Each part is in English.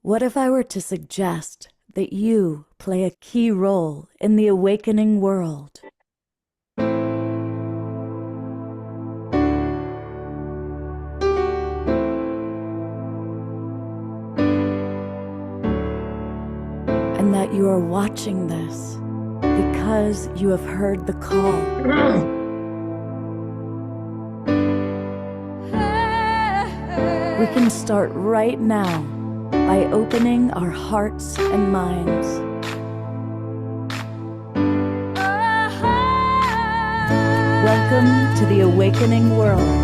What if I were to suggest that you play a key role in the awakening world? And that you are watching this because you have heard the call. We can start right now by opening our hearts and minds. Welcome to the awakening world.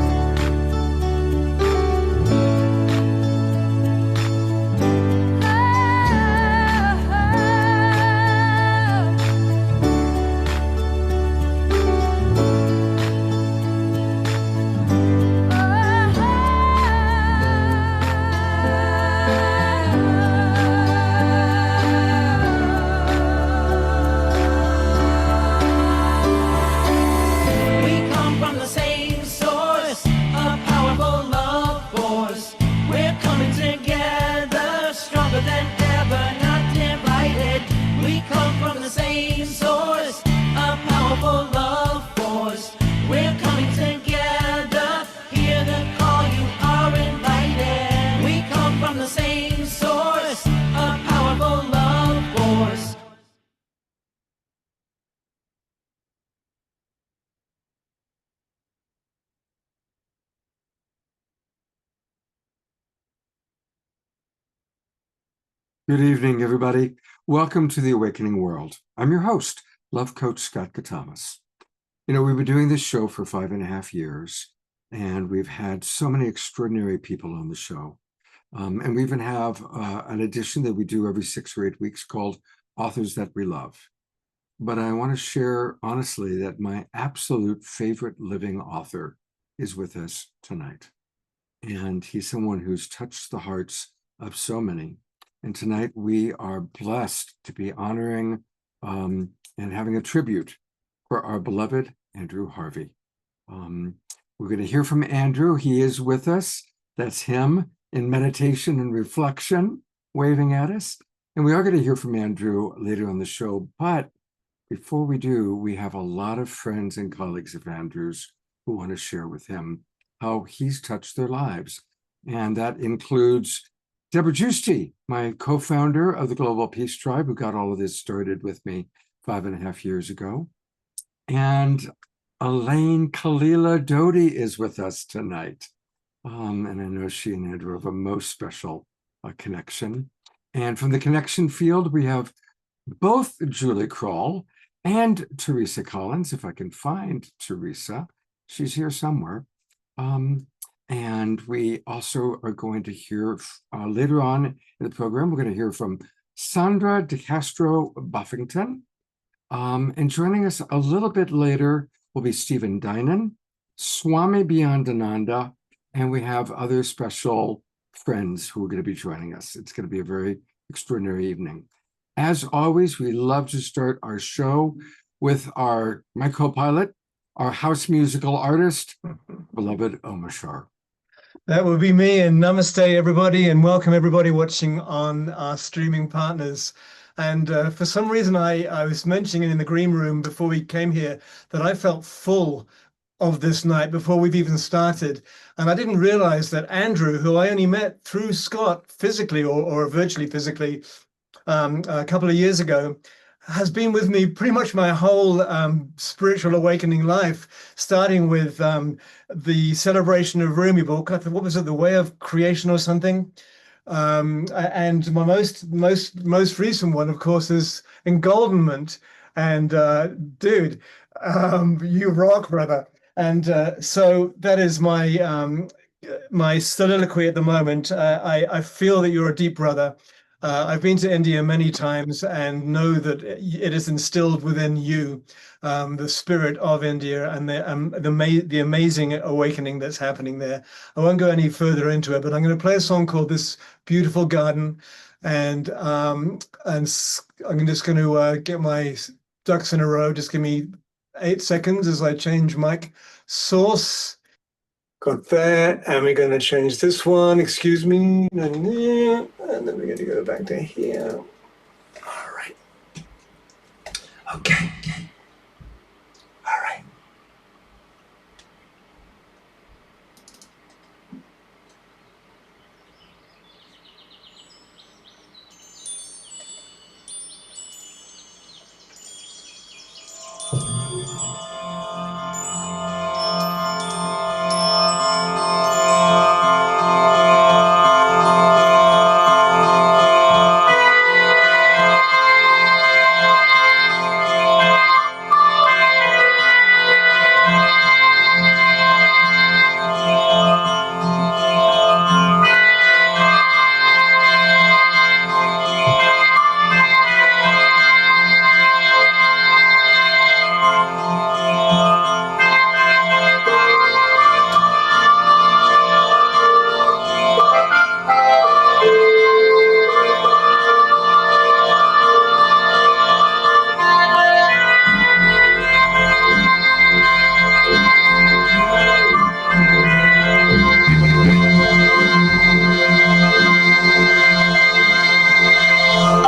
Good evening, everybody. Welcome to the Awakening World. I'm your host, Love Coach Scott Katamas. You know, we've been doing this show for 5.5 years, and we've had so many extraordinary people on the show. And we even have an edition that we do every 6 or 8 weeks called Authors That We Love. But I want to share honestly that my absolute favorite living author is with us tonight. And he's someone who's touched the hearts of so many. And tonight we are blessed to be honoring and having a tribute for our beloved Andrew Harvey. We're going to hear from Andrew. He is with us. That's him in meditation and reflection, waving at us. And we are going to hear from Andrew later on the show. But before we do, we have a lot of friends and colleagues of Andrew's who want to share with him how he's touched their lives. And that includes Debra Giusti, my co-founder of the Global Peace Tribe, who got all of this started with me 5.5 years ago. And Elaine Kalila Doty is with us tonight. And I know she and Andrew have a most special connection. And from the connection field, we have both Julie Krull and Teresa Collins, if I can find Teresa. She's here somewhere. And we also are going to hear later on in the program, we're going to hear from Sandra De Castro Buffington. And joining us a little bit later will be Dinan, Swami Beyondananda, and we have other special friends who are going to be joining us. It's going to be a very extraordinary evening. As always, we love to start our show with my co-pilot, our house musical artist, beloved Omashar. That would be me, and namaste, everybody, and welcome everybody watching on our streaming partners. And for some reason, I was mentioning in the green room before we came here that I felt full of this night before we've even started. And I didn't realize that Andrew, who I only met through Scott physically or virtually physically a couple of years ago, has been with me pretty much my whole spiritual awakening life, starting with the celebration of Rumi book. What was it, The Way of Creation or something? And my most recent one, of course, is Engoldenment. And dude, you rock, brother. And so that is my soliloquy at the moment. I feel that you're a deep brother. I've been to India many times and know that it is instilled within you the spirit of India and the amazing awakening that's happening there. I won't go any further into it, but I'm going to play a song called "This Beautiful Garden," and I'm just going to get my ducks in a row. Just give me 8 seconds as I change mic source. Got that, and we're going to change this one, excuse me, and then we're going to go back to here. All right. Okay. All right.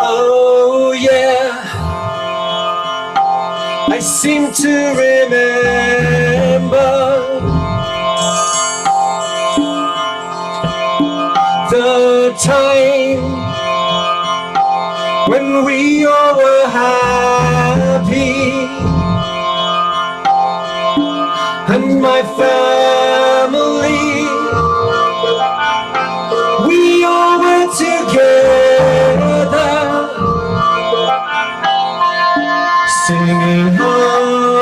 Oh yeah, I seem to remember the time when we all were happy and my family, we all were together singing harmonies,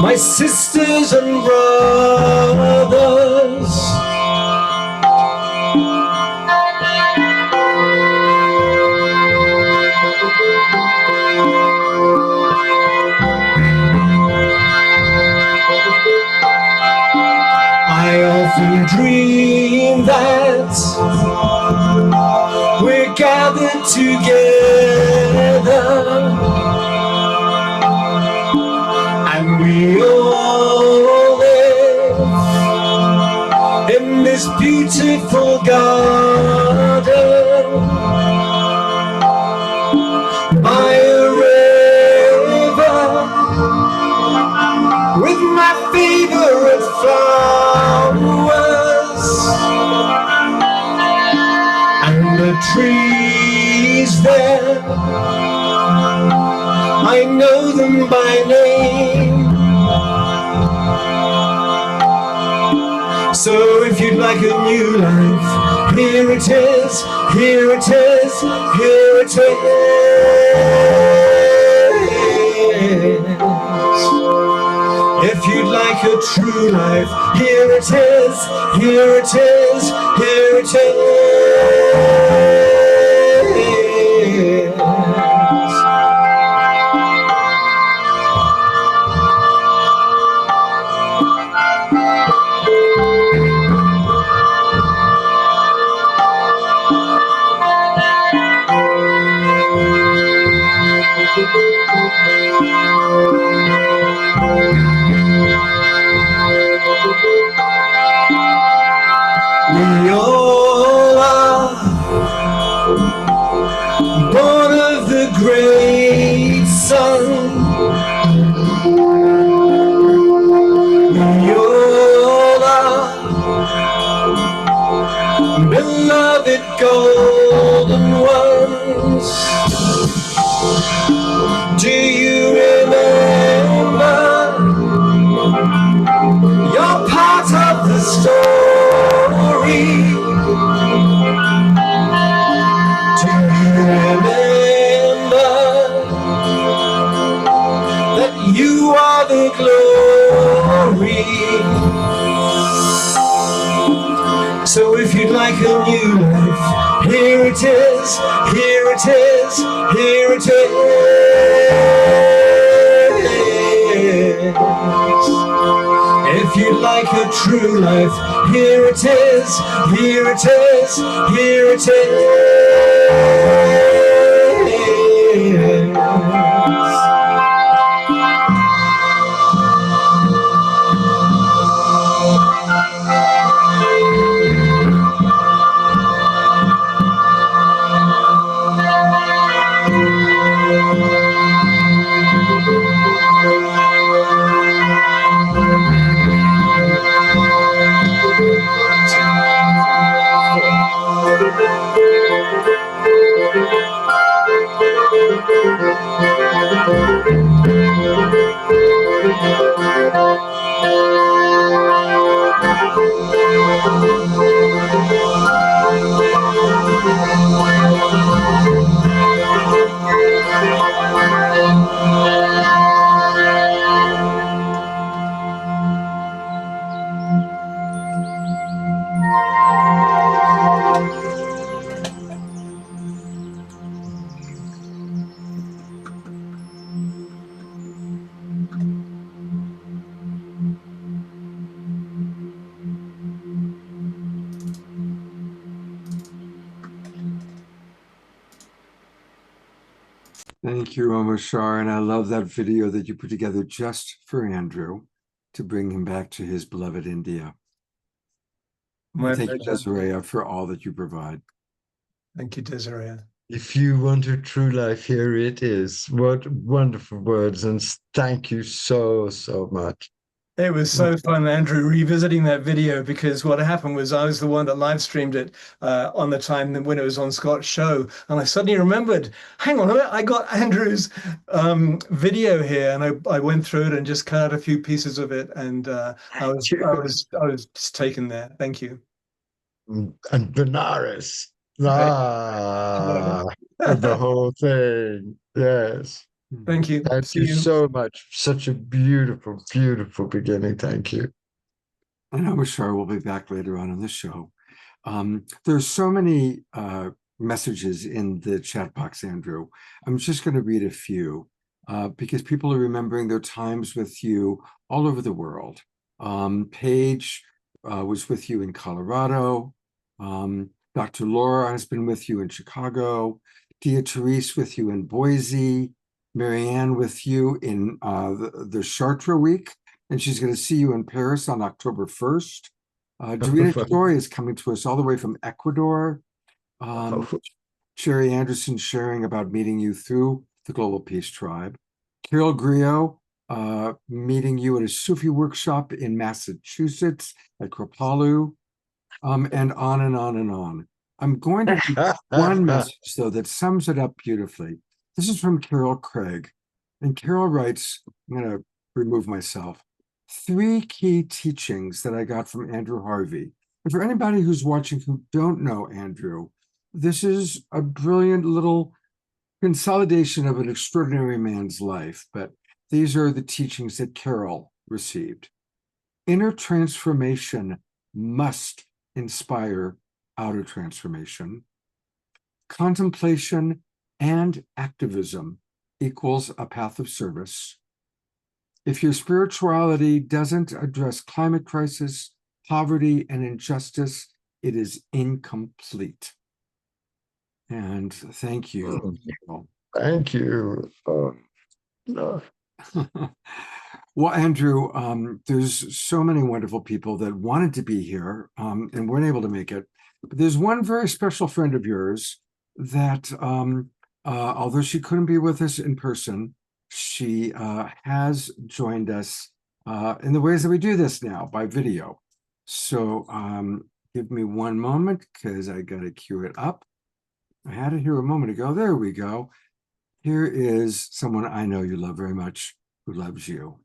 my sisters and brothers. I often dream that we're gathered together and we all live in this beautiful garden by a river with my favorite flowers and the trees there, I know them by name. So if you'd like a new life, here it is, here it is, here it is. If you'd like a true life, here it is, here it is, here it is. We all are born of the great sun. We all are beloved golden ones. Do you remember? You're part of the story. Do you remember that you are the glory? So if you'd like a new life, here it is, here it is, here it is. If you'd like a true life, here it is, here it is, here it is. Thank you, Omashar. And I love that video that you put together just for Andrew to bring him back to his beloved India. My Thank you, pleasure. Desiree, for all that you provide. Thank you, Desiree. If you want a true life, here it is. What wonderful words. And thank you so, so much. It was so fun, Andrew, revisiting that video, because what happened was I was the one that live streamed it on the time when it was on Scott's show. And I suddenly remembered, hang on a minute, I got Andrew's video here, and I went through it and just cut out a few pieces of it. And I was just taken there. Thank you. And Benares. The whole thing. Yes. Thank you. Thank you so much. Such a beautiful, beautiful beginning. Thank you. And Omashar will be back later on in the show. There's so many messages in the chat box, Andrew. I'm just going to read a few because people are remembering their times with you all over the world. Paige was with you in Colorado. Dr. Laura has been with you in Chicago. Dia Therese with you in Boise. Marianne with you in the Chartres week, and she's going to see you in Paris on October 1st. Dorina Joy is coming to us all the way from Ecuador. Sherry Anderson sharing about meeting you through the Global Peace Tribe. Carol Griot meeting you at a Sufi workshop in Massachusetts at Kripalu, and on and on and on. I'm going to read one message, though, that sums it up beautifully. This is from Carol Craig. And Carol writes, I'm going to remove myself, 3 key teachings that I got from Andrew Harvey. And for anybody who's watching who don't know Andrew, this is a brilliant little consolidation of an extraordinary man's life. But these are the teachings that Carol received. Inner transformation must inspire outer transformation. Contemplation and activism equals a path of service. If your spirituality doesn't address climate crisis, poverty, and injustice, it is incomplete. And thank you. Thank you. No. Well, Andrew, there's so many wonderful people that wanted to be here and weren't able to make it. But there's one very special friend of yours that although she couldn't be with us in person, she has joined us in the ways that we do this now, by video. So give me one moment, because I got to cue it up. I had it here a moment ago. There we go. Here is someone I know you love very much, who loves you.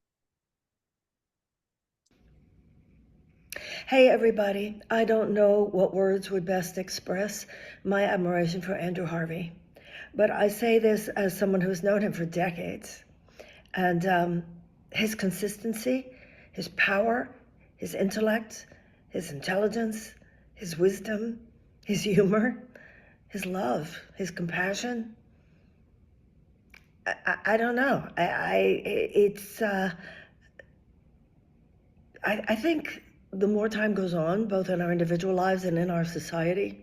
Hey, everybody. I don't know what words would best express my admiration for Andrew Harvey, but I say this as someone who's known him for decades. And his consistency, his power, his intellect, his intelligence, his wisdom, his humor, his love, his compassion. I don't know. I think the more time goes on, both in our individual lives and in our society,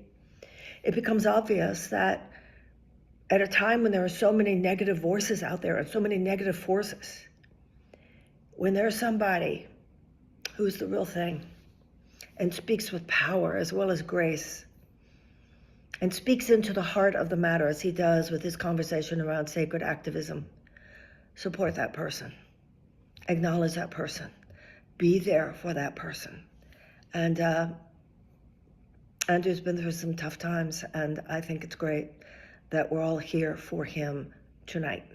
it becomes obvious that at a time when there are so many negative voices out there and so many negative forces, when there's somebody who's the real thing and speaks with power as well as grace and speaks into the heart of the matter as he does with his conversation around sacred activism, support that person, acknowledge that person, be there for that person. And Andrew's been through some tough times, and I think it's great that we're all here for him tonight.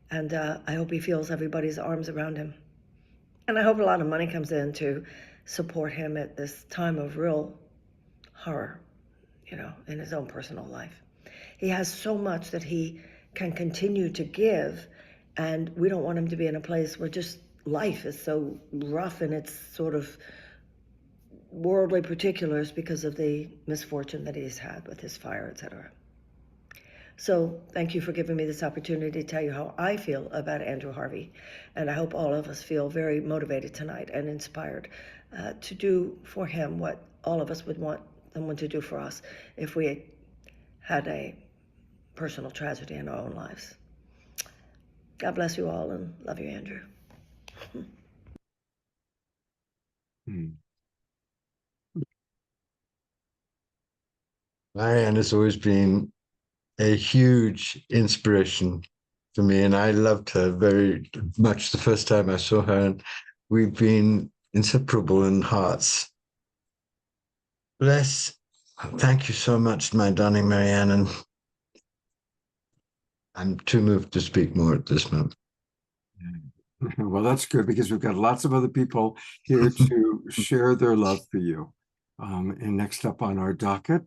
And I hope he feels everybody's arms around him And I hope a lot of money comes in to support him at this time of real horror, in his own personal life. He has so much that he can continue to give, and we don't want him to be in a place where just life is so rough in its sort of worldly particulars because of the misfortune that he's had with his fire, etc. So thank you for giving me this opportunity to tell you how I feel about Andrew Harvey. And I hope all of us feel very motivated tonight and inspired to do for him what all of us would want someone to do for us if we had a personal tragedy in our own lives. God bless you all, and love you, Andrew. Marianne has always been a huge inspiration for me, and I loved her very much the first time I saw her, and we've been inseparable in hearts. Thank you so much, my darling Marianne, and I'm too moved to speak more at this moment. Well, that's good, because we've got lots of other people here to share their love for you. And next up on our docket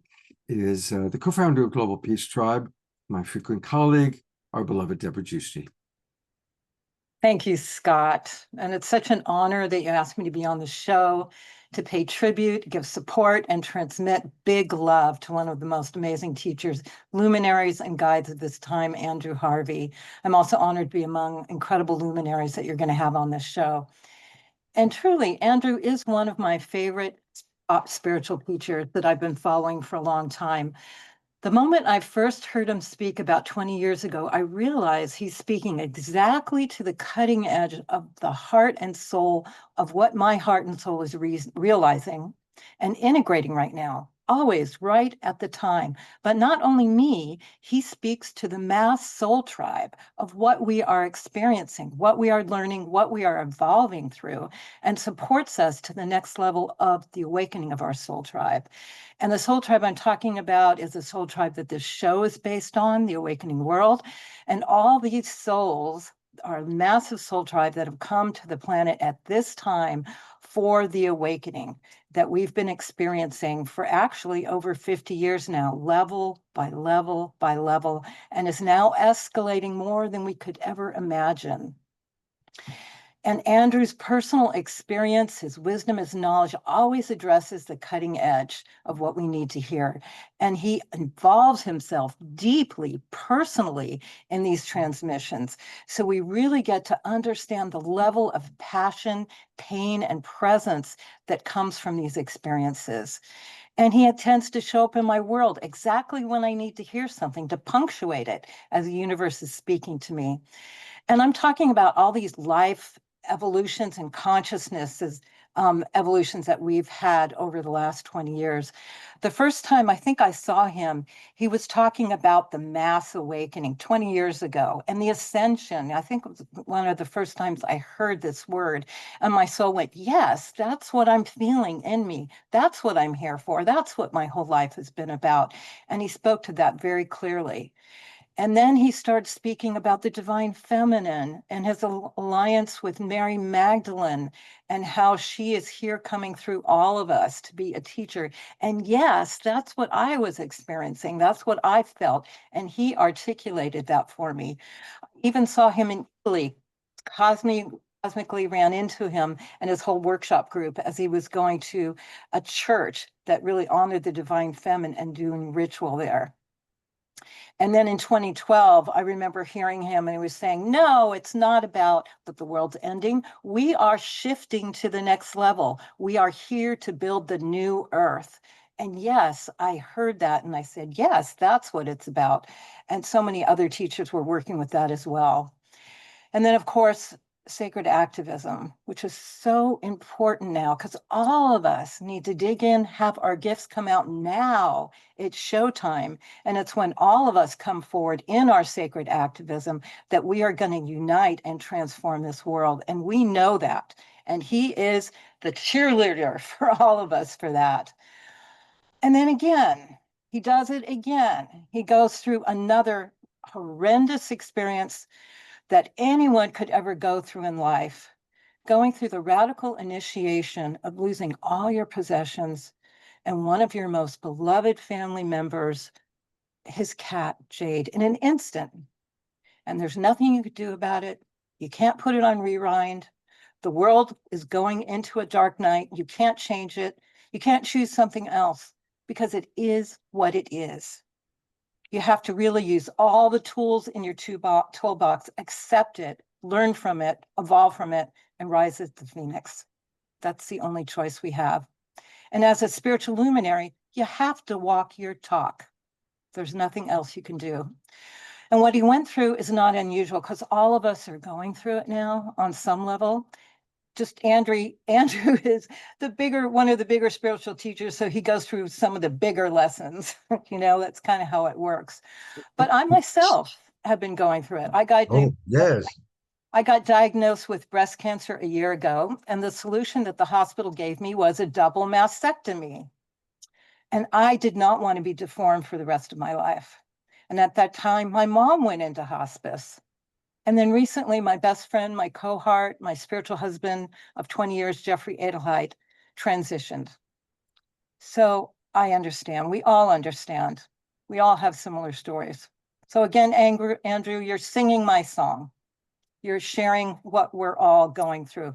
is the co-founder of Global Peace Tribe, my frequent colleague, our beloved Debra Giusti. Thank you, Scott. And it's such an honor that you asked me to be on the show to pay tribute, give support, and transmit big love to one of the most amazing teachers, luminaries, and guides of this time, Andrew Harvey. I'm also honored to be among incredible luminaries that you're going to have on this show. And truly, Andrew is one of my favorite spiritual teachers that I've been following for a long time. The moment I first heard him speak about 20 years ago, I realized he's speaking exactly to the cutting edge of the heart and soul of what my heart and soul is realizing and integrating right now, always right at the time. But not only me, he speaks to the mass soul tribe of what we are experiencing, what we are learning, what we are evolving through, and supports us to the next level of the awakening of our soul tribe. And the soul tribe I'm talking about is the soul tribe that this show is based on, the Awakening World. And all these souls are a massive soul tribe that have come to the planet at this time for the awakening that we've been experiencing for actually over 50 years now, level by level by level, and is now escalating more than we could ever imagine. And Andrew's personal experience, his wisdom, his knowledge always addresses the cutting edge of what we need to hear. And he involves himself deeply, personally in these transmissions. So we really get to understand the level of passion, pain, and presence that comes from these experiences. And he tends to show up in my world exactly when I need to hear something to punctuate it as the universe is speaking to me. And I'm talking about all these life evolutions and consciousnesses, evolutions that we've had over the last 20 years. The first time I think I saw him, he was talking about the mass awakening 20 years ago and the ascension. I think it was one of the first times I heard this word, and my soul went, yes, that's what I'm feeling in me. That's what I'm here for. That's what my whole life has been about. And he spoke to that very clearly. And then he started speaking about the divine feminine and his alliance with Mary Magdalene and how she is here coming through all of us to be a teacher. And yes, that's what I was experiencing. That's what I felt. And he articulated that for me. I even saw him in Italy, cosmically ran into him and his whole workshop group as he was going to a church that really honored the divine feminine and doing ritual there. And then in 2012, I remember hearing him and he was saying, no, it's not about that the world's ending. We are shifting to the next level. We are here to build the new earth. And yes, I heard that and I said, yes, that's what it's about. And so many other teachers were working with that as well. And then, of course, sacred activism, which is so important now because all of us need to dig in, have our gifts come out now. It's showtime. And it's when all of us come forward in our sacred activism that we are going to unite and transform this world. And we know that. And he is the cheerleader for all of us for that. And then again, he does it again. He goes through another horrendous experience that anyone could ever go through in life. going through the radical initiation of losing all your possessions and one of your most beloved family members, his cat, Jade, in an instant. And there's nothing you could do about it. You can't put it on rewind. The world is going into a dark night. You can't change it. You can't choose something else because it is what it is. You have to really use all the tools in your toolbox, accept it, learn from it, evolve from it, and rise as the phoenix. That's the only choice we have. And as a spiritual luminary, you have to walk your talk. There's nothing else you can do. And what he went through is not unusual because all of us are going through it now on some level. Just Andrew is one of the bigger spiritual teachers, so he goes through some of the bigger lessons. That's kind of how it works. But I myself have been going through it. I got diagnosed with breast cancer a year ago, and the solution that the hospital gave me was a double mastectomy. And I did not want to be deformed for the rest of my life. And at that time, my mom went into hospice. And then recently, my best friend, my cohort, my spiritual husband of 20 years, Jeffrey Adelheid, transitioned. So I understand. We all understand. We all have similar stories. So again, Andrew, you're singing my song. You're sharing what we're all going through.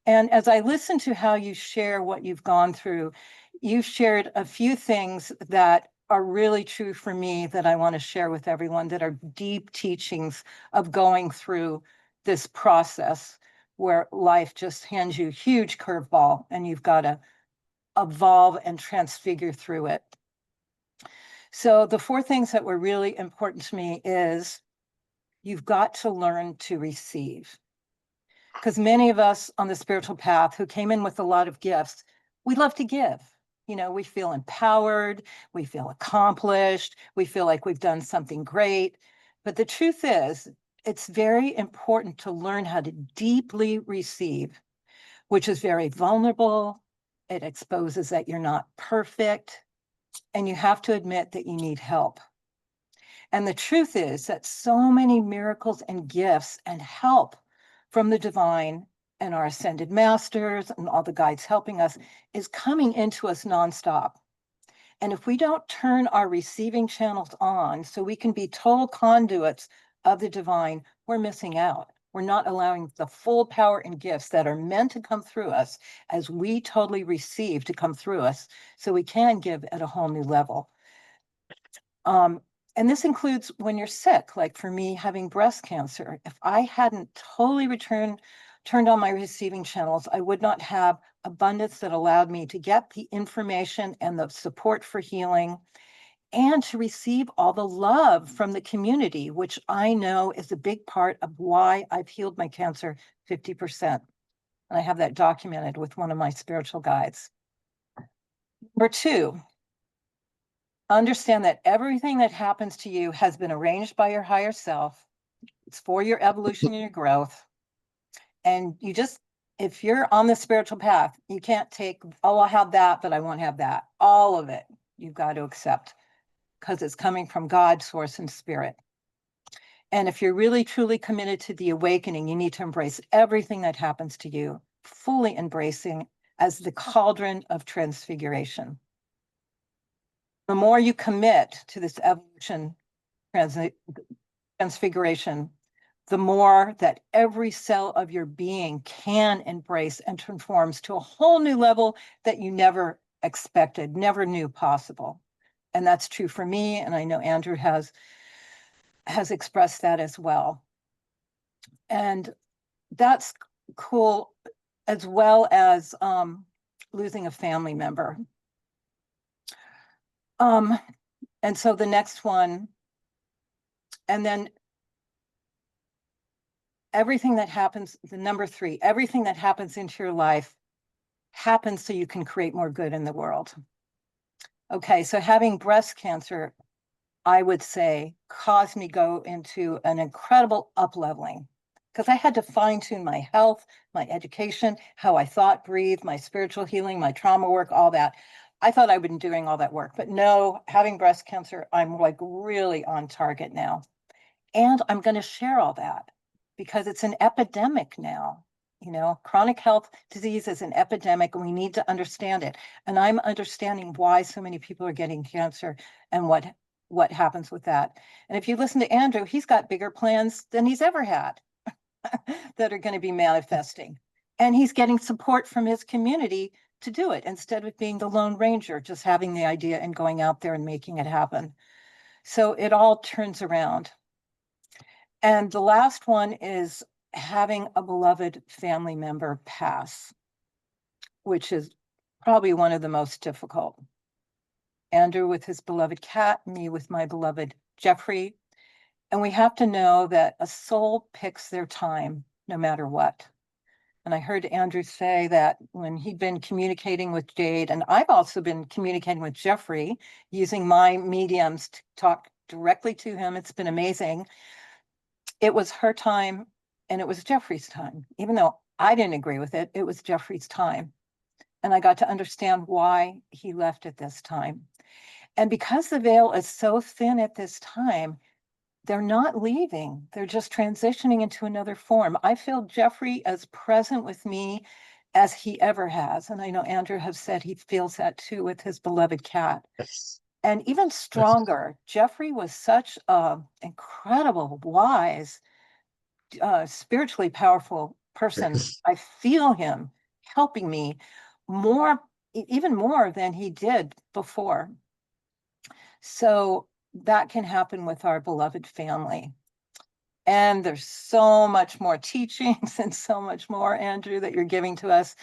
And as I listen to how you share what you've gone through, you've shared a few things that are really true for me that I want to share with everyone, that are deep teachings of going through this process where life just hands you a huge curveball and you've got to evolve and transfigure through it. So the 4 things that were really important to me is you've got to learn to receive. Because many of us on the spiritual path who came in with a lot of gifts, we love to give. We feel empowered, we feel accomplished, we feel like we've done something great. But the truth is, it's very important to learn how to deeply receive, which is very vulnerable. It exposes that you're not perfect, and you have to admit that you need help. And the truth is that so many miracles and gifts and help from the divine and our ascended masters and all the guides helping us is coming into us nonstop. And if we don't turn our receiving channels on so we can be total conduits of the divine, we're missing out. We're not allowing the full power and gifts that are meant to come through us as we totally receive to come through us so we can give at a whole new level. And this includes when you're sick, like for me having breast cancer. If I hadn't totally turned on my receiving channels, I would not have abundance that allowed me to get the information and the support for healing and to receive all the love from the community, which I know is a big part of why I've healed my cancer 50%. And I have that documented with one of my spiritual guides. Number 2, understand that everything that happens to you has been arranged by your higher self. It's for your evolution and your growth. And if you're on the spiritual path, you can't take, oh, I'll have that, but I won't have that. All of it, you've got to accept because it's coming from God, source, and spirit. And if you're really, truly committed to the awakening, you need to embrace everything that happens to you, fully embracing as the cauldron of transfiguration. The more you commit to this evolution transfiguration, the more that every cell of your being can embrace and transforms to a whole new level that you never expected, never knew possible. And that's true for me, and I know Andrew has expressed that as well. And that's cool, as well as losing a family member. And so the next one, and then everything that happens, the number 3, everything that happens into your life happens so you can create more good in the world. Okay, so having breast cancer, I would say, caused me to go into an incredible up-leveling because I had to fine-tune my health, my education, how I thought, breathed, my spiritual healing, my trauma work, all that. I thought I'd been doing all that work, but no, having breast cancer, I'm like really on target now. And I'm going to share all that because it's an epidemic now. You know, chronic health disease is an epidemic and we need to understand it. And I'm understanding why so many people are getting cancer and what happens with that. And if you listen to Andrew, he's got bigger plans than he's ever had that are going to be manifesting. And he's getting support from his community to do it instead of being the Lone Ranger, just having the idea and going out there and making it happen. So it all turns around. And the last one is having a beloved family member pass, which is probably one of the most difficult. Andrew with his beloved cat, me with my beloved Jeffrey. And we have to know that a soul picks their time no matter what. And I heard Andrew say that when he'd been communicating with Jade, and I've also been communicating with Jeffrey using my mediums to talk directly to him. It's been amazing. It was her time and it was Jeffrey's time. Even though I didn't agree with it, it was Jeffrey's time. And I got to understand why he left at this time. And because the veil is so thin at this time, they're not leaving. They're just transitioning into another form. I feel Jeffrey as present with me as he ever has. And I know Andrew has said he feels that too with his beloved cat. Yes. And even stronger, Jeffrey was such an incredible, wise, spiritually powerful person. Yes. I feel him helping me more, even more than he did before. So that can happen with our beloved family. And there's so much more teachings and so much more, Andrew, that you're giving to us.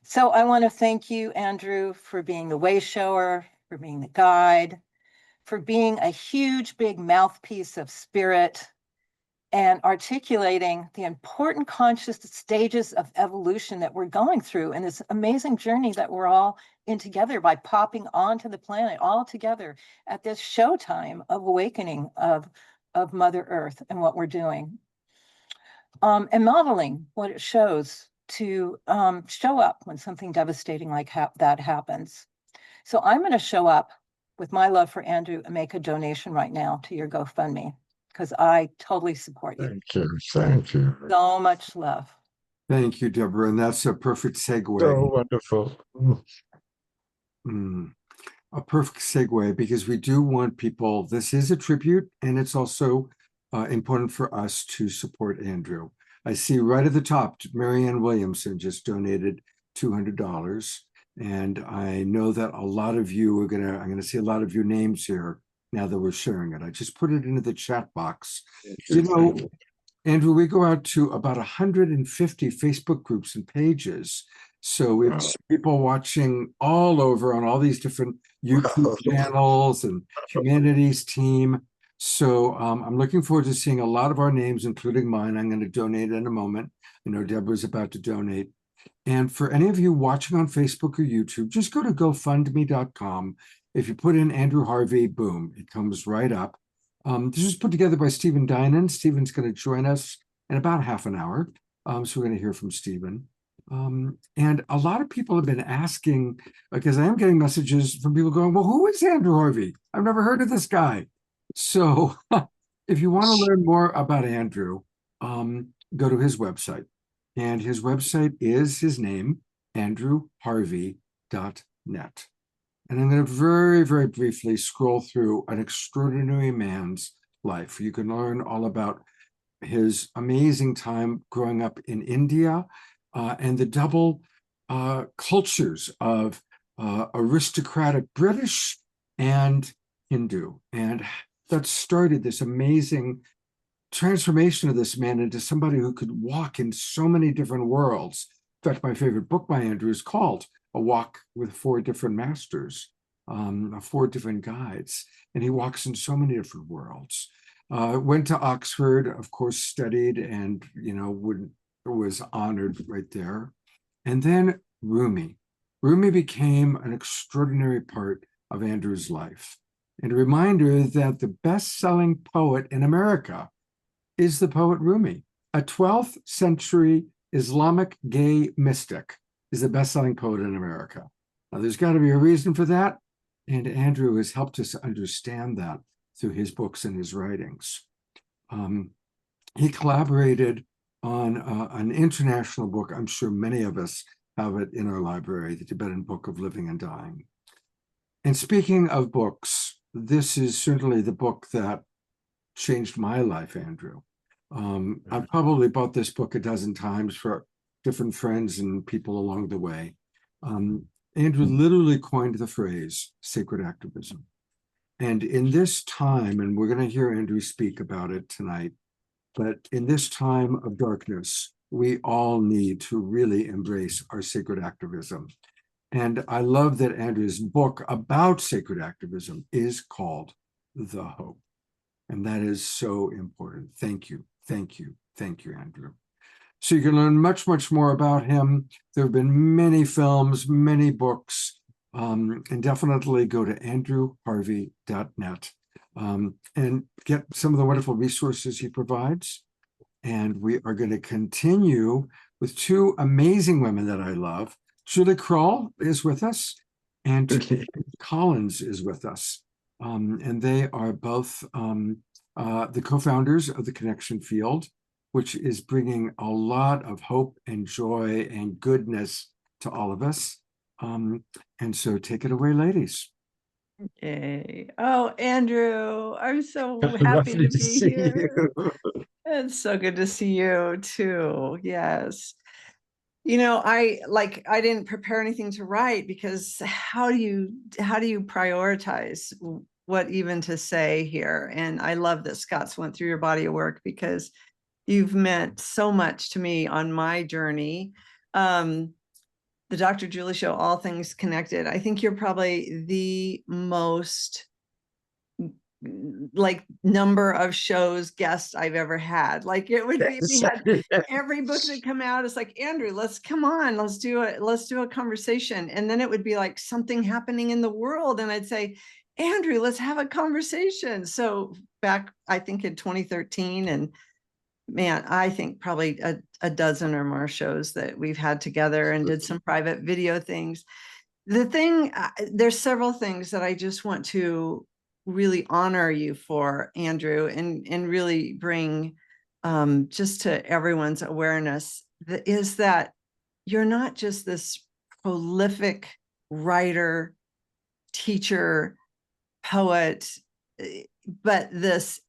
So I want to thank you, Andrew, for being the way shower, for being the guide, for being a huge, big mouthpiece of spirit and articulating the important conscious stages of evolution that we're going through in this amazing journey that we're all in together by popping onto the planet all together at this showtime of awakening of Mother Earth and what we're doing. And modeling what it shows to show up when something devastating like that happens. So I'm going to show up with my love for Andrew and make a donation right now to your GoFundMe, because I totally support you. Thank you. Thank you. So much love. Thank you, Deborah. And that's a perfect segue. So wonderful. A perfect segue, because we do want people, this is a tribute, and it's also important for us to support Andrew. I see right at the top, Marianne Williamson just donated $200. And I know that a lot of you I'm going to see a lot of your names here now that we're sharing it. I just put it into the chat box. You know, Andrew, we go out to about 150 Facebook groups and pages. So we have people watching all over on all these different YouTube channels and humanities team. So I'm looking forward to seeing a lot of our names, including mine. I'm going to donate in a moment. I know Deborah's about to donate. And for any of you watching on Facebook or YouTube, just go to GoFundMe.com. If you put in Andrew Harvey, boom, it comes right up. This was put together by Stephen Dinan. Stephen's going to join us in about half an hour. So we're going to hear from Stephen. And a lot of people have been asking, because I am getting messages from people going, well, who is Andrew Harvey? I've never heard of this guy. So if you want to learn more about Andrew, go to his website. And his website is his name, andrewharvey.net. And I'm going to very, very briefly scroll through an extraordinary man's life. You can learn all about his amazing time growing up in India and the double cultures of aristocratic British and Hindu. And that started this amazing transformation of this man into somebody who could walk in so many different worlds. In fact, my favorite book by Andrew is called A Walk with Four Different Masters, 4 different guides. And he walks in so many different worlds. Went to Oxford, of course, studied and, was honored right there. And then Rumi. Rumi became an extraordinary part of Andrew's life. And a reminder that the best-selling poet in America is the poet Rumi. A 12th century Islamic gay mystic is the best-selling poet in America. Now, there's got to be a reason for that. And Andrew has helped us understand that through his books and his writings. He collaborated on an international book. I'm sure many of us have it in our library, the Tibetan Book of Living and Dying. And speaking of books, this is certainly the book that changed my life, Andrew. I've probably bought this book a dozen times for different friends and people along the way. Andrew literally coined the phrase sacred activism. And in this time, and we're going to hear Andrew speak about it tonight, but in this time of darkness, we all need to really embrace our sacred activism. And I love that Andrew's book about sacred activism is called The Hope. And that is so important. Thank you, thank you, thank you, Andrew. So you can learn much, much more about him. There have been many films, many books, and definitely go to andrewharvey.net and get some of the wonderful resources he provides. And we are going to continue with two amazing women that I love. Julie Krull is with us, and Collins is with us. And they are both the co-founders of the Connection Field, which is bringing a lot of hope and joy and goodness to all of us. And so take it away, ladies. Yay. Oh, Andrew, I'm so happy to be here. It's so good to see you too. Yes. You know, I didn't prepare anything to write, because how do you prioritize what even to say here? And I love that Scott's went through your body of work, because you've meant so much to me on my journey. The Dr. Julie Show, All Things Connected. I think you're probably the most number of shows guests I've ever had. Like, it would be, we had every book that come out, it's like, Andrew, let's come on, let's do a conversation. And then it would be like something happening in the world, and I'd say, Andrew, let's have a conversation. So back, I think in 2013, and man, I think probably a dozen or more shows that we've had together, and did some private video things. There's several things that I just want to really honor you for, Andrew, and really bring just to everyone's awareness, is that you're not just this prolific writer, teacher, poet, but this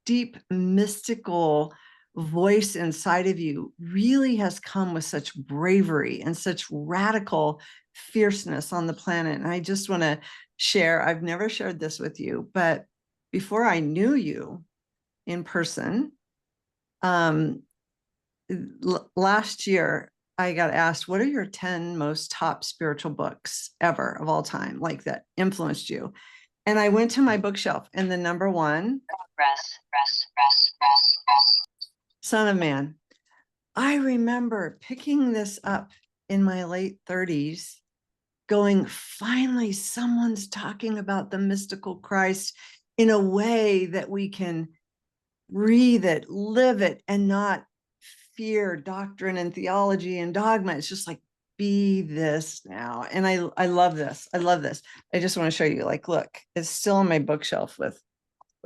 deep mystical voice inside of you really has come with such bravery and such radical fierceness on the planet. And I just want to share, I've never shared this with you, but before I knew you in person, last year, I got asked, what are your 10 most top spiritual books ever of all time, like that influenced you? And I went to my bookshelf, and the number one, Son of Man. I remember picking this up in my late 30s, going, finally, someone's talking about the mystical Christ in a way that we can breathe it, live it, and not fear doctrine and theology and dogma. It's just like, be this now. And I love this. I love this. I just want to show you, like, look, it's still on my bookshelf with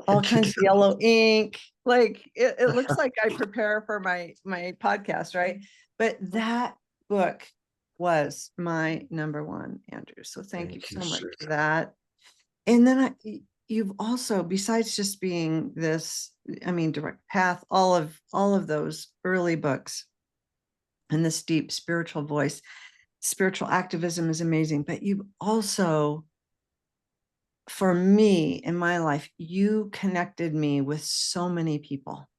all kinds of yellow ink. Like, it looks like I prepare for my podcast, right? But that book was my number one, Andrew. So thank you so much for that. And then you've also, besides just being this, Direct Path, all of those early books, and this deep spiritual voice, Spiritual Activism is amazing. But you've also, for me in my life, you connected me with so many people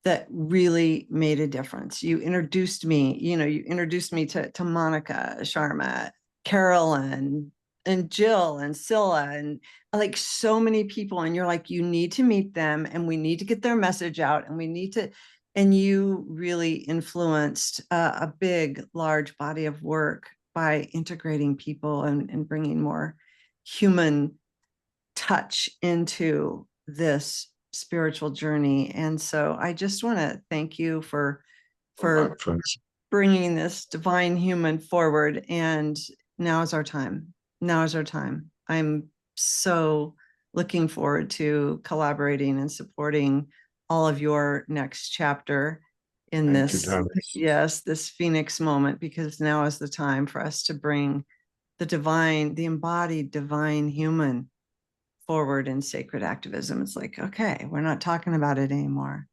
that really made a difference. You introduced me, to Monica Sharma, Carolyn, and Jill and Scylla, and like so many people. And you're like, you need to meet them, and we need to get their message out, and we need to, and you really influenced a big, large body of work by integrating people and bringing more human touch into this spiritual journey. And so I just want to thank you for bringing this divine human forward. And now is our time. Now is our time. I'm so looking forward to collaborating and supporting all of your next chapter in Thank you, this, Thomas. yes, this Phoenix moment, because now is the time for us to bring the divine, the embodied divine human forward in sacred activism. It's like, okay, we're not talking about it anymore.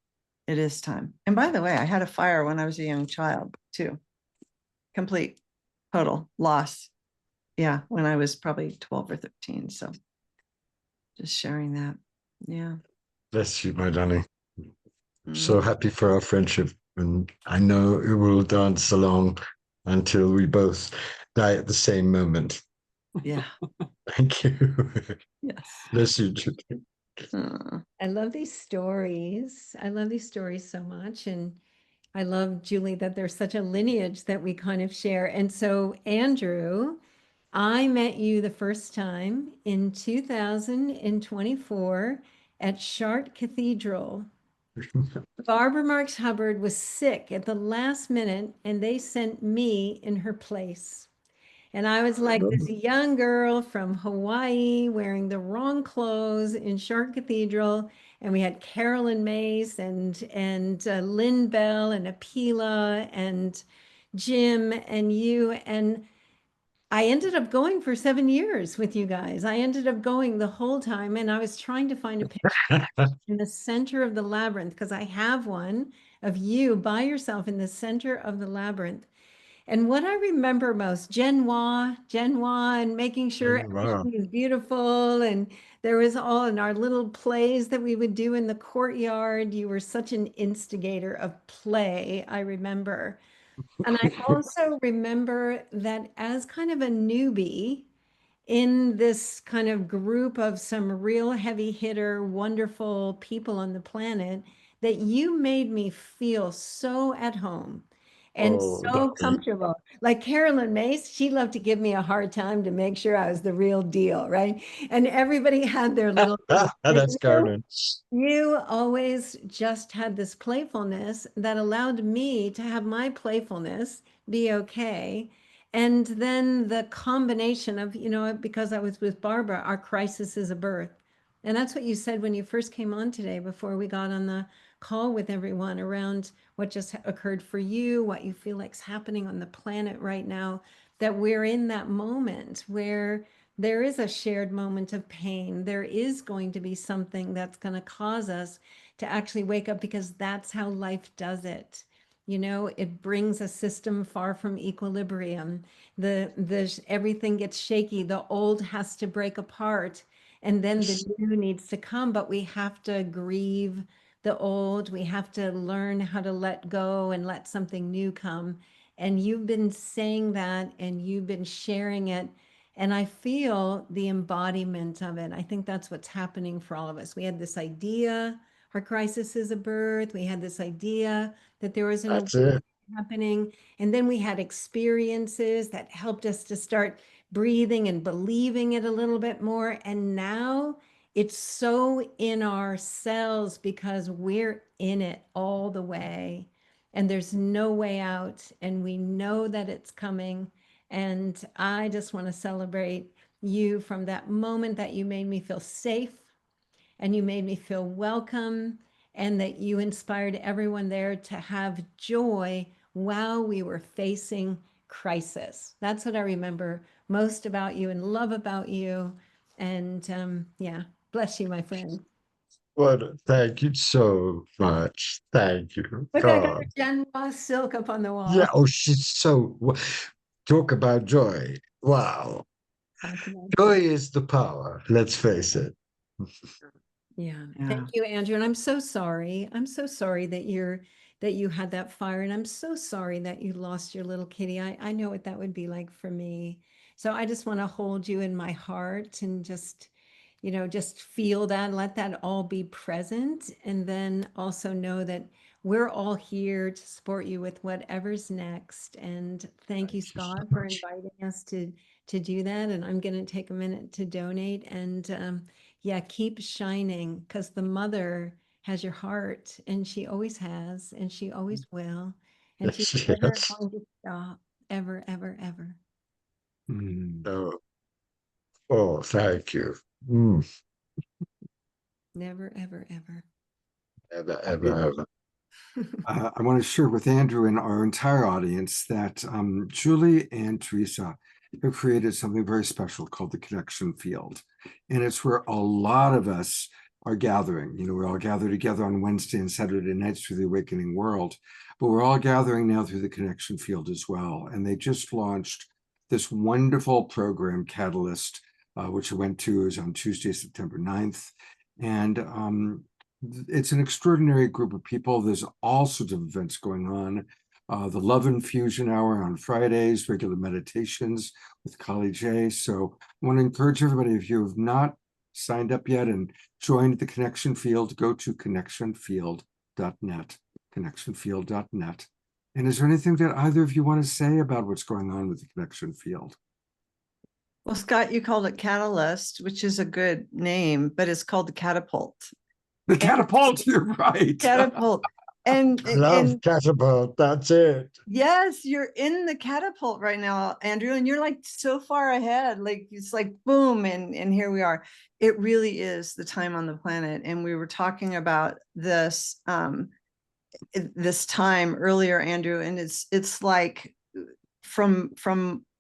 It is time. And by the way, I had a fire when I was a young child too. Complete, total loss. Yeah, when I was probably 12 or 13. So just sharing that. Yeah. Bless you, my darling. Mm. So happy for our friendship. And I know it will dance along until we both die at the same moment. Yeah. Thank you. Yes. Bless you, Judy. I love these stories. I love these stories so much. And I love, Julie, that there's such a lineage that we kind of share. And so, Andrew, I met you the first time in 2024 at Chartres Cathedral. Barbara Marx Hubbard was sick at the last minute, and they sent me in her place. And I was like this young girl from Hawaii wearing the wrong clothes in Chartres Cathedral. And we had Carolyn Mace and Lynn Bell and Apila and Jim and you. And I ended up going for 7 years with you guys. I ended up going the whole time. And I was trying to find a picture in the center of the labyrinth, because I have one of you by yourself in the center of the labyrinth. And what I remember most, Genoa, and making sure Wow. everything is beautiful. And there was all in our little plays that we would do in the courtyard. You were such an instigator of play, I remember. And I also remember that as kind of a newbie in this kind of group of some real heavy hitter, wonderful people on the planet, that you made me feel so at home and Oh, so that's comfortable. Like Carolyn Mace, she loved to give me a hard time to make sure I was the real deal, right? And everybody had their little. that's Carolyn. You always just had this playfulness that allowed me to have my playfulness be okay. And then the combination of, because I was with Barbara, our crisis is a birth. And that's what you said when you first came on today, before we got on the call with everyone, around what just occurred for you, what you feel like's happening on the planet right now, that we're in that moment where there is a shared moment of pain. There is going to be something that's going to cause us to actually wake up, because that's how life does it. It brings a system far from equilibrium. The everything gets shaky. The old has to break apart, and then the new needs to come. But we have to grieve the old. We have to learn how to let go and let something new come. And you've been saying that, and you've been sharing it. And I feel the embodiment of it. I think that's what's happening for all of us. We had this idea, our crisis is a birth. We had this idea that there was an That's it. happening. And then we had experiences that helped us to start breathing and believing it a little bit more. And now it's so in our cells, because we're in it all the way. And there's no way out. And we know that it's coming. And I just want to celebrate you from that moment that you made me feel safe, and you made me feel welcome, and that you inspired everyone there to have joy while we were facing crisis. That's what I remember most about you and love about you. And yeah, bless you, my friend. Thank you so much. Thank you. Look, I got God. a Genoa silk up on the wall. Yeah. Oh, she's so. Talk about joy. Wow. Joy is the power. Let's face it. Yeah. Yeah. Thank you, Andrew. And I'm so sorry. I'm so sorry that you had that fire. And I'm so sorry that you lost your little kitty. I know what that would be like for me. So I just want to hold you in my heart and just feel that, let that all be present. And then also know that we're all here to support you with whatever's next. And thank you, Scott, for inviting us to do that. And I'm going to take a minute to donate. And yeah, keep shining, because the mother has your heart, and she always has, and she always will. And she's Yes, never yes. going to stop, ever, ever, ever. Oh, thank you. Mm. Never, ever, ever. Ever, ever, ever. I want to share with Andrew and our entire audience that Julie and Teresa have created something very special called the Connection Field. And it's where a lot of us are gathering. You know, we all gather together on Wednesday and Saturday nights through the Awakening World, but we're all gathering now through the Connection Field as well. And they just launched this wonderful program, Catalyst, which I went to, is on Tuesday, September 9th. And it's an extraordinary group of people. There's all sorts of events going on. The Love Infusion Hour on Fridays, regular meditations with Kali J. So I want to encourage everybody, if you have not signed up yet and joined the Connection Field, go to connectionfield.net, connectionfield.net. And is there anything that either of you want to say about what's going on with the Connection Field? Well, Scott, you called it Catalyst, which is a good name, but it's called the Catapult. The Catapult, you're right. Catapult. And Catapult, that's it. Yes, you're in the catapult right now, Andrew, and you're like so far ahead. Like it's like boom, and here we are. It really is the time on the planet. And we were talking about this this time earlier, Andrew, and it's like from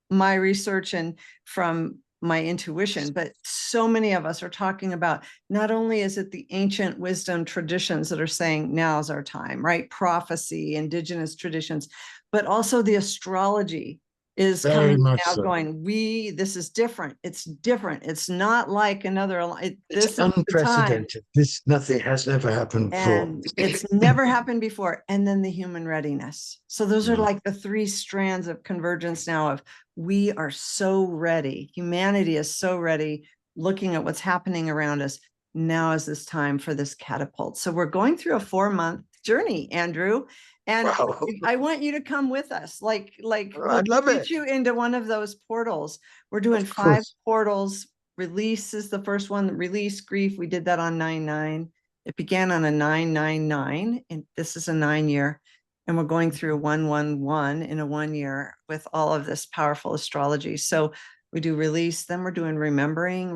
my research and from my intuition, but so many of us are talking about, not only is it the ancient wisdom traditions that are saying now's our time, right? Prophecy, indigenous traditions, but also the astrology is Very coming much now so. going, this is different. It's different. It's not like another, this It's is the time. unprecedented. Nothing has ever happened before. And it's never happened before. And then the human readiness. So those are Yeah. like the three strands of convergence now of we are so ready. Humanity is so ready, looking at what's happening around us. Now is this time for this catapult. So we're going through a 4-month journey, Andrew. And Wow. I want you to come with us. Like I'd love put it. you into one of those portals. We're doing Of 5 course. portals. Release is the first one. Release grief. We did that on 9/9. It began on a 9/9/9, and this is a 9-year. And we're going through 1/1/1 in a 1 year with all of this powerful astrology. So we do release, then we're doing remembering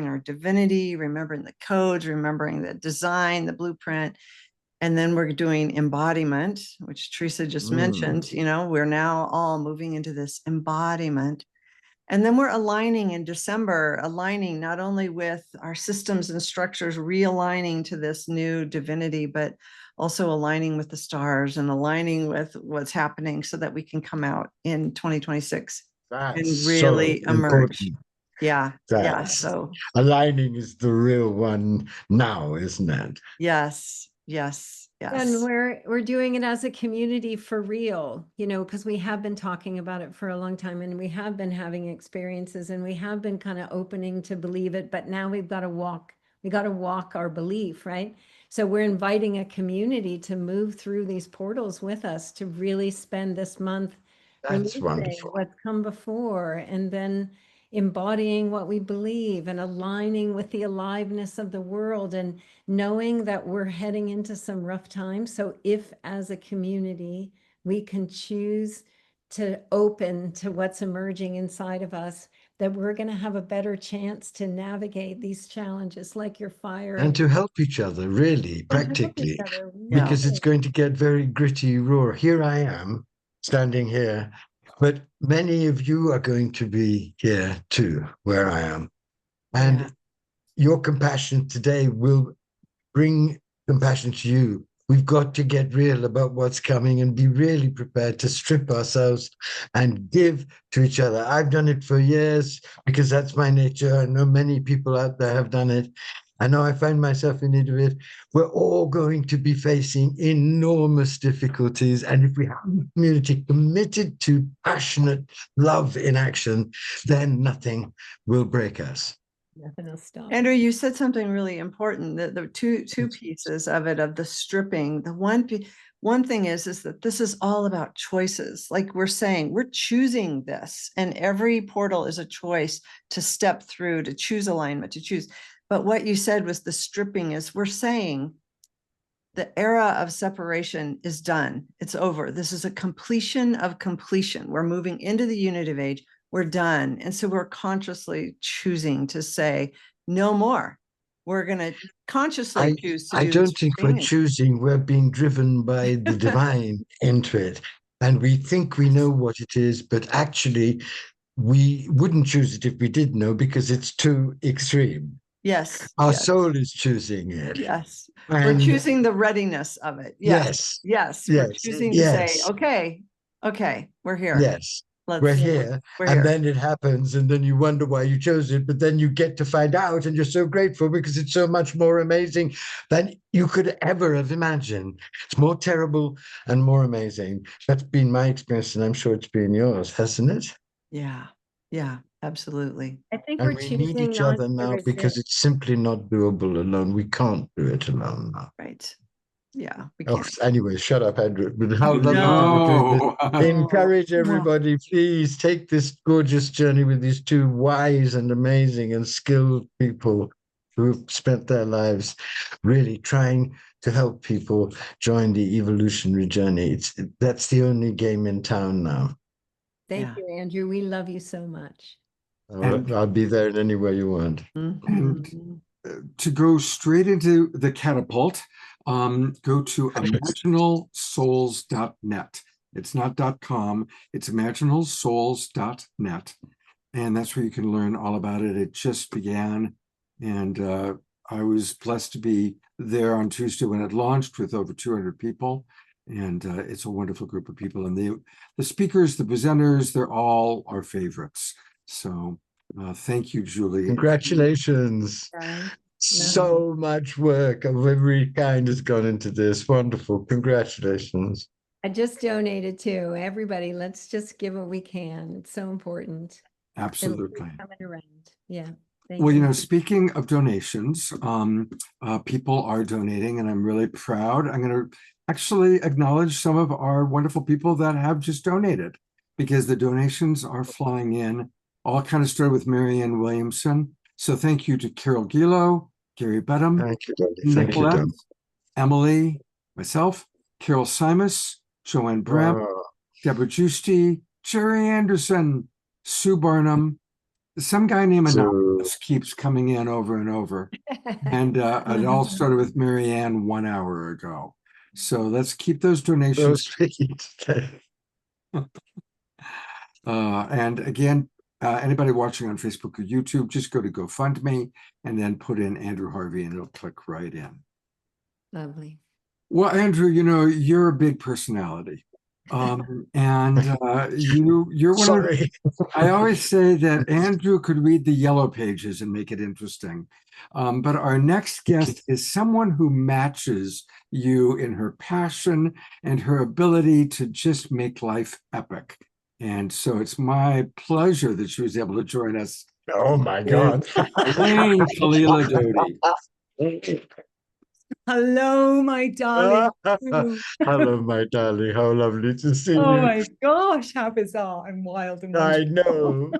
our divinity, remembering the codes, remembering the design, the blueprint. And then we're doing embodiment, which Teresa just mentioned. You know, we're now all moving into this embodiment. And then we're aligning in December, aligning not only with our systems and structures, realigning to this new divinity, but also aligning with the stars and aligning with what's happening so that we can come out in 2026 That's and really so emerge. important. Yeah. Yeah. That's- So Aligning is the real one now, isn't it? yes. And we're doing it as a community for real, you know, because we have been talking about it for a long time, and we have been having experiences, and we have been kind of opening to believe it, but now we got to walk our belief, right? So we're inviting a community to move through these portals with us, to really spend this month That's releasing wonderful. what's come before, and then embodying what we believe and aligning with the aliveness of the world, and knowing that we're heading into some rough times. So if as a community, we can choose to open to what's emerging inside of us, that we're going to have a better chance to navigate these challenges, like your fire. And to help each other, really, And to help each practically, other, because right. it's going to get very gritty, raw. Here I am, standing here, but many of you are going to be here too, where I am. And Yeah. your compassion today will bring compassion to you. We've got to get real about what's coming and be really prepared to strip ourselves and give to each other. I've done it for years because that's my nature. I know many people out there have done it. I know I find myself in need of it. We're all going to be facing enormous difficulties. And if we have a community committed to passionate love in action, then nothing will break us. Nothing will stop. Andrew, you said something really important, that the two pieces of it, of the stripping. The one thing is that this is all about choices. Like we're saying, we're choosing this, and every portal is a choice to step through, to choose alignment, to choose. But what you said was the stripping is, we're saying the era of separation is done. It's over. This is a completion of completion. We're moving into the unitive age. We're done. And so we're consciously choosing to say, no more. we're going to consciously choose to I do don't this think for we're being. choosing, we're being driven by the divine into it. And we think we know what it is, but actually we wouldn't choose it if we did know, because it's too extreme. Yes. Our yes, soul is choosing it. Yes. And We're choosing the readiness of it. Yes. yes, Yes. We're yes, choosing to say, yes, okay, we're here. yes. Let's, We're here, we're and here. then it happens, and then you wonder why you chose it, but then you get to find out, and you're so grateful because it's so much more amazing than you could ever have imagined. It's more terrible and more amazing. That's been my experience, and I'm sure it's been yours, hasn't it? Yeah. Yeah, absolutely. I think And we're we need choosing each not other to now resist. because it's simply not doable alone. We can't do it alone now. Right. Yeah. We Oh, can't. anyway, shut up, Andrew. But how lovely No. to be doing this. No. Encourage Well, everybody, please take this gorgeous journey with these two wise and amazing and skilled people who've spent their lives really trying to help people join the evolutionary journey. That's the only game in town now. Thank Yeah. you, Andrew. We love you so much. I'll be there in any way you want. Mhm. To go straight into the catapult, go to imaginalsouls.net. It's not .com, it's imaginalsouls.net. And that's where you can learn all about it. It just began. And I was blessed to be there on Tuesday when it launched with over 200 people. And it's a wonderful group of people. And the speakers, the presenters, they're all our favorites. So thank you, Julie. Congratulations. Right. So much work of every kind has gone into this. Wonderful. Congratulations. I just donated too. Everybody, let's just give what we can. It's so important. It'll keep Absolutely. coming around. Yeah. Thank Well, you you. know, speaking of donations, people are donating, and I'm really proud. I'm going to actually acknowledge some of our wonderful people that have just donated, because the donations are flying in. All kind of started with Marianne Williamson. So thank you to Carol Gilo, Gary Bedham, Thank you, Daddy. Thank you, Nicolette, Dom. Emily, myself, Carol Simus, Joanne Brem, Wow. Debra Giusti, Jerry Anderson, Sue Barnum. Some guy named Anonymous keeps coming in over and over. And it all started with Marianne 1 hour ago. So let's keep those So donations. sweet. And again, anybody watching on Facebook or YouTube, just go to GoFundMe and then put in Andrew Harvey and it'll click right in. Lovely. Well, Andrew, you know, you're a big personality. And you're one of the, I always say that Andrew could read the yellow pages and make it interesting. But our next guest is someone who matches you in her passion and her ability to just make life epic. And so it's my pleasure that she was able to join us. Oh my God. Elaine Kalila Dodi. Hello, my darling. Hello, my darling. How lovely to see you. Oh my gosh, how bizarre and wild and I wonderful. know.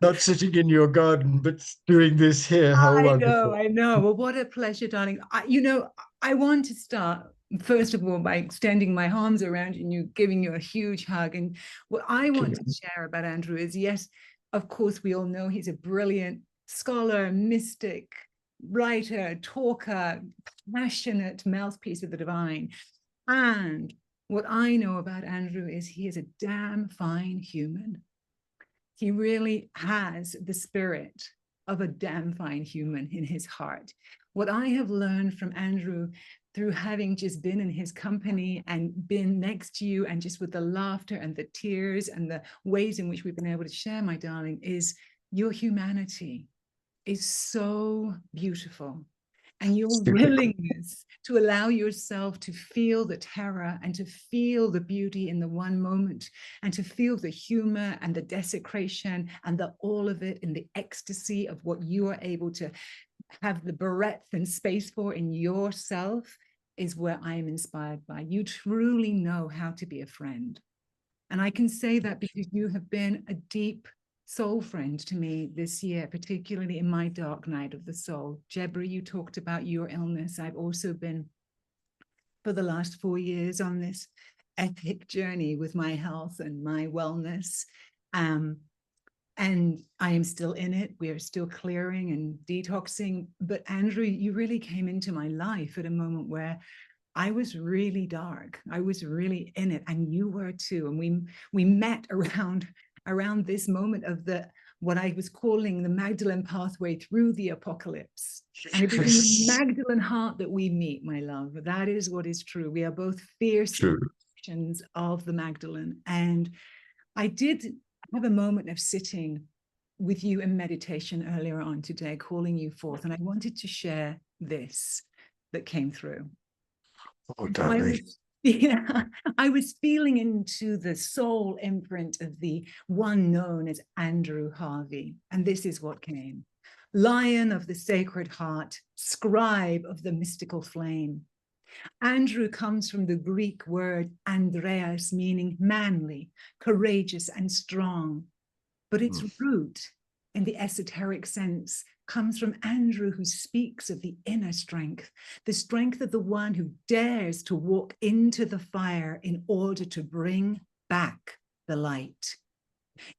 Not sitting in your garden, but doing this here. How wonderful. I know. Well, what a pleasure, darling. I want to start, first of all, by extending my arms around you and you, giving you a huge hug. And what I want to share about Andrew is, yes, of course, we all know he's a brilliant scholar, mystic, writer, talker, passionate mouthpiece of the divine. And what I know about Andrew is he is a damn fine human. He really has the spirit of a damn fine human in his heart. What I have learned from Andrew through having just been in his company and been next to you and just with the laughter and the tears and the ways in which we've been able to share, my darling, is your humanity is so beautiful. And your willingness to allow yourself to feel the terror and to feel the beauty in the one moment and to feel the humor and the desecration and all of it in the ecstasy of what you are able to have the breadth and space for in yourself is where I am inspired by. You truly know how to be a friend. And I can say that because you have been a deep soul friend to me this year, particularly in my dark night of the soul. Debra, you talked about your illness. I've also been, for the last 4 years, on this epic journey with my health and my wellness. And I am still in it. We are still clearing and detoxing. But Andrew, you really came into my life at a moment where I was really dark. I was really in it, and you were too. And we met around this moment of what I was calling the Magdalene pathway through the apocalypse. And it is in the Magdalene heart that we meet, my love. That is what is true. We are both fierce versions of the Magdalene. And I did have a moment of sitting with you in meditation earlier on today, calling you forth. And I wanted to share this that came through. Oh, darling. I was feeling into the soul imprint of the one known as Andrew Harvey. And this is what came. Lion of the Sacred Heart, scribe of the mystical flame. Andrew comes from the Greek word Andreas, meaning manly, courageous, and strong. But its root, in the esoteric sense, comes from Andrew, who speaks of the inner strength, the strength of the one who dares to walk into the fire in order to bring back the light.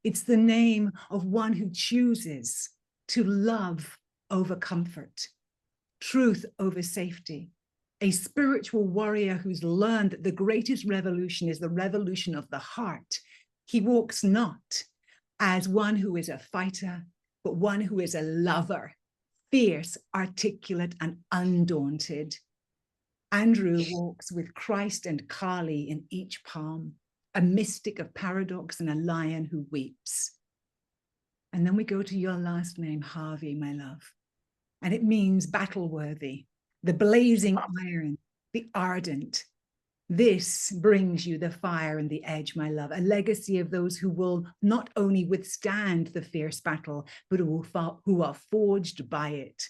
It's the name of one who chooses to love over comfort, truth over safety, a spiritual warrior who's learned that the greatest revolution is the revolution of the heart. He walks not as one who is a fighter, but one who is a lover, fierce, articulate, and undaunted. Andrew walks with Christ and Kali in each palm, a mystic of paradox and a lion who weeps. And then we go to your last name, Harvey, my love. And it means battle-worthy, the blazing iron, the ardent. This brings you the fire and the edge, my love, a legacy of those who will not only withstand the fierce battle, but who are forged by it.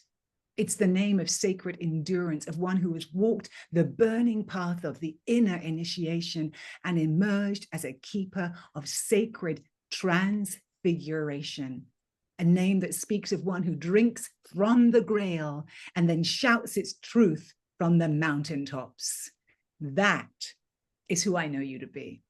It's the name of sacred endurance, of one who has walked the burning path of the inner initiation and emerged as a keeper of sacred transfiguration. A name that speaks of one who drinks from the grail and then shouts its truth from the mountaintops. That is who I know you to be.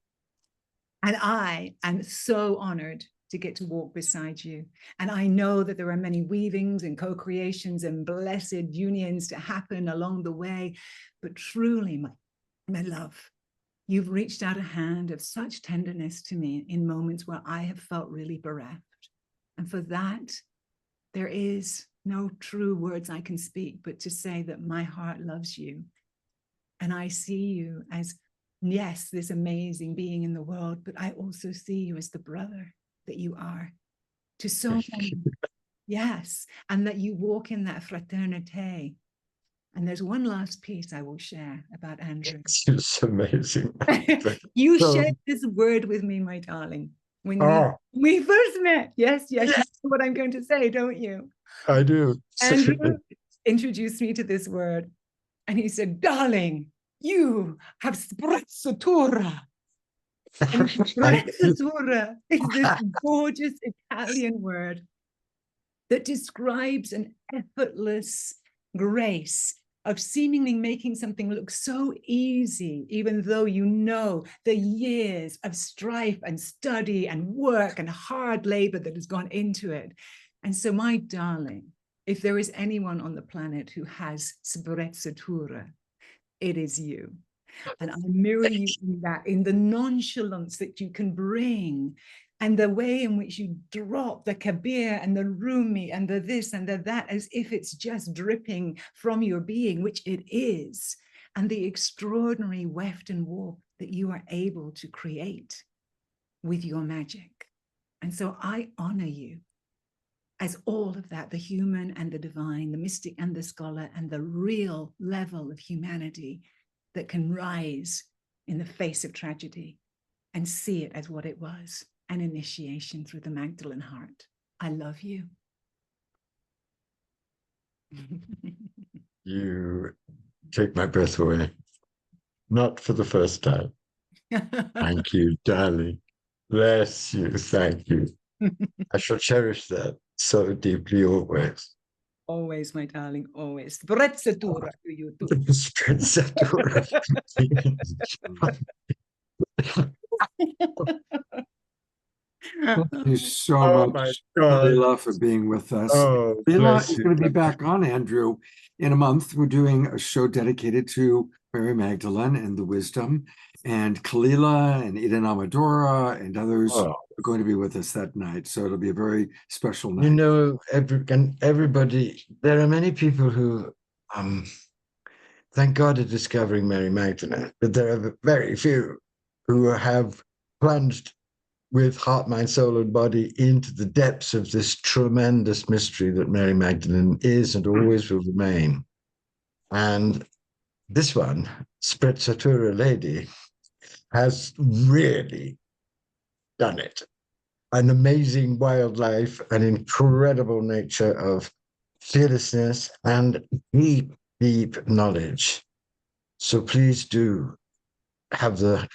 And I am so honored to get to walk beside you. And I know that there are many weavings and co-creations and blessed unions to happen along the way. But truly, my love, you've reached out a hand of such tenderness to me in moments where I have felt really bereft. And for that, there is no true words I can speak, but to say that my heart loves you. And I see you as, yes, this amazing being in the world, but I also see you as the brother that you are to so many. Yes, and that you walk in that fraternité. And there's one last piece I will share about Andrew. It's amazing. You shared this word with me, my darling, when we first met. Yes, you know what I'm going to say, don't you? I do. Andrew introduced me to this word, and he said, darling, you have sprezzatura. And sprezzatura is this gorgeous Italian word that describes an effortless grace of seemingly making something look so easy, even though you know the years of strife and study and work and hard labor that has gone into it. And so, my darling, if there is anyone on the planet who has sprezzatura, it is you. And I mirror you in that, in the nonchalance that you can bring, and the way in which you drop the kabir and the rumi and the this and the that, as if it's just dripping from your being, which it is, and the extraordinary weft and warp that you are able to create with your magic. And so I honor you as all of that, the human and the divine, the mystic and the scholar, and the real level of humanity that can rise in the face of tragedy and see it as what it was, an initiation through the Magdalene heart. I love you. You take my breath away. Not for the first time. Thank you, darling. Bless you. Thank you. I shall cherish that so deeply always. Always, my darling, always. Sprezzatura to you too. Sprezzatura. Thank you so Oh my much, God. Kalila, for being with us. Oh, Kalila bless is you. going to be back on, Andrew, in a month. We're doing a show dedicated to Mary Magdalene and the wisdom. And Kalila and Eden Amadora and others Oh. are going to be with us that night. So it'll be a very special night. You know, everybody, there are many people who, thank God, are discovering Mary Magdalene, but there are very few who have plunged with heart, mind, soul, and body into the depths of this tremendous mystery that Mary Magdalene is and always will remain. And this one, Sprezzatura Lady, has really done it. An amazing wildlife, an incredible nature of fearlessness and deep, deep knowledge. So please do have the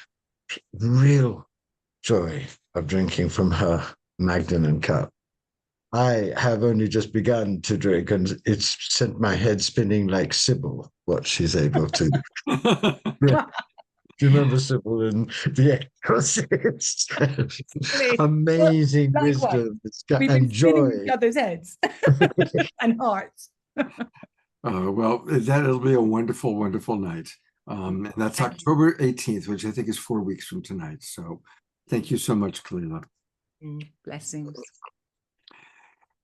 real joy of drinking from her Magdalene cup. I have only just begun to drink, and it's sent my head spinning like Sybil, what she's able to. Do you remember Sybil in The Exorcist? Amazing wisdom and joy. Each other's heads and hearts. Well, that'll be a wonderful, wonderful night. And that's October 18th, which I think is 4 weeks from tonight. So thank you so much, Kalila. Blessings.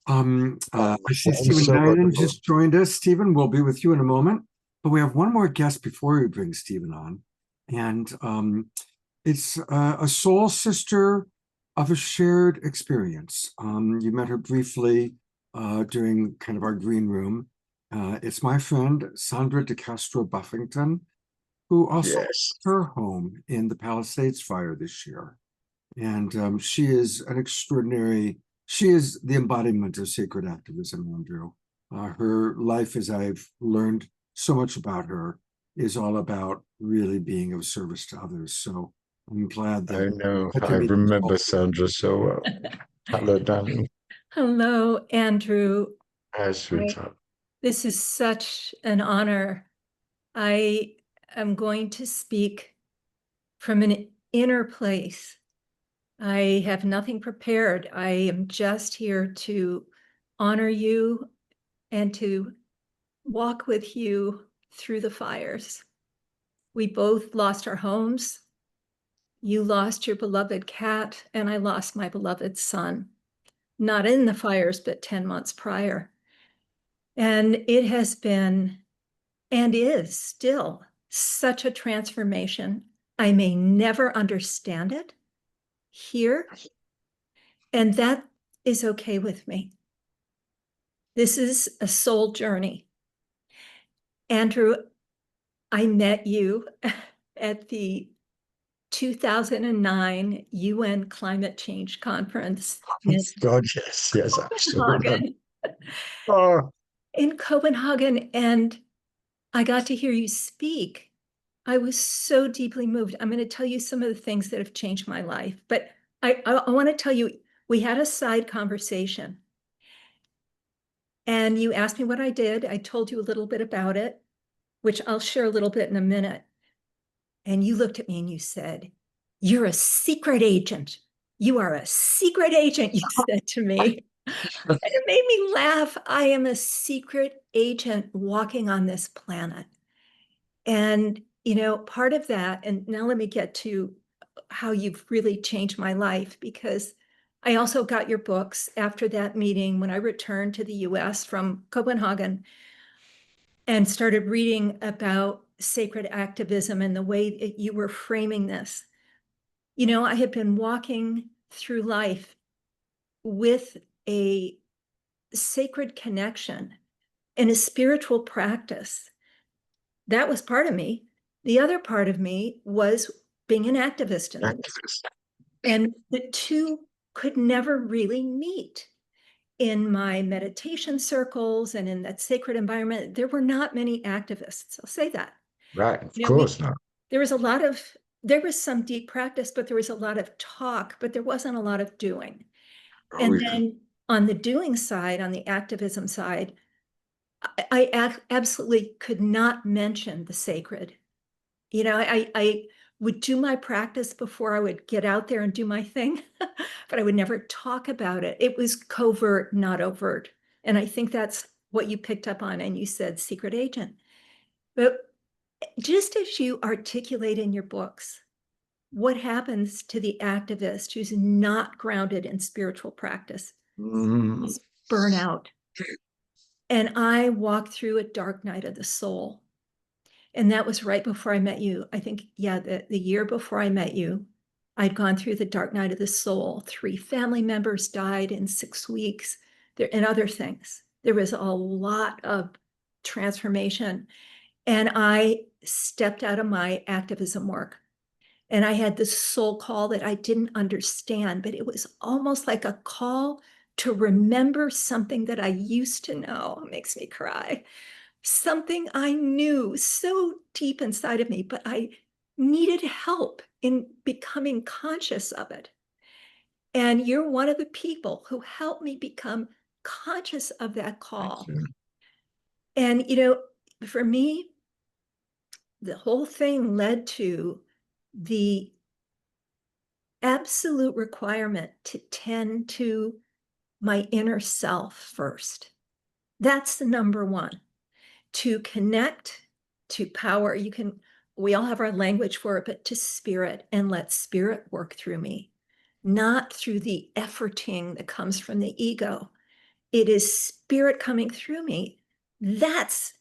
I see Stephen Dinan just joined us. Stephen, we'll be with you in a moment. But we have one more guest before we bring Stephen on. And it's a soul sister of a shared experience. You met her briefly during kind of our green room. It's my friend, Sandra De Castro Buffington, who also lost her home in the Palisades fire this year. And she is an extraordinary, she is the embodiment of sacred activism, Andrew. Her life, as I've learned so much about her, is all about really being of service to others. So I'm glad that I know. I remember Sandra so well. Hello, darling. Hello, Andrew. Hi, sweetheart. This is such an honor. I am going to speak from an inner place. I have nothing prepared. I am just here to honor you and to walk with you through the fires. We both lost our homes. You lost your beloved cat, and I lost my beloved son. Not in the fires, but 10 months prior. And it has been, and is still, such a transformation. I may never understand it here, and that is okay with me. This is a soul journey. Andrew, I met you at the 2009 UN Climate Change Conference. God, yes, absolutely. Oh. In Copenhagen, and I got to hear you speak. I was so deeply moved. I'm going to tell you some of the things that have changed my life, but I want to tell you, we had a side conversation, and you asked me what I did. I told you a little bit about it, which I'll share a little bit in a minute. And you looked at me and you said, "You're a secret agent. You are a secret agent," you said to me. And it made me laugh. I am a secret agent walking on this planet. And, you know, part of that, and now let me get to how you've really changed my life, because I also got your books after that meeting when I returned to the US from Copenhagen and started reading about sacred activism and the way that you were framing this. You know, I had been walking through life with a sacred connection and a spiritual practice. That was part of me. The other part of me was being an activist in this. And the two could never really meet. In my meditation circles and in that sacred environment, there were not many activists. I'll say that. Right, of course not. There was some deep practice, but there was a lot of talk, but there wasn't a lot of doing. Then on the doing side, on the activism side, I absolutely could not mention the sacred. You know, I would do my practice before I would get out there and do my thing. but I would never talk about it. It was covert, not overt. And I think that's what you picked up on, and you said secret agent. But just as you articulate in your books, what happens to the activist who's not grounded in spiritual practice is burnout. And I walked through a dark night of the soul. And that was right before I met you. I think, yeah, the year before I met you, I'd gone through the dark night of the soul. 3 family members died in 6 weeks, and other things. There was a lot of transformation. And I stepped out of my activism work. And I had this soul call that I didn't understand, but it was almost like a call to remember something that I used to know. It makes me cry. Something I knew so deep inside of me, but I needed help in becoming conscious of it. And you're one of the people who helped me become conscious of that call. And, for me, the whole thing led to the absolute requirement to tend to my inner self first. That's the number one. To connect to power. We all have our language for it, but to spirit, and let spirit work through me, not through the efforting that comes from the ego. It is spirit coming through me. That's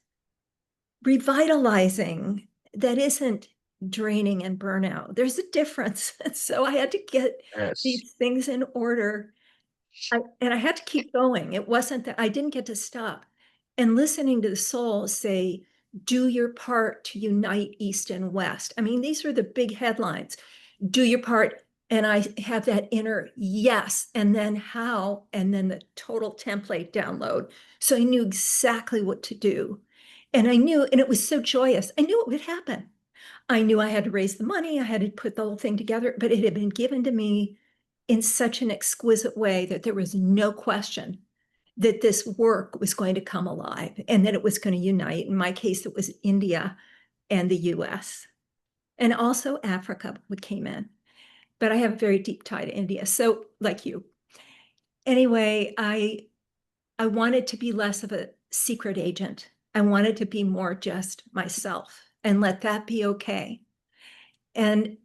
revitalizing. That isn't draining and burnout. There's a difference. So I had to get these things in order. And I had to keep going. It wasn't that I didn't get to stop. And listening to the soul say, do your part to unite East and West. I mean, these are the big headlines. Do your part. And I have that inner yes, and then how, and then the total template download. So I knew exactly what to do. And I knew, and it was so joyous. I knew it would happen. I knew I had to raise the money. I had to put the whole thing together, but it had been given to me in such an exquisite way that there was no question that this work was going to come alive and that it was going to unite. In my case, it was India and the US, and also Africa came in. But I have a very deep tie to India. So like you. Anyway, I wanted to be less of a secret agent. I wanted to be more just myself and let that be okay. And,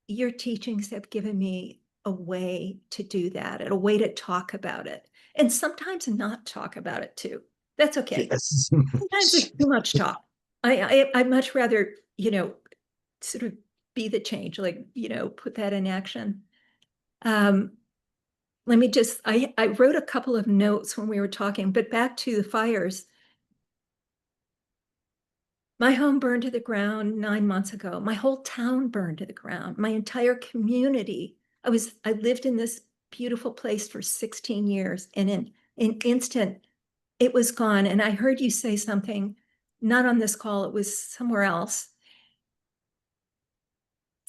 your teachings have given me a way to do that, and a way to talk about it. And sometimes not talk about it too. That's okay. Yes. Sometimes it's too much talk. I'd much rather, sort of be the change, like, put that in action. Let me just, I wrote a couple of notes when we were talking, but back to the fires. My home burned to the ground 9 months ago. My whole town burned to the ground. My entire community. I lived in this beautiful place for 16 years, and in an instant, it was gone. And I heard you say something, not on this call, it was somewhere else.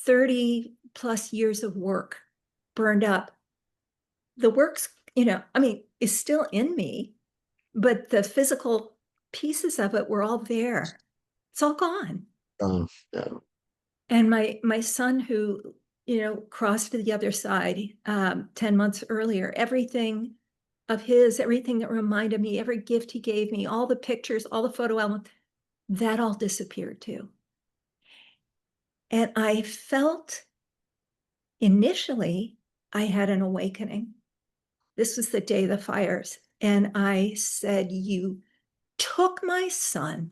30 plus years of work burned up. The work's, is still in me, but the physical pieces of it were all there. It's all gone. Yeah. And my son, who, crossed to the other side 10 months earlier, everything that reminded me, every gift he gave me, all the pictures, all the photo albums, that all disappeared too. And I felt initially I had an awakening. This was the day of the fires. And I said, you took my son,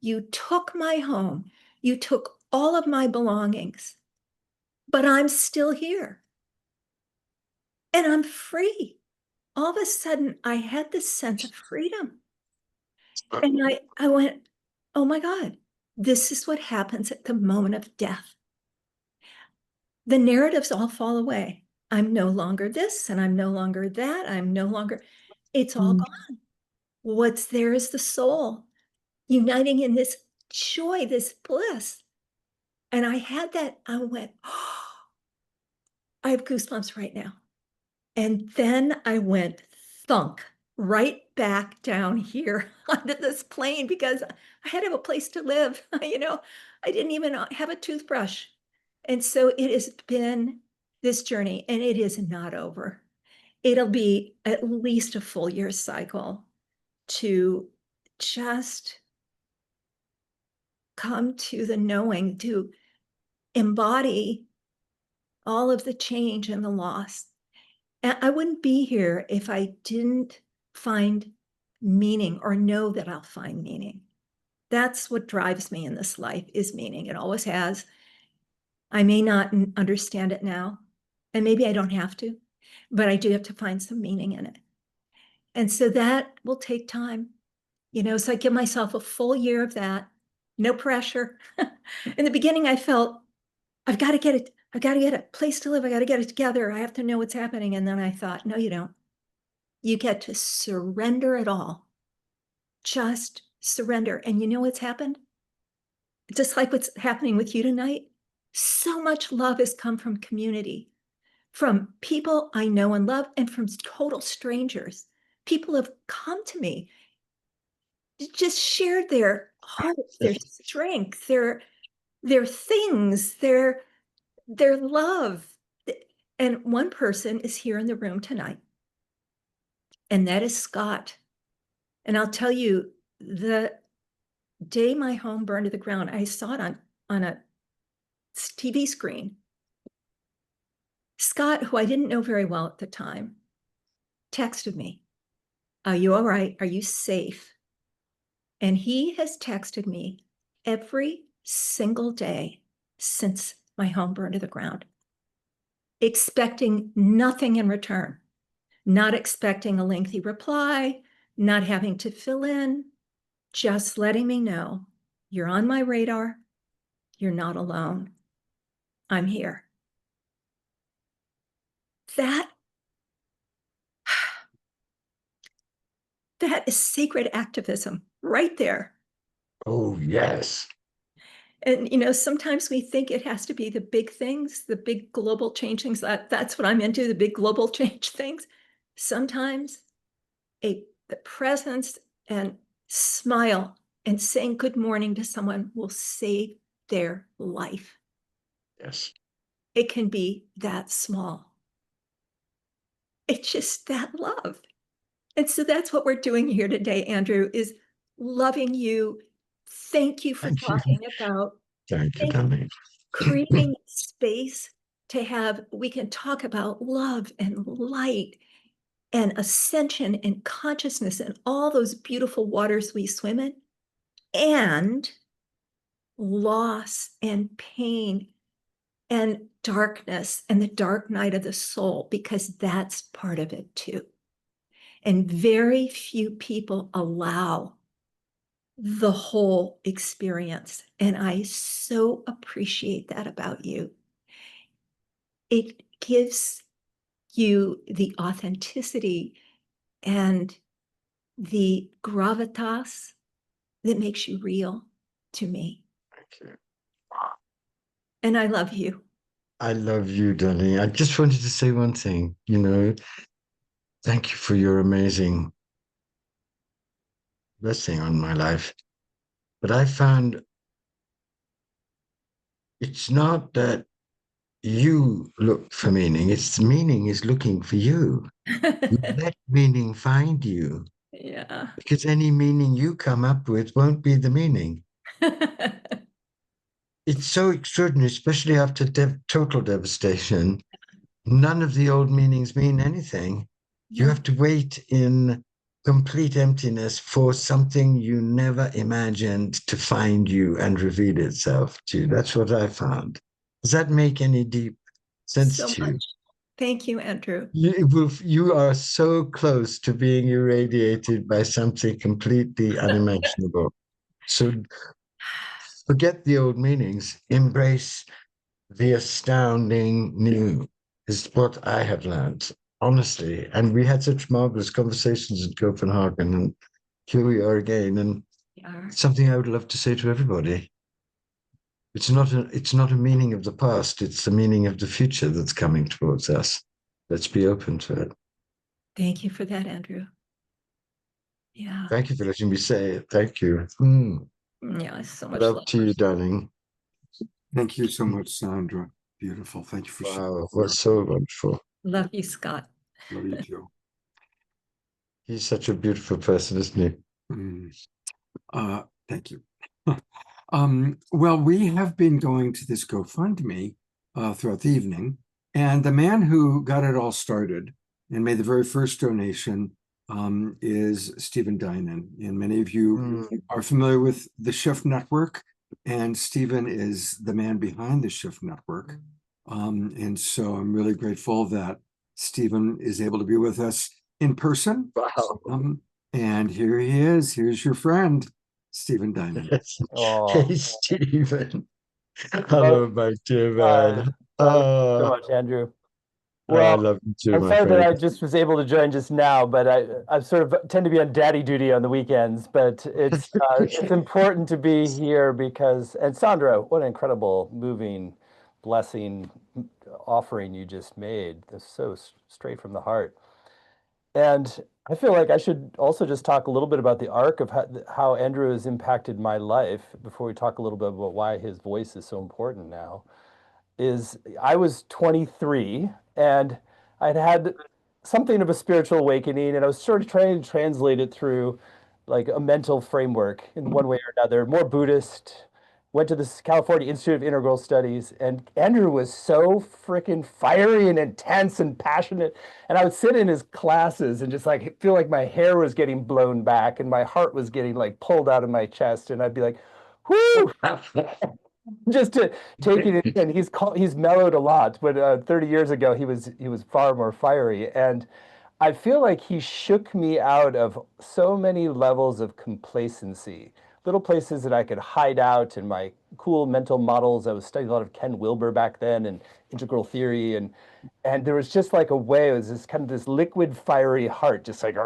you took my home, you took all of my belongings, but I'm still here. And I'm free. All of a sudden, I had this sense of freedom. And I went, oh my God, this is what happens at the moment of death. The narratives all fall away. I'm no longer this, and I'm no longer that. I'm no longer, it's all gone. What's there is the soul uniting in this joy, this bliss. And I had that, I went, oh, I have goosebumps right now. And then I went thunk right back down here onto this plane, because I had to have a place to live. I didn't even have a toothbrush. And so it has been this journey, and it is not over. It'll be at least a full year cycle to just come to the knowing, to embody all of the change and the loss. And I wouldn't be here if I didn't find meaning or know that I'll find meaning. That's what drives me in this life, is meaning. It always has. I may not understand it now, and maybe I don't have to, but I do have to find some meaning in it. And so that will take time. So I give myself a full year of that, no pressure. In the beginning, I felt, I've got to get a place to live. I got to get it together. I have to know what's happening. And then I thought, no, you don't. You get to surrender it all. Just surrender. And you know what's happened? Just like what's happening with you tonight, so much love has come from community, from people I know and love, and from total strangers. People have come to me, just shared their hopes, their strength, their things, their love. And one person is here in the room tonight, and that is Scott. And I'll tell you, the day my home burned to the ground, I saw it on a TV screen. Scott, who I didn't know very well at the time, texted me, "Are you all right? Are you safe?" And he has texted me every single day since my home burned to the ground, expecting nothing in return, not expecting a lengthy reply, not having to fill in, just letting me know, you're on my radar, you're not alone, I'm here. That is sacred activism right there. Oh, yes. And, sometimes we think it has to be the big things, the big global change things. That's what I'm into, the big global change things. Sometimes the presence and smile and saying good morning to someone will save their life. Yes. It can be that small. It's just that love. And so that's what we're doing here today, Andrew, is loving you. Thank you for talking about creating space to we can talk about love and light and ascension and consciousness and all those beautiful waters we swim in, and loss and pain and darkness and the dark night of the soul, because that's part of it too. And very few people allow the whole experience. And I so appreciate that about you. It gives you the authenticity and the gravitas that makes you real to me. Thank you. And I love you. I love you, darling. I just wanted to say one thing, thank you for your amazing blessing on my life. But I found it's not that you look for meaning, it's meaning is looking for you. You let meaning find you. Yeah. Because any meaning you come up with won't be the meaning. It's so extraordinary, especially after total devastation. None of the old meanings mean anything. Yeah. You have to wait in complete emptiness for something you never imagined to find you and reveal itself to you. That's what I found. Does that make any deep sense So to you? much. Thank you, Andrew. You are so close to being irradiated by something completely unimaginable. So forget the old meanings, embrace the astounding new, is what I have learned, honestly. And we had such marvelous conversations in Copenhagen, and here we are again. And something I would love to say to everybody. It's not a meaning of the past, it's the meaning of the future that's coming towards us. Let's be open to it. Thank you for that, Andrew. Yeah. Thank you for letting me say it. Thank you. Yeah, so much love to you, darling. Thank you so much, Sandra. Beautiful. Thank you for sharing. Wow, that's so wonderful. Love you, Scott. Love you too. He's such a beautiful person, isn't he? Thank you. Well, we have been going to this GoFundMe throughout the evening, and the man who got it all started and made the very first donation is Stephen Dinan. And many of you are familiar with the Shift Network, and Stephen is the man behind the Shift Network. And so I'm really grateful that Stephen is able to be with us in person. Wow. And here he is. Here's your friend, Stephen Dinan. Hey, Stephen. Hello, my dear man. So much, Andrew. I Well, love you too, I'm my sorry that I friend. just was able to join just now, but I sort of tend to be on daddy duty on the weekends. But it's important to be here because, and Sandra, what an incredible, moving, blessing offering you just made. That's so straight from the heart. And I feel like I should also just talk a little bit about the arc of how Andrew has impacted my life before we talk a little bit about why his voice is so important now. I was 23 and I'd had something of a spiritual awakening, and I was sort of trying to translate it through like a mental framework in one way or another, more Buddhist. Went to the California Institute of Integral Studies, and Andrew was so freaking fiery and intense and passionate. And I would sit in his classes and just like feel like my hair was getting blown back and my heart was getting like pulled out of my chest, and I'd be like, whoo, just to take it in. He's mellowed a lot, but 30 years ago he was far more fiery, and I feel like he shook me out of so many levels of complacency, little places that I could hide out in my cool mental models. I was studying a lot of Ken Wilber back then and integral theory, and there was just like a way. It was this kind of this liquid fiery heart, just like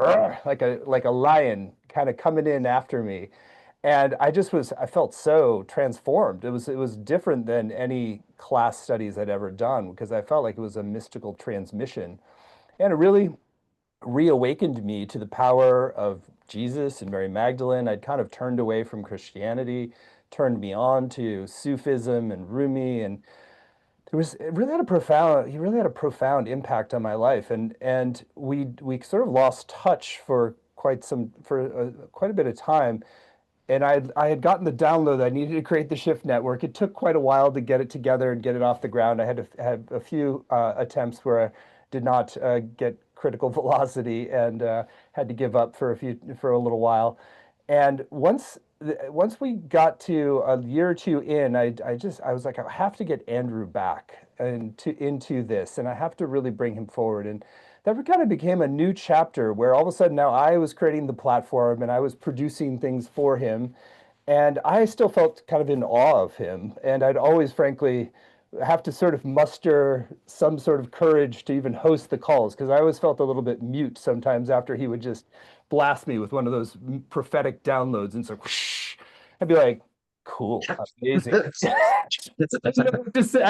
like a lion kind of coming in after me. And I felt so transformed. It was different than any class studies I'd ever done, because I felt like it was a mystical transmission. And it really reawakened me to the power of Jesus and Mary Magdalene. I'd kind of turned away from Christianity, turned me on to Sufism and Rumi, and it really had he really had a profound impact on my life. And we sort of lost touch for quite a bit of time. And I had gotten the download that I needed to create the Shift Network. It took quite a while to get it together and get it off the ground. I had to have a few attempts where I did not get critical velocity, and had to give up for a little while. And once we got to a year or two in, I was like, I have to get Andrew back into this, and I have to really bring him forward. And that kind of became a new chapter where all of a sudden now I was creating the platform and I was producing things for him. And I still felt kind of in awe of him. And I'd always, frankly, have to sort of muster some sort of courage to even host the calls, because I always felt a little bit mute sometimes after he would just blast me with one of those prophetic downloads. And so whoosh, I'd be like, cool, amazing. I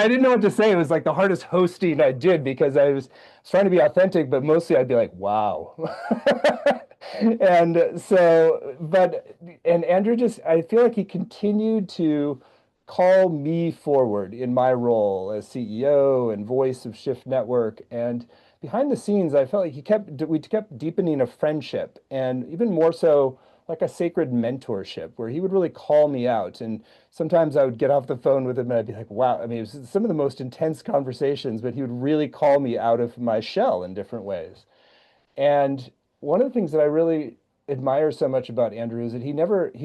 didn't know what to say. It was like the hardest hosting I did, because I was trying to be authentic, but mostly I'd be like, wow. And Andrew I feel like he continued to call me forward in my role as CEO and voice of Shift Network. And behind the scenes, I felt like we kept deepening a friendship, and even more so, like a sacred mentorship, where he would really call me out. And sometimes I would get off the phone with him and I'd be like, wow, I mean, it was some of the most intense conversations, but he would really call me out of my shell in different ways. And one of the things that I really admire so much about Andrew is that he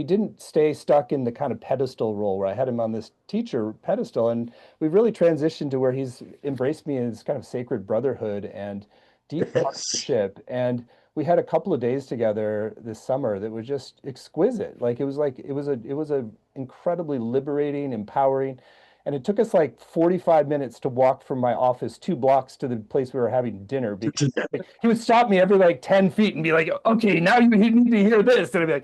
didn't stay stuck in the kind of pedestal role where I had him on this teacher pedestal. And we've really transitioned to where he's embraced me as kind of sacred brotherhood and deep partnership. And we had a couple of days together this summer that was just exquisite. It was a incredibly liberating, empowering. And it took us like 45 minutes to walk from my office 2 blocks to the place we were having dinner, because he would stop me every like 10 feet and be like, okay, now you need to hear this. And I'd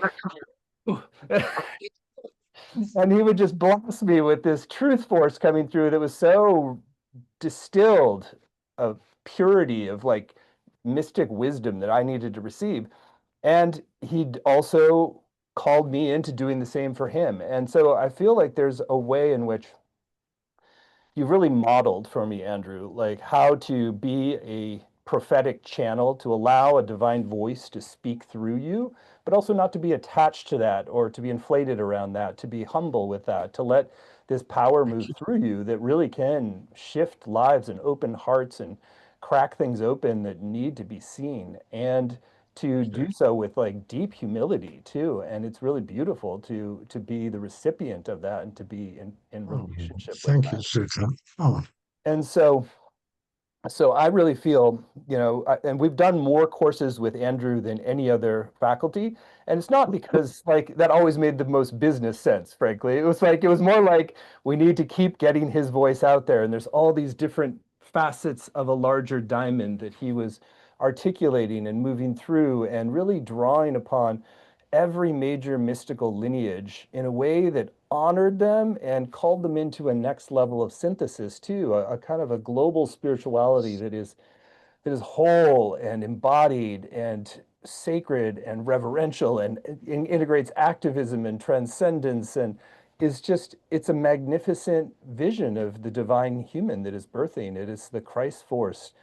be like, and he would just blast me with this truth force coming through that was so distilled of purity, of like mystic wisdom that I needed to receive. And he'd also called me into doing the same for him. And so I feel like there's a way in which you've really modeled for me, Andrew, like how to be a prophetic channel, to allow a divine voice to speak through you, but also not to be attached to that or to be inflated around that, to be humble with that, to let this power move through you that really can shift lives and open hearts and crack things open that need to be seen, and to do so with like deep humility too. And it's really beautiful to be the recipient of that and to be in relationship with Thank you, that. Susan. Oh, And so I really feel, and we've done more courses with Andrew than any other faculty. And it's not because like that always made the most business sense, frankly. It was more like we need to keep getting his voice out there. And there's all these different facets of a larger diamond that he was articulating and moving through and really drawing upon every major mystical lineage in a way that honored them and called them into a next level of synthesis too, a kind of a global spirituality that is whole and embodied and sacred and reverential and integrates activism and transcendence, and it's a magnificent vision of the divine human that is birthing. It is the Christ force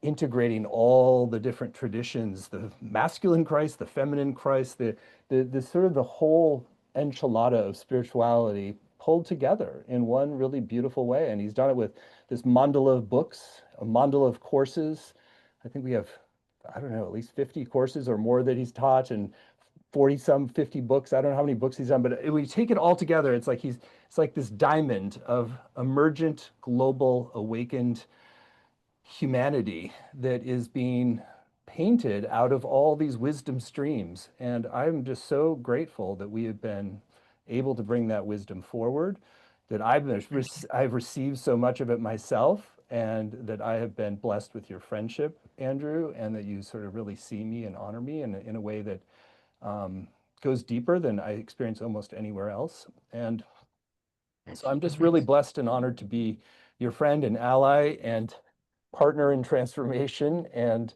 integrating all the different traditions, the masculine Christ, the feminine Christ, the sort of the whole enchilada of spirituality pulled together in one really beautiful way. And he's done it with this mandala of books, a mandala of courses. I think we have, I don't know, at least 50 courses or more that he's taught, and 50 books. I don't know how many books he's done, but when you take it all together, it's like this diamond of emergent, global, awakened humanity that is being painted out of all these wisdom streams. And I'm just so grateful that we have been able to bring that wisdom forward, that I've received so much of it myself, and that I have been blessed with your friendship, Andrew, and that you sort of really see me and honor me in a way that goes deeper than I experience almost anywhere else. And so I'm just really blessed and honored to be your friend and ally and partner in transformation. And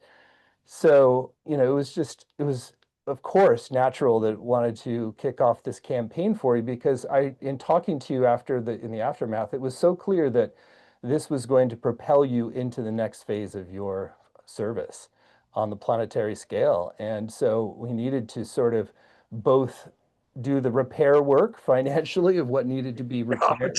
so, it was of course natural that wanted to kick off this campaign for you, because in talking to you in the aftermath, it was so clear that this was going to propel you into the next phase of your service on the planetary scale. And so we needed to sort of both do the repair work financially of what needed to be repaired,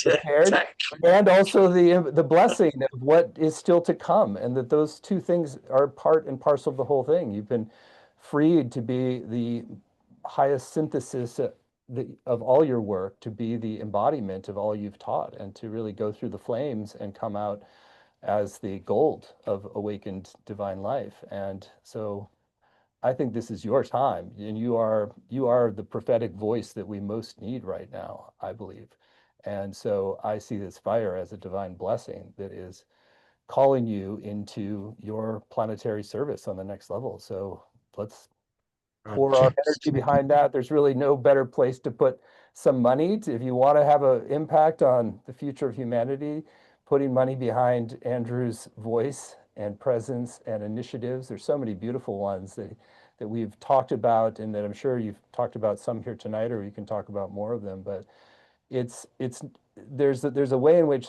and also the blessing of what is still to come, and that those two things are part and parcel of the whole thing. You've been freed to be the highest synthesis of all your work, to be the embodiment of all you've taught, and to really go through the flames and come out as the gold of awakened divine life. And so I think this is your time, and you are the prophetic voice that we most need right now, I believe. And so I see this fire as a divine blessing that is calling you into your planetary service on the next level. So let's pour our energy behind that. There's really no better place to put some money if you want to have an impact on the future of humanity. Putting money behind Andrew's voice and presence and initiatives. There's so many beautiful ones that we've talked about, and that I'm sure you've talked about some here tonight, or you can talk about more of them. But there's a way in which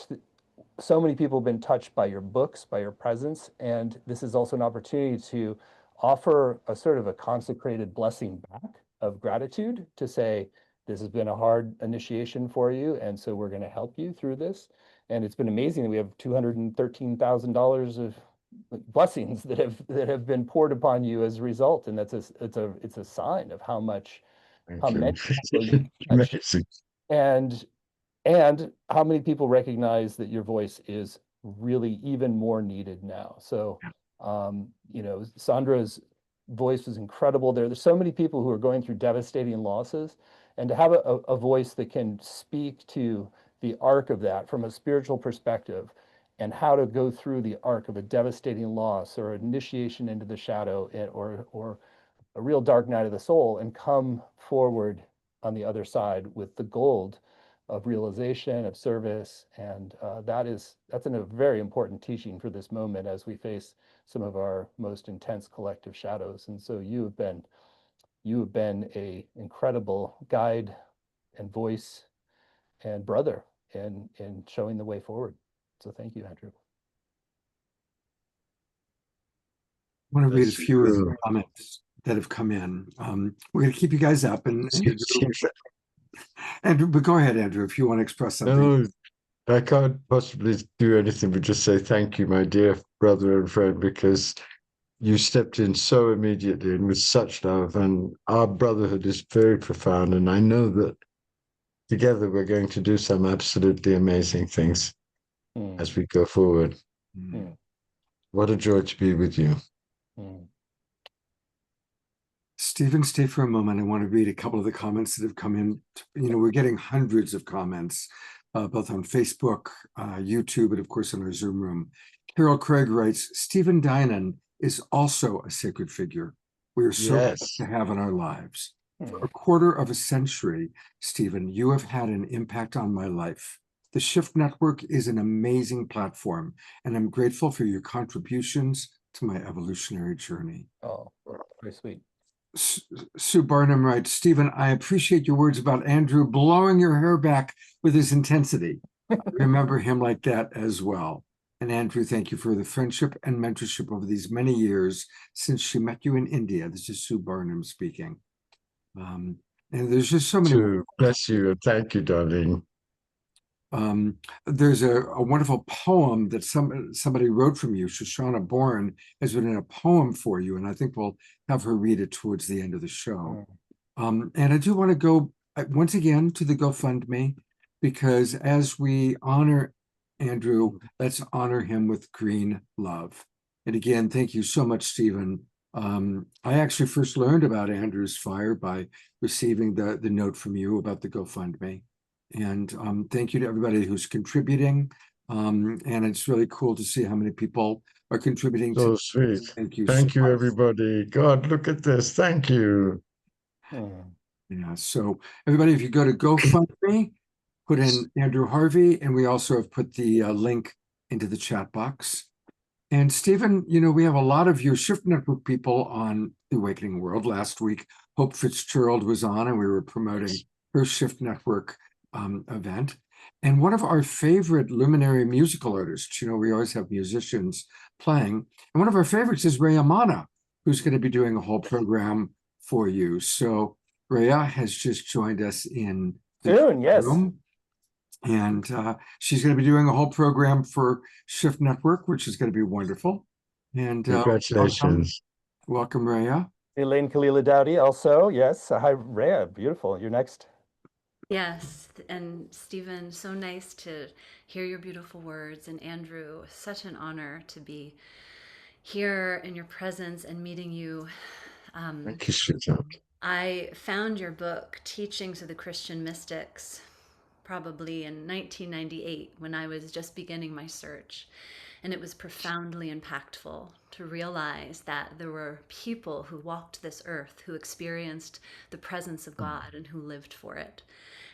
so many people have been touched by your books, by your presence, and this is also an opportunity to offer a sort of a consecrated blessing back of gratitude, to say, this has been a hard initiation for you, and so we're going to help you through this. And it's been amazing that we have $213,000 of blessings that have been poured upon you as a result, and it's a sign of how many people you've touched, and how many people recognize that your voice is really even more needed now. So, Sandra's voice was incredible. There's so many people who are going through devastating losses, and to have a voice that can speak to the arc of that from a spiritual perspective, and how to go through the arc of a devastating loss or initiation into the shadow, or a real dark night of the soul, and come forward on the other side with the gold of realization, of service. And that's a very important teaching for this moment as we face some of our most intense collective shadows. And so you have been a incredible guide and voice and brother in showing the way forward. So thank you, Andrew. I want to read a That's few of the true. comments that have come in. We're going to keep you guys up, Andrew, but go ahead, Andrew, if you want to express something. No, I can't possibly do anything but just say thank you, my dear brother and friend, because you stepped in so immediately and with such love, and our brotherhood is very profound. And I know that together we're going to do some absolutely amazing things as we go forward. What a joy to be with you. Stephen, stay for a moment. I want to read a couple of the comments that have come in. We're getting hundreds of comments, both on Facebook, YouTube, and of course in our Zoom room. Carol Craig writes, Stephen Dinan is also a sacred figure we are so blessed to have in our lives. For a quarter of a century, Stephen, you have had an impact on my life. The Shift Network is an amazing platform, and I'm grateful for your contributions to my evolutionary journey. Oh, very sweet. Sue Barnum writes, Stephen, I appreciate your words about Andrew blowing your hair back with his intensity. I remember him like that as well. And Andrew, thank you for the friendship and mentorship over these many years since she met you in India. This is Sue Barnum speaking. And there's just so many. Sue, bless you, and thank you, darling. There's a wonderful poem that somebody wrote from you. Shoshana Bourne has written a poem for you, and I think we'll have her read it towards the end of the show. And I do want to go once again to the GoFundMe, because as we honor Andrew, let's honor him with green love. And again, thank you so much, Stephen. I actually first learned about Andrew's fire by receiving the note from you about the GoFundMe. And thank you to everybody who's contributing. And it's really cool to see how many people are contributing. So sweet. Thank you. Thank so you, much. everybody. God, look at this. Thank you. Yeah. So everybody, if you go to GoFundMe, put in Andrew Harvey, and we also have put the link into the chat box. And Stephen, we have a lot of your Shift Network people on the Awakening World. Last week, Hope Fitzgerald was on, and we were promoting her Shift Network event. And one of our favorite luminary musical artists, we always have musicians playing, and one of our favorites is Rhea Mana, who's going to be doing a whole program for you. So Rhea has just joined us in the room, and she's going to be doing a whole program for Shift Network, which is going to be wonderful. And congratulations. Welcome, Rhea. Elaine Kalila Dowdy also, yes. Hi, Rhea, beautiful. You're next. Yes, and Stephen, so nice to hear your beautiful words. And Andrew, such an honor to be here in your presence and meeting you. Thank you, sweetheart. I found your book, Teachings of the Christian Mystics, probably in 1998 when I was just beginning my search. And it was profoundly impactful to realize that there were people who walked this earth, who experienced the presence of God and who lived for it.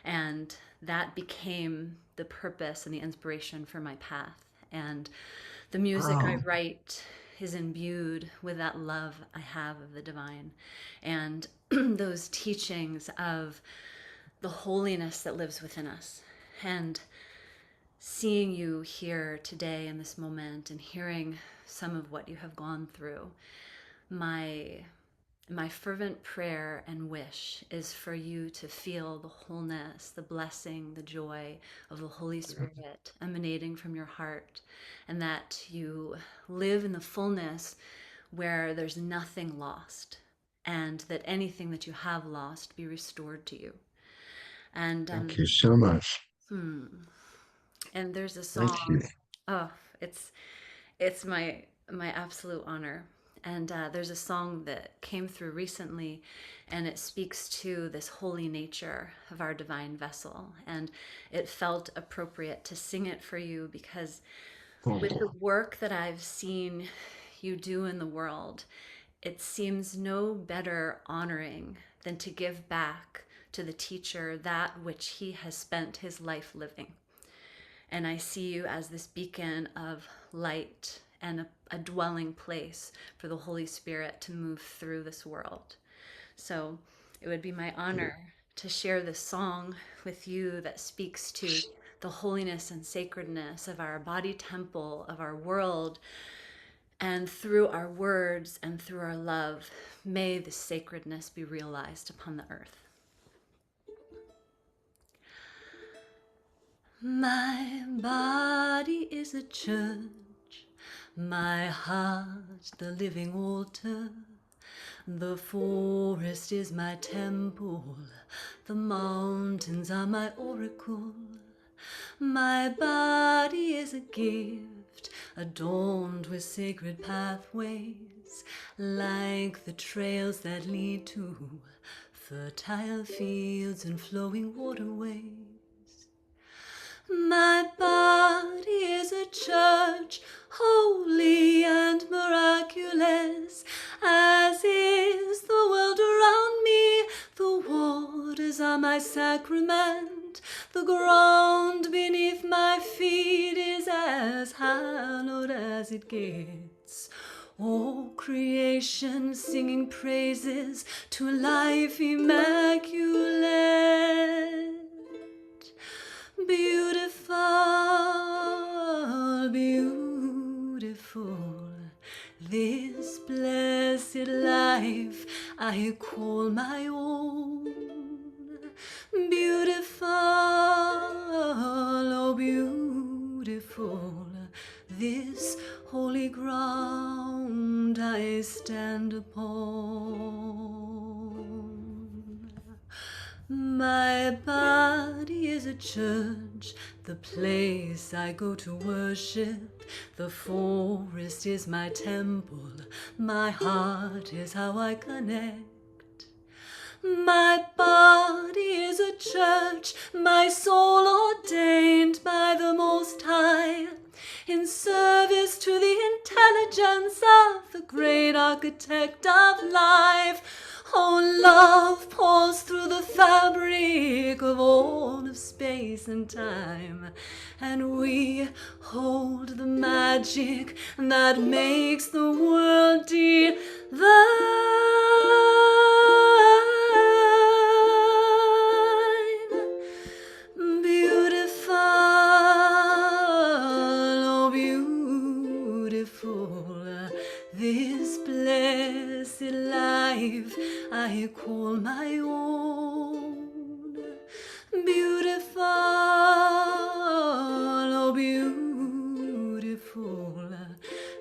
And that became the purpose and the inspiration for my path. And the music I write is imbued with that love I have of the divine and those teachings of the holiness that lives within us. And seeing you here today in this moment and hearing some of what you have gone through, my fervent prayer and wish is for you to feel the wholeness, the blessing, the joy of the Holy Spirit emanating from your heart, and that you live in the fullness where there's nothing lost, and that anything that you have lost be restored to you. And thank you so much. And there's a song. Oh, it's my absolute honor. And there's a song that came through recently, and it speaks to this holy nature of our divine vessel. And it felt appropriate to sing it for you because with the work that I've seen you do in the world, it seems no better honoring than to give back to the teacher that which he has spent his life living. And I see you as this beacon of light and a dwelling place for the Holy Spirit to move through this world. So it would be my honor to share this song with you that speaks to the holiness and sacredness of our body temple, of our world, and through our words and through our love, may the sacredness be realized upon the earth. My body is a church, my heart the living altar. The forest is my temple, the mountains are my oracle. My body is a gift, adorned with sacred pathways, like the trails that lead to fertile fields and flowing waterways. My body is a church, holy and miraculous, as is the world around me. The waters are my sacrament, the ground beneath my feet is as hallowed as it gets. Oh, creation singing praises to life immaculate. Beautiful, beautiful, this blessed life I call my own. Beautiful, oh beautiful, this holy ground I stand upon. My body is a church, the place I go to worship. The forest is my temple, my heart is how I connect. My body is a church, my soul ordained by the Most High, in service to the intelligence of the great architect of life. Oh, love pours through the fabric of all of space and time, and we hold the magic that makes the world divine. Beautiful, oh beautiful, this blessed life I call my own. Beautiful, oh beautiful,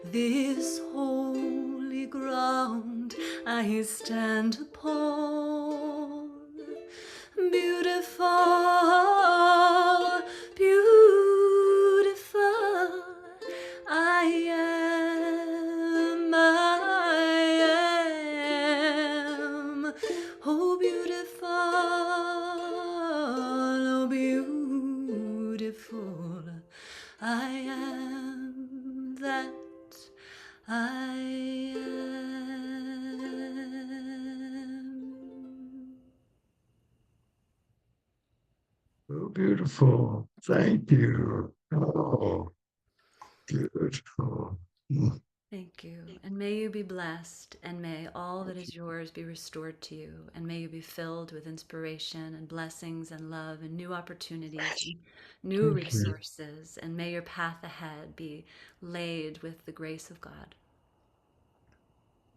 this holy ground I stand upon. Beautiful, beautiful, I am. Oh, beautiful, oh, beautiful, I am that I am. Oh, beautiful. Thank you. Oh, beautiful. Thank you. And may you be blessed, and may all that is yours be restored to you, and may you be filled with inspiration and blessings and love and new opportunities, and new Thank you. resources, and may your path ahead be laid with the grace of God.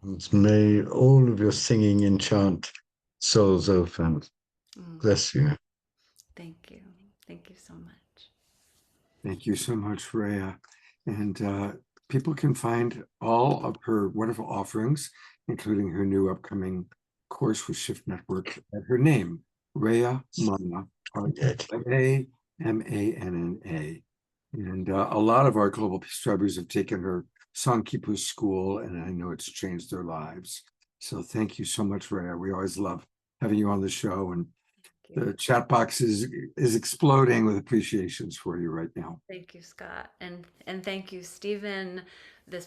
And may all of your singing enchant souls open. Bless you. Thank you. Thank you so much. Thank you so much, Rhea. And people can find all of her wonderful offerings, including her new upcoming course with Shift Network, at her name, Rhea Manna, Amanna. And a lot of our global peace strivers have taken her Songkipu school, and I know it's changed their lives. So thank you so much, Rhea. We always love having you on the show, and the chat box is exploding with appreciations for you right now. Thank you, Scott. And thank you, Stephen.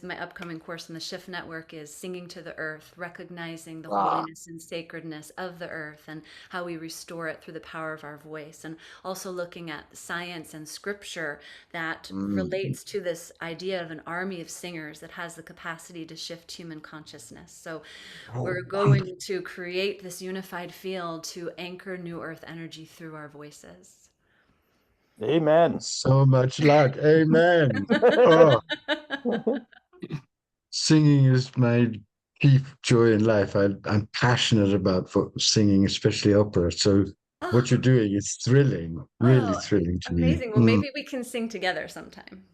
My upcoming course in the Shift Network is Singing to the Earth, recognizing the holiness and sacredness of the earth and how we restore it through the power of our voice. And also looking at science and scripture that relates to this idea of an army of singers that has the capacity to shift human consciousness. So we're going to create this unified field to anchor new earth energy through our voices. Amen. So much luck. Amen. Oh, singing is my chief joy in life. I'm passionate about singing, especially opera. So what you're doing is thrilling, really Oh, thrilling to me. amazing. Well, maybe we can sing together sometime.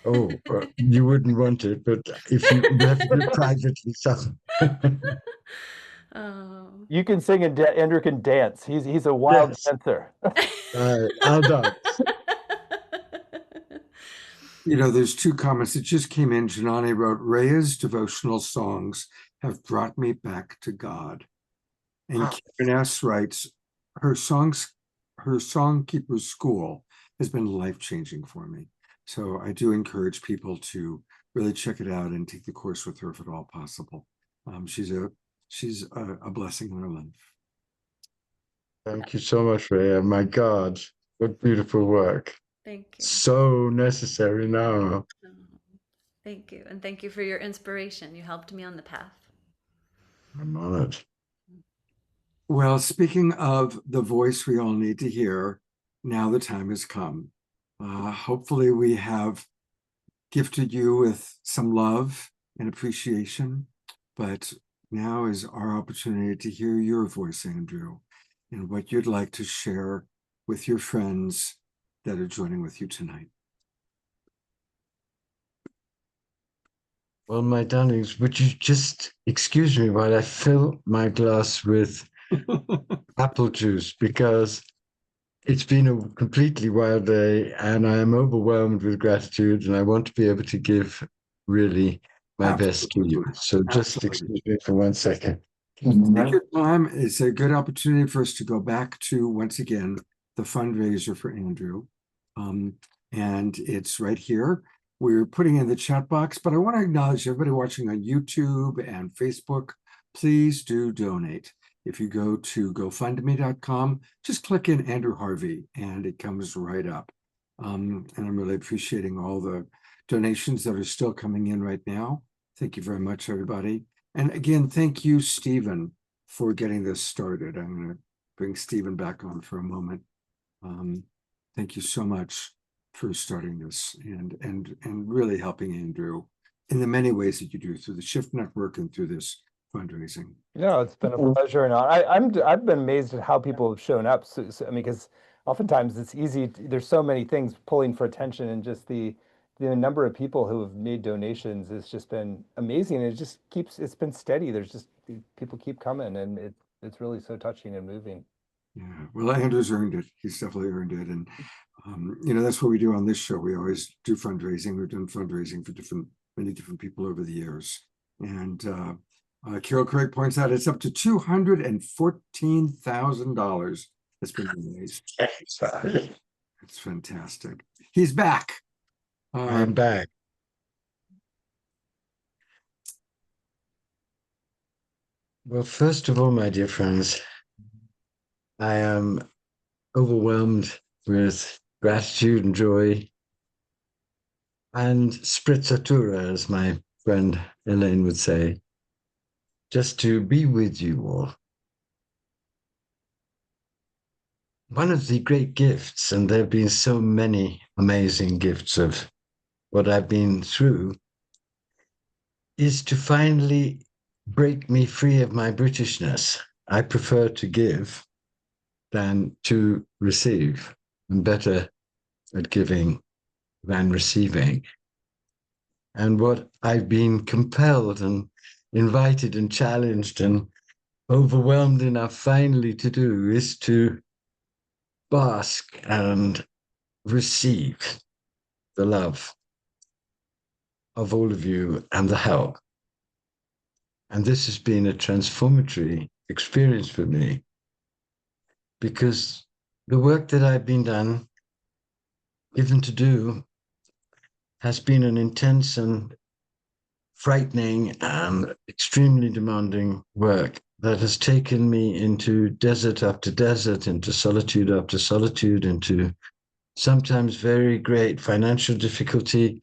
Oh, you wouldn't want it, but if you have to do it privately, Oh. You can sing and Andrew can dance. He's a wild yes, dancer. I'll dance. You know, there's two comments that just came in. Janani wrote, Rhea's devotional songs have brought me back to God. And Karen S. writes, her Songkeeper's School has been life-changing for me. So I do encourage people to really check it out and take the course with her if at all possible. She's a blessing in her life. Thank you so much, Rhea. My God, what beautiful work. Thank you. So necessary now. Thank you. And thank you for your inspiration. You helped me on the path. I'm honored. Well, speaking of the voice we all need to hear, now the time has come. Hopefully we have gifted you with some love and appreciation, but now is our opportunity to hear your voice, Andrew, and what you'd like to share with your friends that are joining with you tonight. Well, my darlings, would you just excuse me while I fill my glass with apple juice, because it's been a completely wild day and I am overwhelmed with gratitude and I want to be able to give really my best to you. So just excuse me for 1 second. Take your time. It's a good opportunity for us to go back to, once again, the fundraiser for Andrew. And it's right here. We're putting in the chat box, but I want to acknowledge everybody watching on YouTube and Facebook. Please do donate. If you go to GoFundMe.com, just click in Andrew Harvey and it comes right up. And I'm really appreciating all the donations that are still coming in right now. Thank you very much, everybody. And again, thank you, Stephen, for getting this started. I'm going to bring Stephen back on for a moment. Thank you so much for starting this and really helping Andrew in the many ways that you do through the Shift Network and through this fundraising. No, it's been a pleasure, and I've been amazed at how people have shown up. So, I mean, because oftentimes it's easy. There's so many things pulling for attention, and just the number of people who have made donations has just been amazing. And it's been steady. There's just people keep coming, and it's really so touching and moving. Yeah, well, Andrew's earned it. He's definitely earned it, and you know, that's what we do on this show. We always do fundraising. We've done fundraising for many different people over the years, and Carol Craig points out it's up to $214,000 that's been raised. It's fantastic. He's back. I'm back. Well, first of all, my dear friends, I am overwhelmed with gratitude and joy and sprezzatura, as my friend Elaine would say, just to be with you all. One of the great gifts, and there have been so many amazing gifts of what I've been through, is to finally break me free of my Britishness. I prefer to give than to receive. I'm better at giving than receiving. And what I've been compelled and invited and challenged and overwhelmed enough finally to do is to bask and receive the love of all of you and the help. And this has been a transformatory experience for me, because the work that I've been given to do has been an intense and frightening and extremely demanding work that has taken me into desert after desert, into solitude after solitude, into sometimes very great financial difficulty,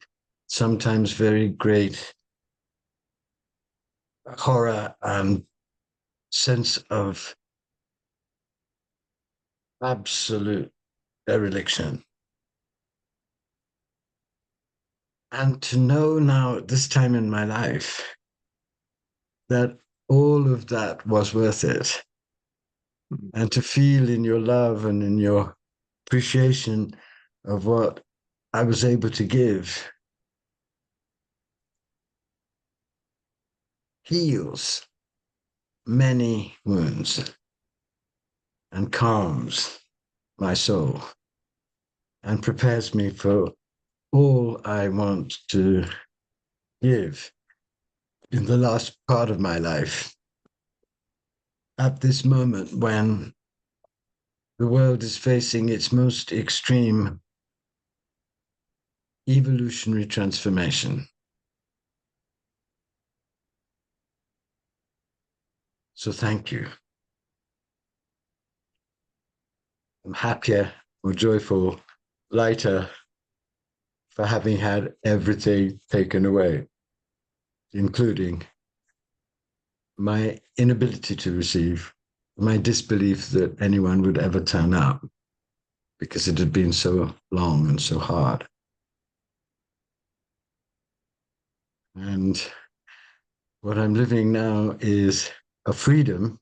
sometimes very great horror and sense of absolute dereliction. And to know now at this time in my life that all of that was worth it, and to feel in your love and in your appreciation of what I was able to give, heals many wounds and calms my soul and prepares me for all I want to give in the last part of my life, at this moment when the world is facing its most extreme evolutionary transformation. So thank you. I'm happier, more joyful, lighter for having had everything taken away, including my inability to receive, my disbelief that anyone would ever turn up because it had been so long and so hard. And what I'm living now is a freedom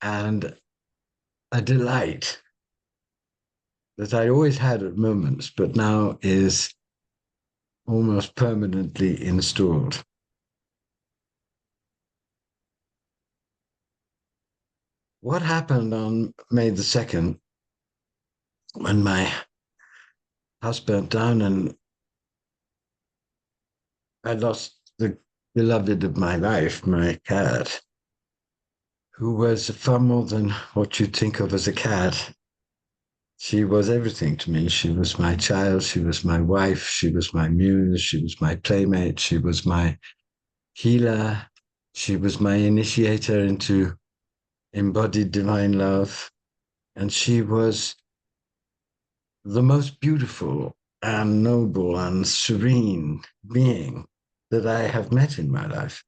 and a delight that I always had at moments, but now is almost permanently installed. What happened on May the 2nd, when my house burnt down and I lost the beloved of my life, my cat, who was far more than what you'd think of as a cat. She was everything to me. She was my child. She was my wife. She was my muse. She was my playmate. She was my healer. She was my initiator into embodied divine love. And she was the most beautiful and noble and serene being that I have met in my life.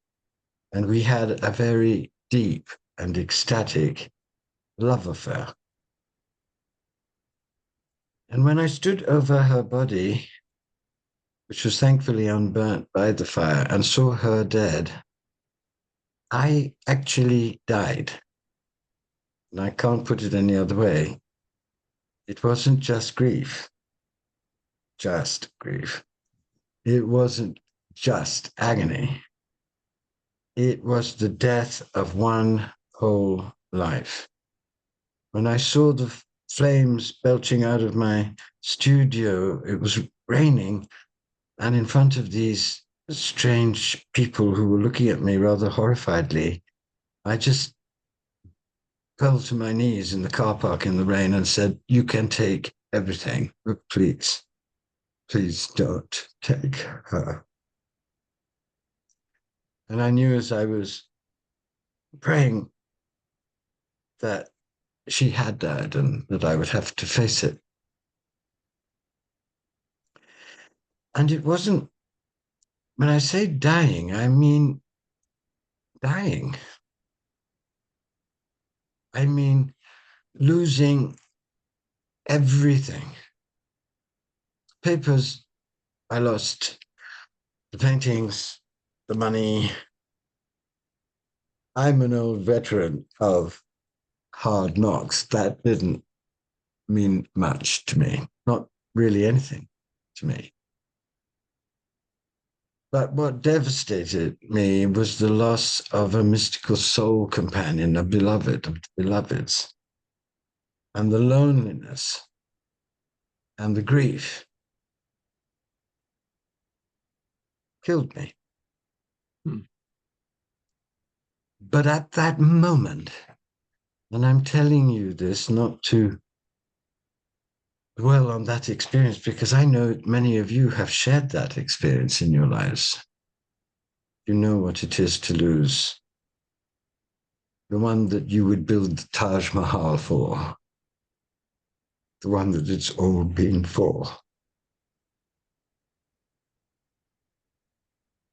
And we had a very deep and ecstatic love affair. And when I stood over her body, which was thankfully unburnt by the fire, and saw her dead, I actually died. And I can't put it any other way. It wasn't just grief. It wasn't just agony. It was the death of one whole life. When I saw the flames belching out of my studio, it was raining, and in front of these strange people who were looking at me rather horrifiedly, I just fell to my knees in the car park in the rain and said, "You can take everything, but please don't take her." And I knew as I was praying that she had died and that I would have to face it. And it wasn't, when I say dying, I mean dying. I mean losing everything. Papers, I lost. The paintings, the money. I'm an old veteran of hard knocks. That didn't mean much to me, not really anything to me. But what devastated me was the loss of a mystical soul companion, a beloved of beloveds, and the loneliness and the grief killed me. But at that moment, and I'm telling you this not to dwell on that experience, because I know many of you have shared that experience in your lives. You know what it is to lose the one that you would build the Taj Mahal for, the one that it's all been for.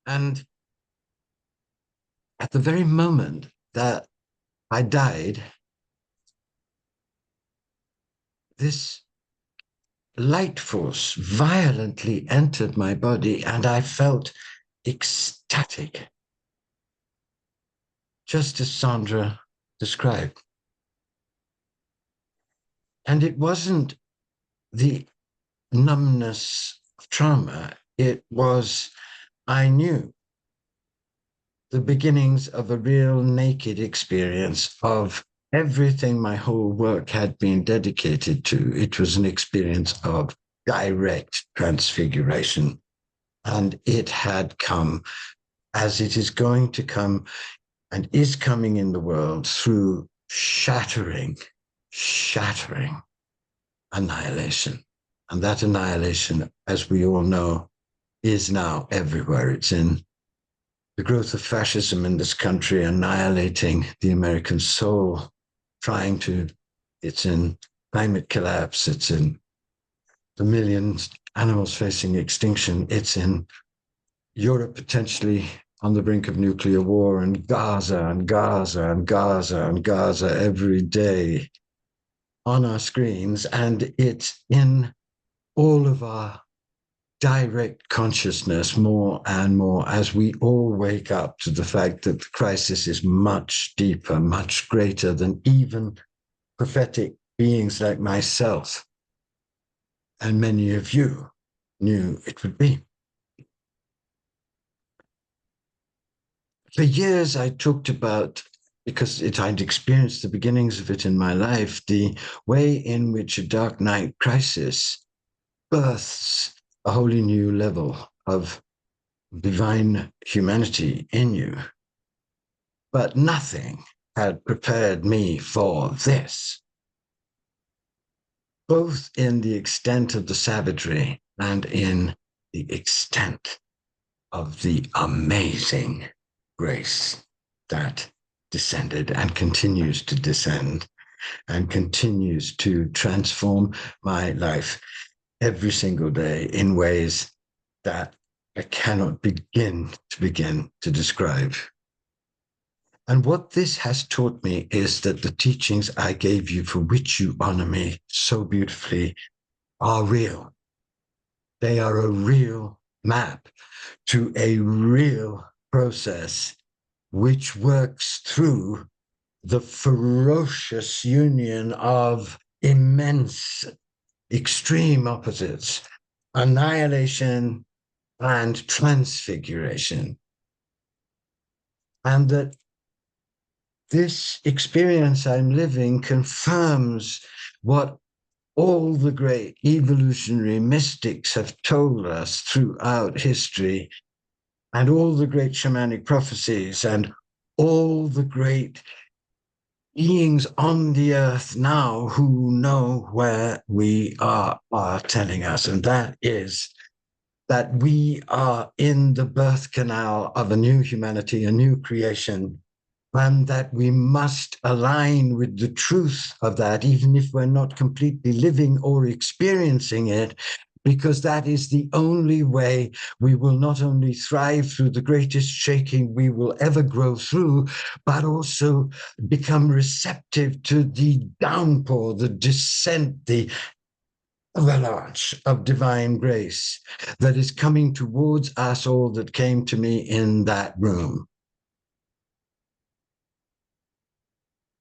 And at the very moment that I died, this light force violently entered my body and I felt ecstatic, just as Sandra described. And it wasn't the numbness of trauma, it was, I knew, the beginnings of a real naked experience of everything my whole work had been dedicated to. It was an experience of direct transfiguration. And it had come, as it is going to come and is coming in the world, through shattering annihilation. And that annihilation, as we all know, is now everywhere. It's in the growth of fascism in this country, annihilating the American soul, it's in climate collapse, it's in the millions animals facing extinction, it's in Europe potentially on the brink of nuclear war, and Gaza and Gaza and Gaza and Gaza every day on our screens, and it's in all of our direct consciousness more and more as we all wake up to the fact that the crisis is much deeper, much greater than even prophetic beings like myself and many of you knew it would be. For years, I talked about, because I'd experienced the beginnings of it in my life, the way in which a dark night crisis births a wholly new level of divine humanity in you. But nothing had prepared me for this, both in the extent of the savagery and in the extent of the amazing grace that descended and continues to descend and continues to transform my life every single day in ways that I cannot begin to describe. And what this has taught me is that the teachings I gave you, for which you honor me so beautifully, are real. They are a real map to a real process which works through the ferocious union of immense extreme opposites, annihilation and transfiguration. And that this experience I'm living confirms what all the great evolutionary mystics have told us throughout history, and all the great shamanic prophecies, and all the great beings on the earth now who know where we are telling us, and that is that we are in the birth canal of a new humanity, a new creation, and that we must align with the truth of that, even if we're not completely living or experiencing it, because that is the only way we will not only thrive through the greatest shaking we will ever grow through, but also become receptive to the downpour, the descent, the avalanche of divine grace that is coming towards us all, that came to me in that room.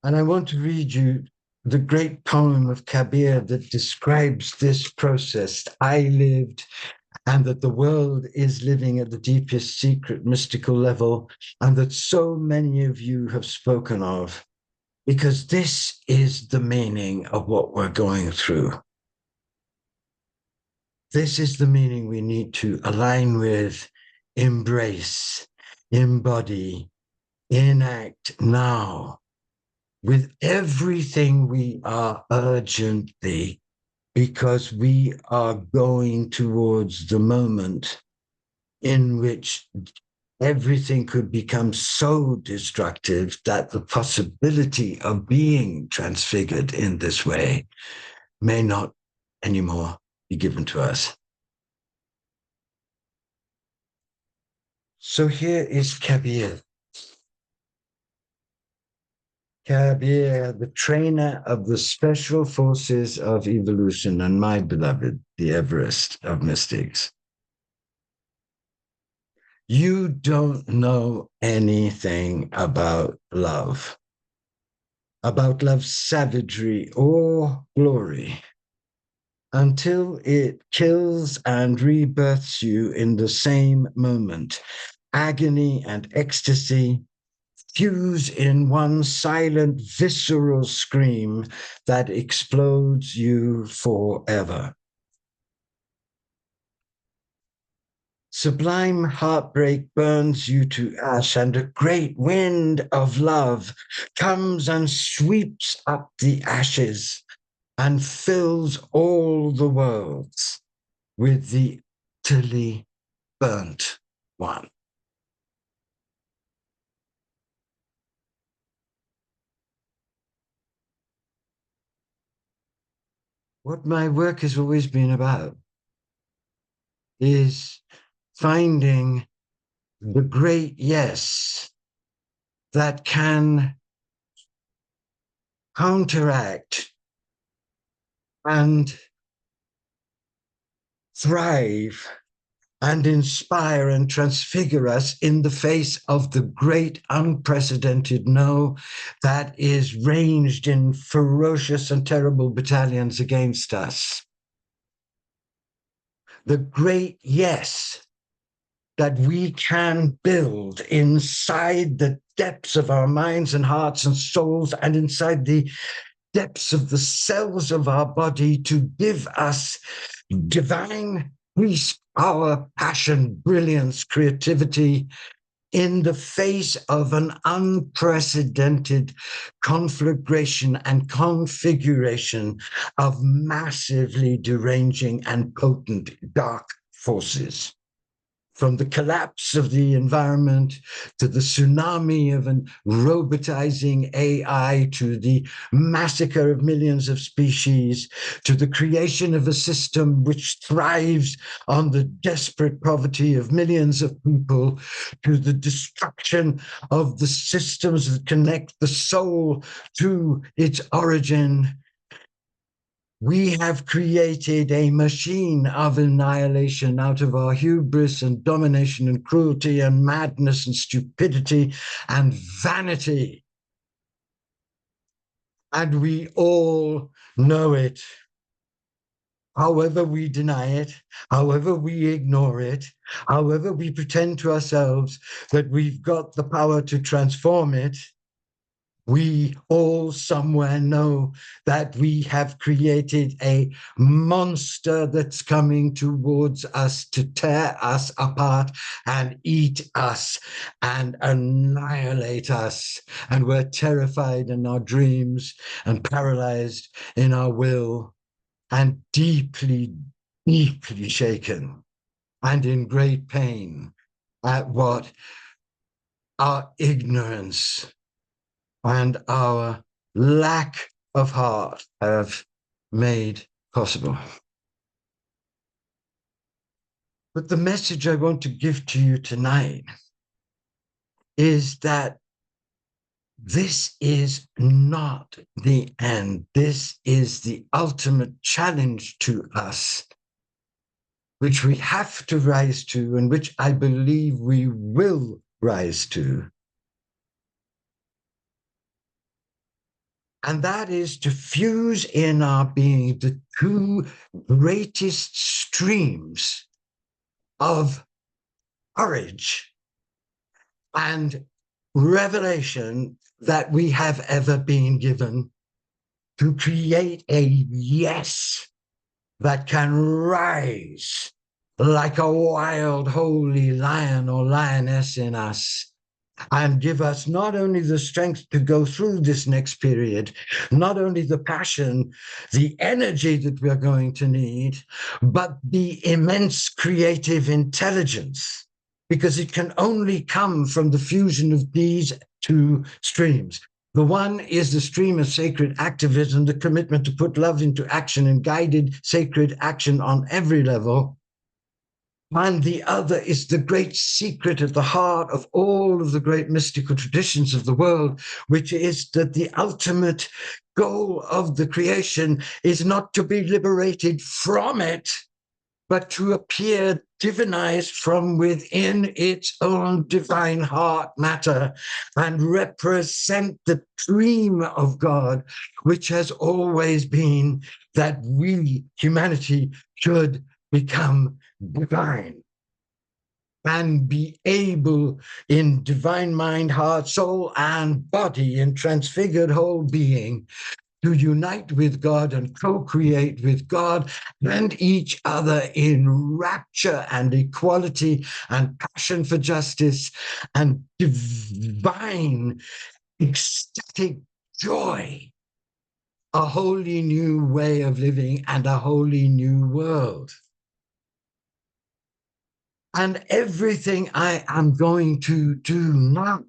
And I want to read you the great poem of Kabir that describes this process I lived, and that the world is living at the deepest secret mystical level, and that so many of you have spoken of, because this is the meaning of what we're going through. This is the meaning we need to align with, embrace, embody, enact now, with everything we are urgently, because we are going towards the moment in which everything could become so destructive that the possibility of being transfigured in this way may not anymore be given to us. So here is Kabir. Kabir, the trainer of the special forces of evolution, and my beloved, the Everest of mystics. You don't know anything about love's savagery or glory, until it kills and rebirths you in the same moment. Agony and ecstasy fuse in one silent, visceral scream that explodes you forever. Sublime heartbreak burns you to ash, and a great wind of love comes and sweeps up the ashes and fills all the worlds with the utterly burnt one. What my work has always been about is finding the great yes that can counteract and thrive and inspire and transfigure us in the face of the great unprecedented no that is ranged in ferocious and terrible battalions against us. The great yes that we can build inside the depths of our minds and hearts and souls, and inside the depths of the cells of our body, to give us divine peace, power, passion, brilliance, creativity in the face of an unprecedented conflagration and configuration of massively deranging and potent dark forces. From the collapse of the environment to the tsunami of an robotizing AI, to the massacre of millions of species, to the creation of a system which thrives on the desperate poverty of millions of people, to the destruction of the systems that connect the soul to its origin. We have created a machine of annihilation out of our hubris and domination and cruelty and madness and stupidity and vanity. And we all know it. However we deny it, however we ignore it, however we pretend to ourselves that we've got the power to transform it, we all somewhere know that we have created a monster that's coming towards us to tear us apart and eat us and annihilate us. And we're terrified in our dreams and paralyzed in our will and deeply, deeply shaken and in great pain at what our ignorance and our lack of heart have made possible. But the message I want to give to you tonight is that this is not the end. This is the ultimate challenge to us, which we have to rise to and which I believe we will rise to. And that is to fuse in our being the two greatest streams of courage and revelation that we have ever been given, to create a yes that can rise like a wild, holy lion or lioness in us, and give us not only the strength to go through this next period, not only the passion, the energy that we're going to need, but the immense creative intelligence, because it can only come from the fusion of these two streams. The one is the stream of sacred activism, the commitment to put love into action and guided sacred action on every level. And the other is the great secret at the heart of all of the great mystical traditions of the world, which is that the ultimate goal of the creation is not to be liberated from it, but to appear divinized from within its own divine heart matter and represent the dream of God, which has always been that we, humanity, should become divine and be able in divine mind, heart, soul, and body, in transfigured whole being, to unite with God and co-create with God and each other in rapture and equality and passion for justice and divine ecstatic joy, a wholly new way of living and a wholly new world. And everything I am going to do now,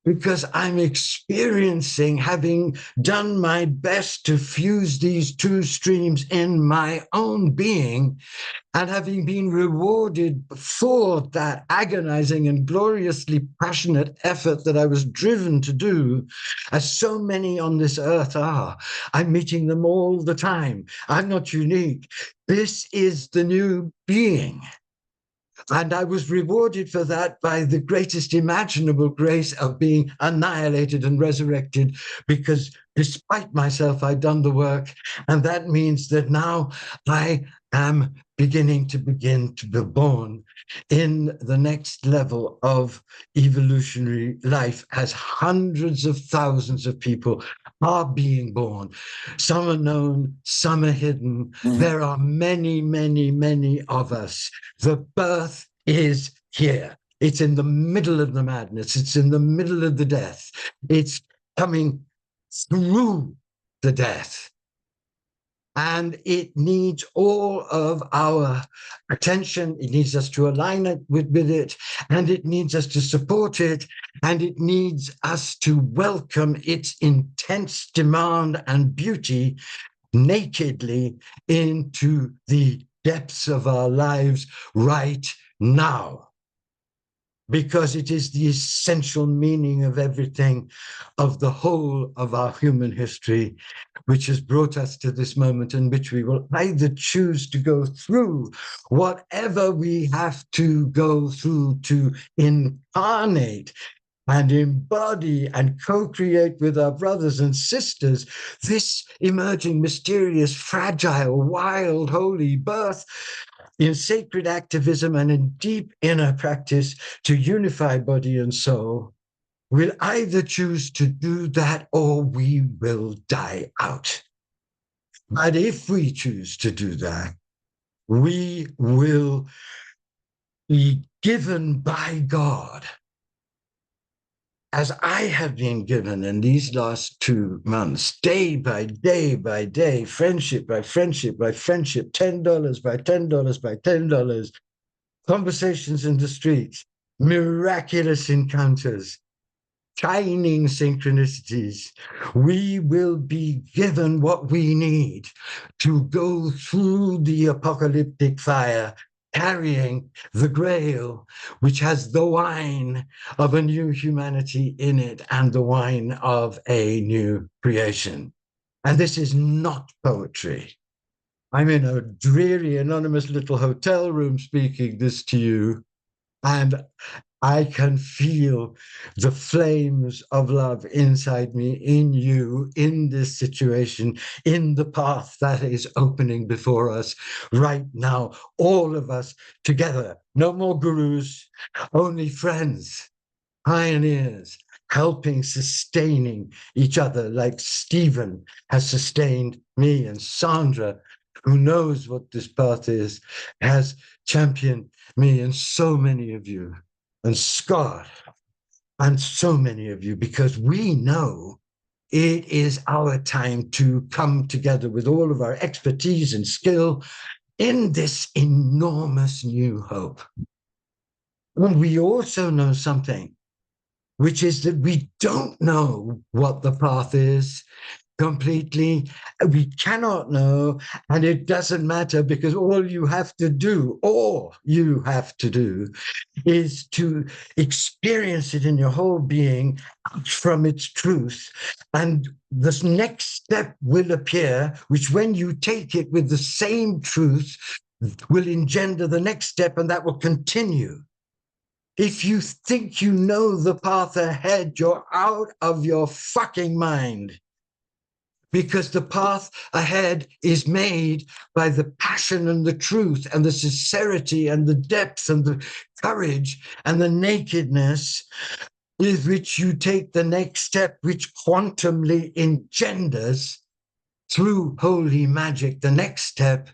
because I'm experiencing, having done my best to fuse these two streams in my own being, and having been rewarded for that agonizing and gloriously passionate effort that I was driven to do, as so many on this earth are. I'm meeting them all the time. I'm not unique. This is the new being. And I was rewarded for that by the greatest imaginable grace of being annihilated and resurrected, because despite myself, I'd done the work. And that means that now I am begin to be born in the next level of evolutionary life, as hundreds of thousands of people are being born. Some are known, some are hidden. There are many, many, many of us. The birth is here. It's in the middle of the madness. It's in the middle of the death. It's coming through the death. And it needs all of our attention. It needs us to align it with it, and it needs us to support it, and it needs us to welcome its intense demand and beauty nakedly into the depths of our lives right now. Because it is the essential meaning of everything, of the whole of our human history, which has brought us to this moment in which we will either choose to go through whatever we have to go through to incarnate and embody and co-create with our brothers and sisters this emerging, mysterious, fragile, wild, holy birth in sacred activism and in deep inner practice to unify body and soul. We'll either choose to do that or we will die out. But if we choose to do that, we will be given by God, as I have been given in these last 2 months, day by day by day, friendship by friendship by friendship, $10 by $10 by $10, conversations in the streets, miraculous encounters, shining synchronicities. We will be given what we need to go through the apocalyptic fire, carrying the grail, which has the wine of a new humanity in it and the wine of a new creation. And this is not poetry. I'm in a dreary, anonymous little hotel room speaking this to you, and I can feel the flames of love inside me, in you, in this situation, in the path that is opening before us right now, all of us together. No more gurus, only friends, pioneers, helping, sustaining each other, like Stephen has sustained me, and Sandra, who knows what this path is, has championed me, and so many of you. And Scott, and so many of you, because we know it is our time to come together with all of our expertise and skill in this enormous new hope. And we also know something, which is that we don't know what the path is, completely. We cannot know, and it doesn't matter, because all you have to do is to experience it in your whole being from its truth. And this next step will appear, which when you take it with the same truth, will engender the next step, and that will continue. If you think you know the path ahead, you're out of your fucking mind. Because the path ahead is made by the passion and the truth and the sincerity and the depth and the courage and the nakedness with which you take the next step, which quantumly engenders through holy magic the next step,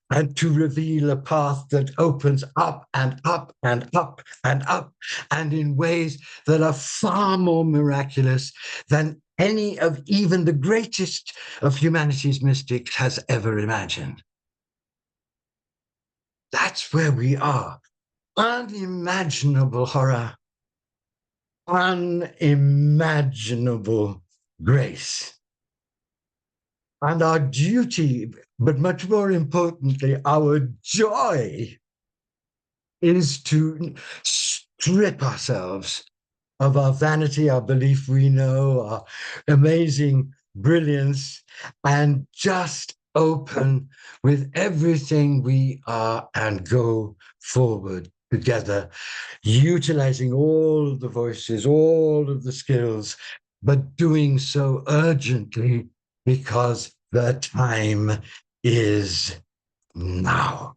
and to reveal a path that opens up and up and up and up, and in ways that are far more miraculous than any of even the greatest of humanity's mystics has ever imagined. That's where we are. Unimaginable horror, unimaginable grace. And our duty, but much more importantly, our joy, is to strip ourselves of our vanity, our belief we know, our amazing brilliance, and just open with everything we are and go forward together, utilizing all of the voices, all of the skills, but doing so urgently, because the time is now.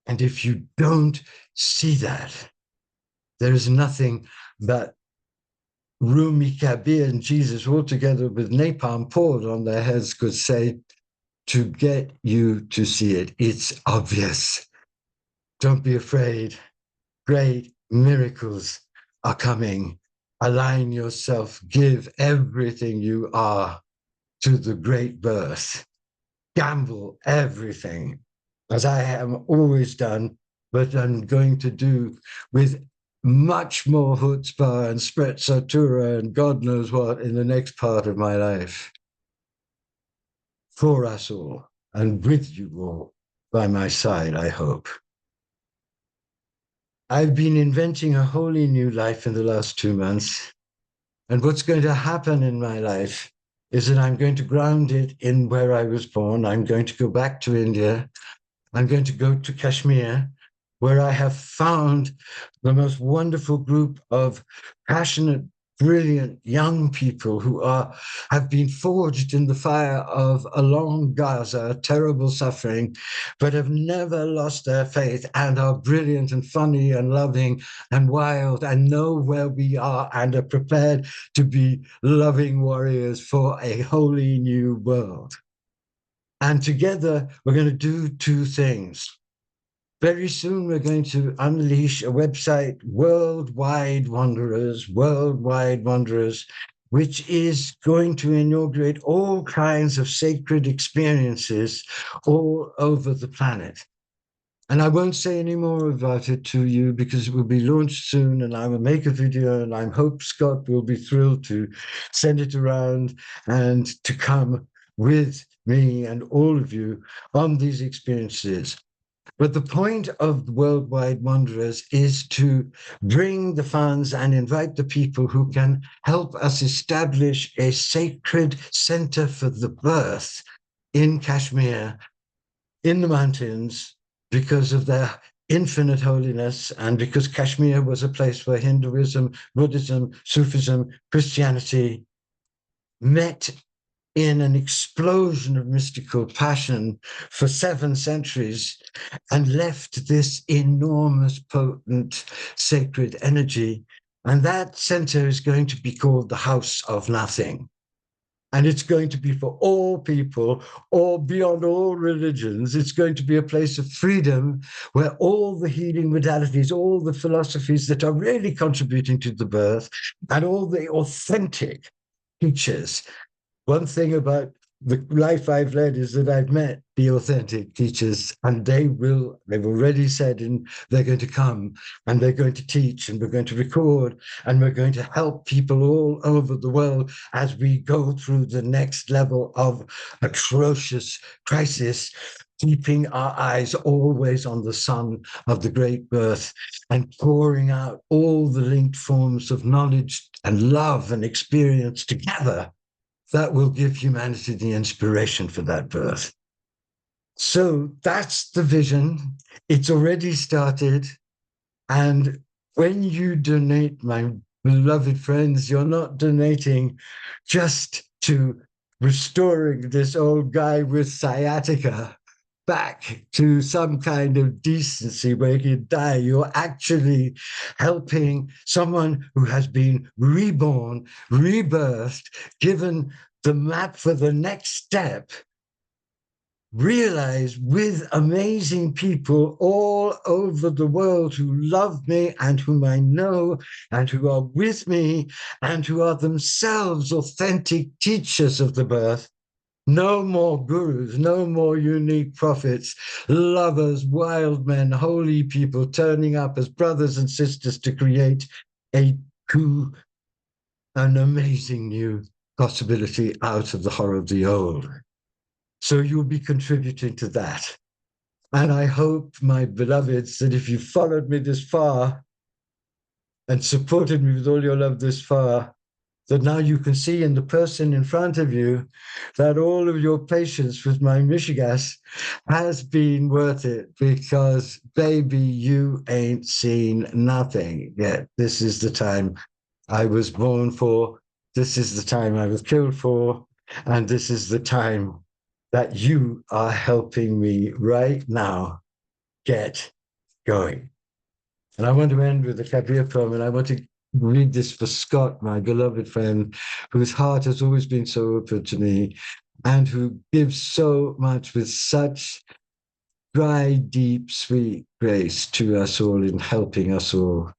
And if you don't see that, there is nothing that Rumi, Kabir, and Jesus, all together with napalm poured on their heads, could say to get you to see it. It's obvious. Don't be afraid. Great miracles are coming. Align yourself. Give everything you are to the great birth. Gamble everything, as I have always done, but I'm going to do with much more chutzpah and sprezzatura and God knows what in the next part of my life. For us all, and with you all by my side, I hope. I've been inventing a wholly new life in the last 2 months. And what's going to happen in my life is that I'm going to ground it in where I was born. I'm going to go back to India. I'm going to go to Kashmir, where I have found the most wonderful group of passionate, brilliant young people who have been forged in the fire of a long Gaza, terrible suffering, but have never lost their faith and are brilliant and funny and loving and wild and know where we are and are prepared to be loving warriors for a wholly new world. And together, we're going to do 2 things. Very soon, we're going to unleash a website, Worldwide Wanderers, which is going to inaugurate all kinds of sacred experiences all over the planet. And I won't say any more about it to you because it will be launched soon, and I will make a video, and I hope Scott will be thrilled to send it around and to come with me and all of you on these experiences. But the point of Worldwide Wanderers is to bring the funds and invite the people who can help us establish a sacred center for the birth in Kashmir, in the mountains, because of their infinite holiness, and because Kashmir was a place where Hinduism, Buddhism, Sufism, Christianity met in an explosion of mystical passion for 7 centuries and left this enormous, potent, sacred energy. And that center is going to be called the House of Nothing. And it's going to be for all people, all beyond all religions. It's going to be a place of freedom where all the healing modalities, all the philosophies that are really contributing to the birth, and all the authentic teachers. One thing about the life I've led is that I've met the authentic teachers, and they've already said, and they're going to come, and they're going to teach, and we're going to record, and we're going to help people all over the world as we go through the next level of atrocious crisis, keeping our eyes always on the sun of the great birth and pouring out all the linked forms of knowledge and love and experience together that will give humanity the inspiration for that birth. So that's the vision. It's already started. And when you donate, my beloved friends, you're not donating just to restoring this old guy with sciatica back to some kind of decency where he can die. You're actually helping someone who has been reborn, rebirthed, given the map for the next step, realize with amazing people all over the world who love me and whom I know and who are with me and who are themselves authentic teachers of the birth. No more gurus, no more unique prophets, lovers, wild men, holy people turning up as brothers and sisters to create an amazing new possibility out of the horror of the old. So you'll be contributing to that. And I hope, my beloveds, that if you followed me this far and supported me with all your love this far, that now you can see in the person in front of you that all of your patience with my Mishigas has been worth it, because, baby, you ain't seen nothing yet. This is the time I was born for. This is the time I was killed for. And this is the time that you are helping me right now get going. And I want to end with a Kabir poem, and I want to read this for Scott, my beloved friend, whose heart has always been so open to me and who gives so much with such dry, deep, sweet grace to us all in helping us all.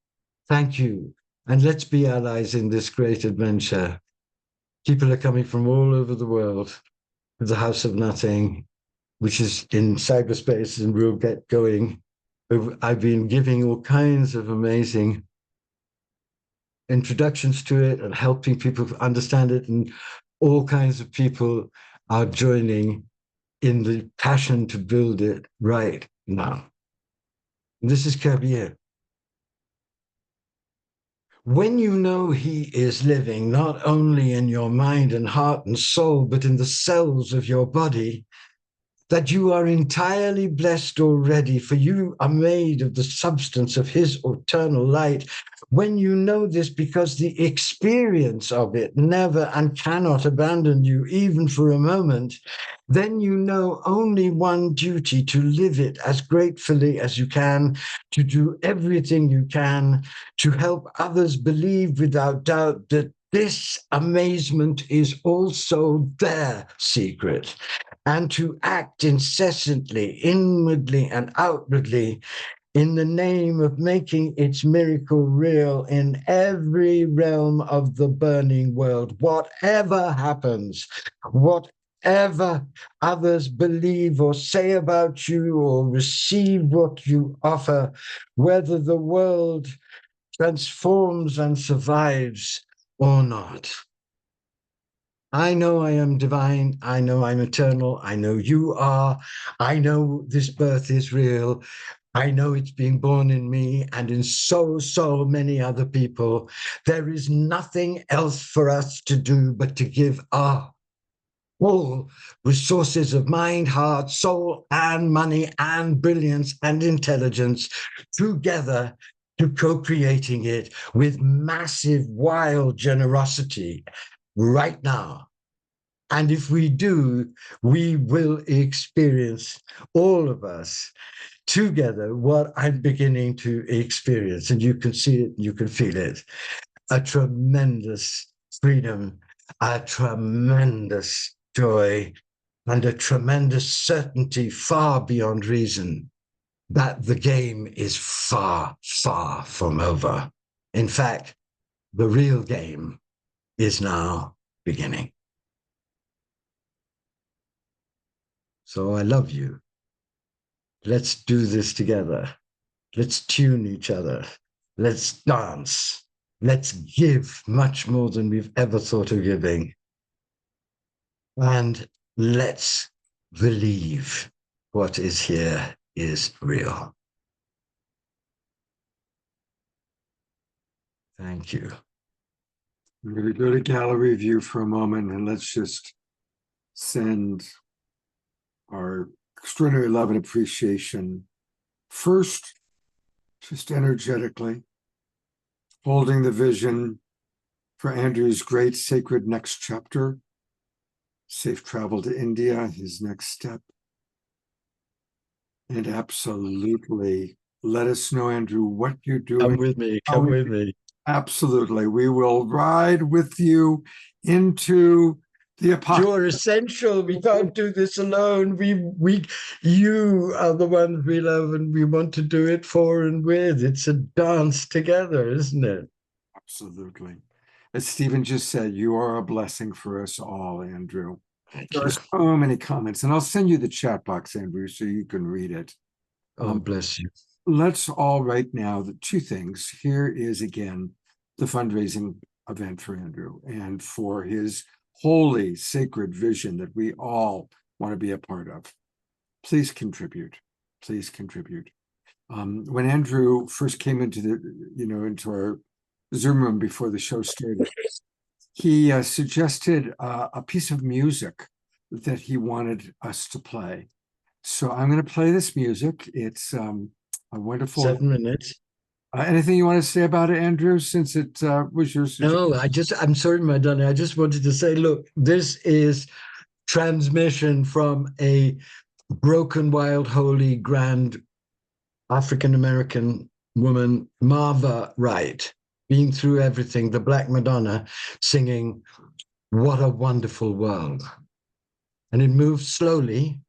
Thank you. And let's be allies in this great adventure. People are coming from all over the world to the House of Nothing, which is in cyberspace, and we'll get going. I've been giving all kinds of amazing introductions to it and helping people understand it, and all kinds of people are joining in the passion to build it right now. And this is Kabir. When you know he is living not only in your mind and heart and soul, but in the cells of your body, that you are entirely blessed already, for you are made of the substance of his eternal light. When you know this, because the experience of it never and cannot abandon you, even for a moment, then you know only one duty: to live it as gratefully as you can, to do everything you can, to help others believe without doubt that this amazement is also their secret, and to act incessantly, inwardly and outwardly, in the name of making its miracle real in every realm of the burning world. Whatever happens, whatever others believe or say about you or receive what you offer, whether the world transforms and survives or not. I know I am divine. I know I'm eternal. I know you are. I know this birth is real. I know it's being born in me and in so many other people. There is nothing else for us to do but to give our all resources of mind, heart, soul, and money, and brilliance and intelligence together to co-creating it with massive, wild generosity right now. And if we do, we will experience, all of us together, what I'm beginning to experience. And you can see it, you can feel it. A tremendous freedom, a tremendous joy, and a tremendous certainty far beyond reason that the game is far from over. In fact, the real game is now beginning. So I love you. Let's do this together. Let's tune each other. Let's dance. Let's give much more than we've ever thought of giving. And let's believe what is here is real. Thank you. I'm going to go to gallery view for a moment, and let's just send our extraordinary love and appreciation first, just energetically, holding the vision for Andrew's great sacred next chapter, safe travel to India, his next step. And absolutely let us know, Andrew, what you're doing. Come with me, come with me. Absolutely. We will ride with you into the apocalypse. You're essential. We can't do this alone. You are the ones we love and we want to do it for and with. It's a dance together, isn't it? Absolutely. As Stephen just said, you are a blessing for us all, Andrew. Thank There you. are so many comments, and I'll send you the chat box, Andrew, so you can read it. Oh, bless you. Let's all right now, the two things. Here is again the fundraising event for Andrew and for his holy, sacred vision that we all want to be a part of. Please contribute. Please contribute. When Andrew first came into into our Zoom room before the show started, he suggested a piece of music that he wanted us to play. So I'm going to play this music. It's a wonderful 7 minutes. Anything you want to say about it, Andrew, since it was your suggestion? No, I'm sorry, my darling. I just wanted to say, look, this is transmission from a broken, wild, holy, grand African-American woman, Marva Wright, being through everything, the Black Madonna, singing, "What a Wonderful World." And it moves slowly,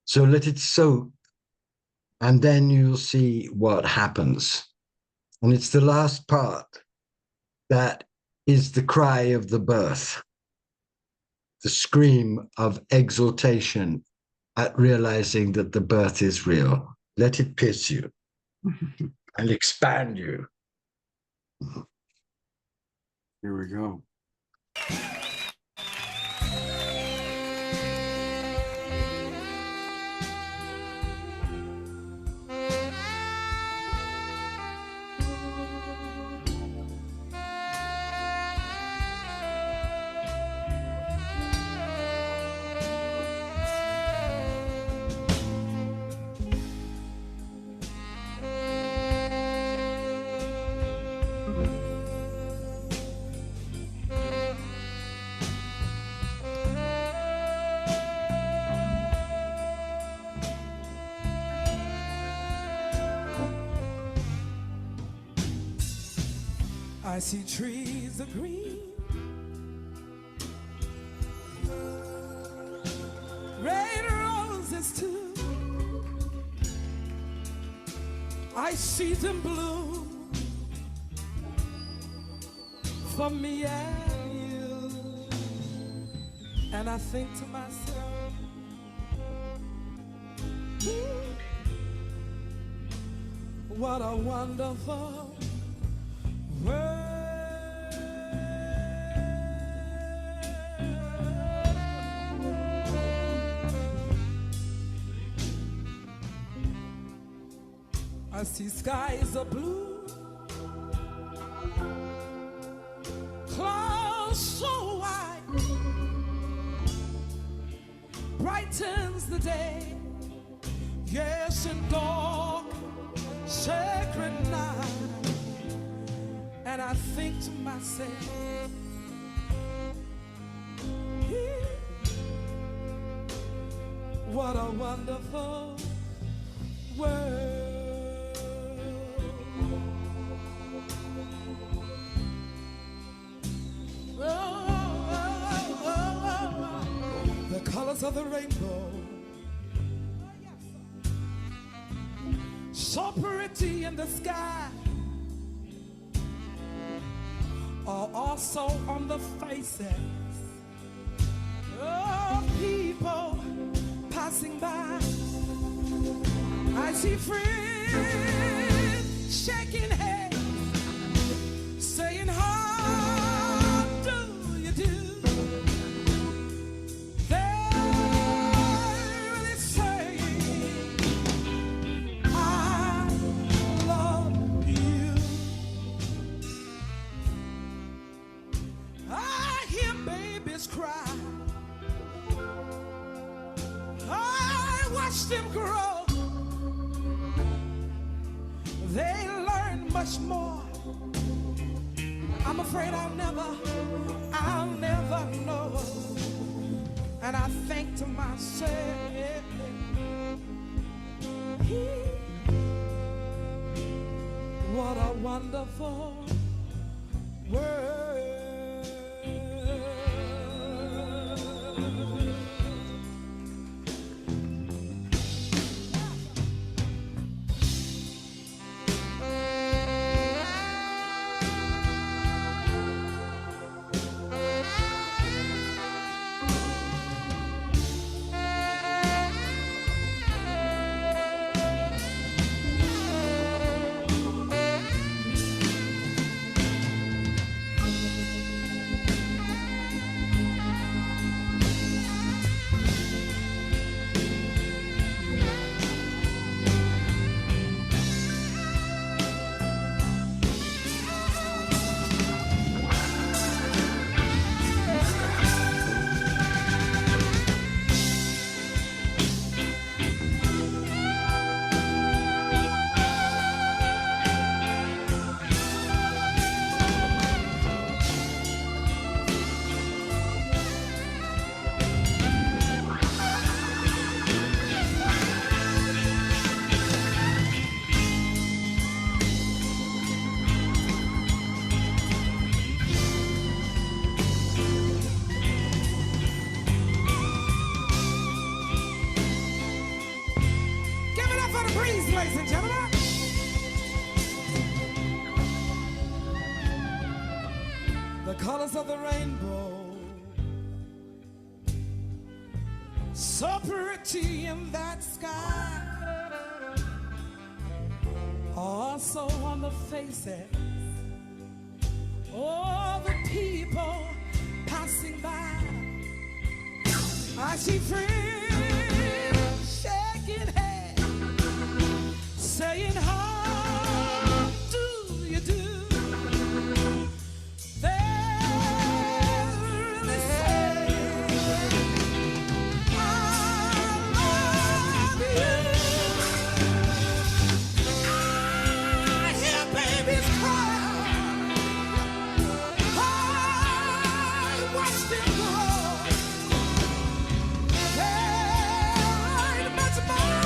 so let it soak, and then you'll see what happens. And it's the last part that is the cry of the birth, the scream of exultation at realizing that the birth is real. Let it pierce you and expand you. Here we go. I see trees of green, red roses too. I see them bloom for me and you. And I think to myself, what a wonderful world. I see skies of blue, clouds so white, brightens the day, yes, in dark, sacred night. And I think to myself, what a wonderful world. The colors of the rainbow, so pretty in the sky, are also on the faces of people passing passing by. I see friends shaking hands, saying, how do you do? They're really saying, I love you. I hear babies cry. I watch them grow. They learn much more. I'm afraid I'll never know. And I think to myself, what a wonderful world. Ladies and gentlemen, the colors of the rainbow, so pretty in that sky, also on the faces of the people passing by. I see friends shaking hands, saying, how do you do? They're really saying, I love you. I hear babies cry. I watch them grow. There ain't much more.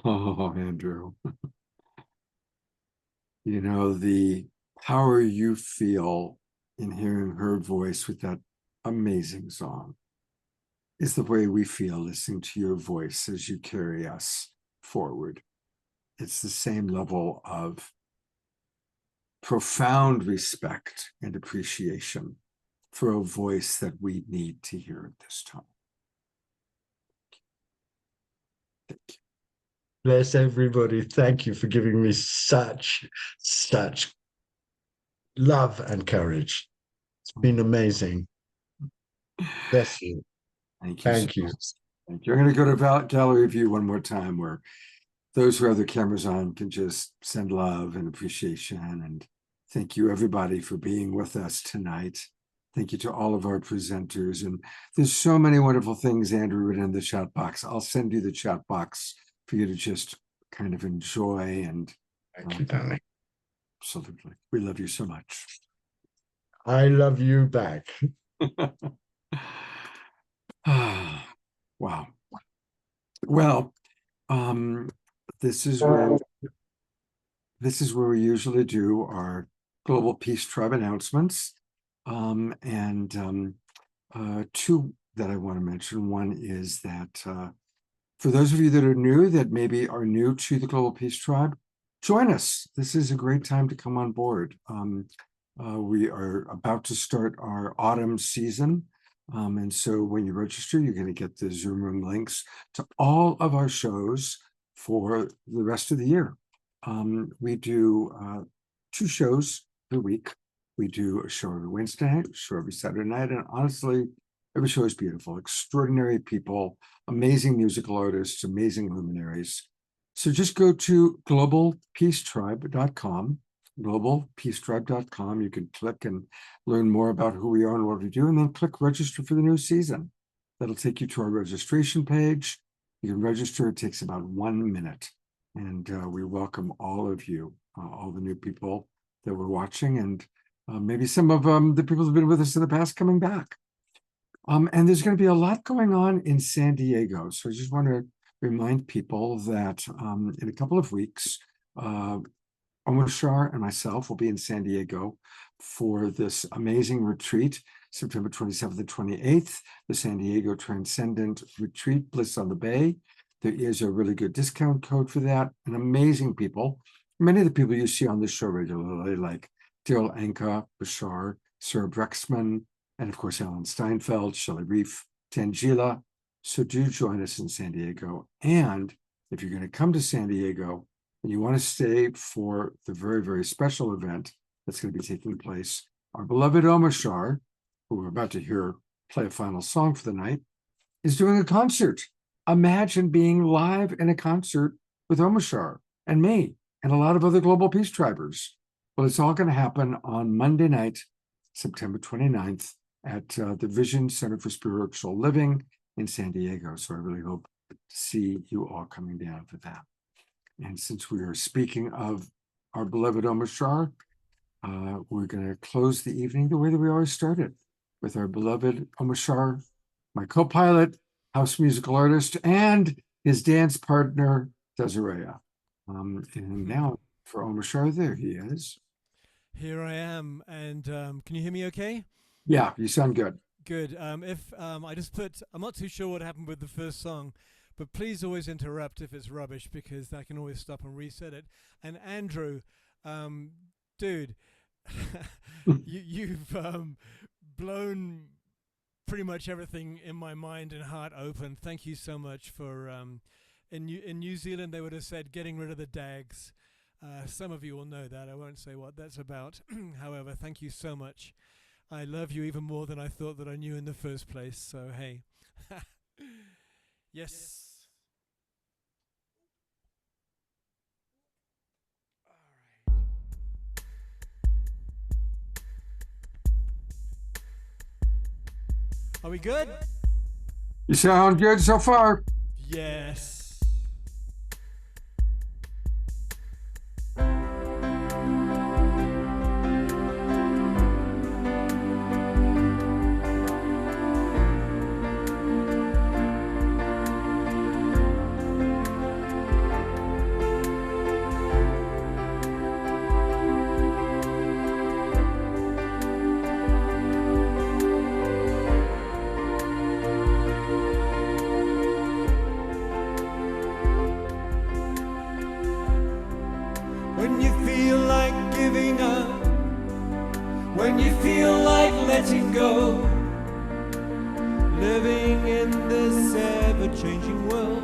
Oh, Andrew. You know, the power you feel in hearing her voice with that amazing song is the way we feel listening to your voice as you carry us forward. It's the same level of profound respect and appreciation for a voice that we need to hear at this time. Thank you. Bless everybody. Thank you for giving me such love and courage. It's been amazing. Bless you. Thank you. Thank you. Thank you. I'm going to go to gallery view one more time, where those who have their cameras on can just send love and appreciation. And thank you, everybody, for being with us tonight. Thank you to all of our presenters. And there's so many wonderful things, Andrew, written in the chat box. I'll send you the chat box for you to just kind of enjoy. And thank you, darling. Absolutely. We love you so much. I love you back. Wow. Well, this is where we usually do our Global Peace Tribe announcements. Two that I want to mention. One is that for those of you that are new, that maybe are new to the Global Peace Tribe, join us. This is a great time to come on board. We are about to start our autumn season. And so when you register, you're going to get the Zoom room links to all of our shows for the rest of the year. We do 2 shows per week. We do a show every Wednesday night, a show every Saturday night. And honestly, every show is beautiful. Extraordinary people, amazing musical artists, amazing luminaries. So just go to globalpeacetribe.com. globalpeacetribe.com. You can click and learn more about who we are and what we do, and then click register for the new season. That'll take you to our registration page. You can register. It takes about 1 minute. And we welcome all of you, all the new people that were watching, and maybe some of the people who've been with us in the past coming back. And there's going to be a lot going on in San Diego. So I just want to remind people that in a couple of weeks, Omashar and myself will be in San Diego for this amazing retreat, September 27th and 28th, the San Diego Transcendent Retreat, Bliss on the Bay. There is a really good discount code for that, and amazing people. Many of the people you see on this show regularly, like Daryl Anka, Bashar, Sarah Brexman, and of course, Alan Steinfeld, Shelley Reef, Tangela. So do join us in San Diego. And if you're going to come to San Diego, and you want to stay for the very, very special event that's going to be taking place, our beloved Omashar, who we're about to hear play a final song for the night, is doing a concert. Imagine being live in a concert with Omashar and me and a lot of other Global Peace Tribers. Well, it's all going to happen on Monday night, September 29th at the Vision Center for Spiritual Living in San Diego. So I really hope to see you all coming down for that. And since we are speaking of our beloved Omashar, we're going to close the evening the way that we always started, with our beloved Omashar, my co-pilot, house musical artist, and his dance partner, Desiree. And now for Omashar, there he is. Here I am. And can you hear me okay? Yeah, you sound good. Good. If I just put, I'm not too sure what happened with the first song, but please always interrupt if it's rubbish, because I can always stop and reset it. And Andrew, dude, you've blown pretty much everything in my mind and heart open. Thank you so much for, in New Zealand, they would have said getting rid of the dags. Some of you will know that. I won't say what that's about. However, thank you so much. I love you even more than I thought that I knew in the first place. So, hey. Yes. Are we good? You sound good so far. Yes. letting go, living in this ever-changing world.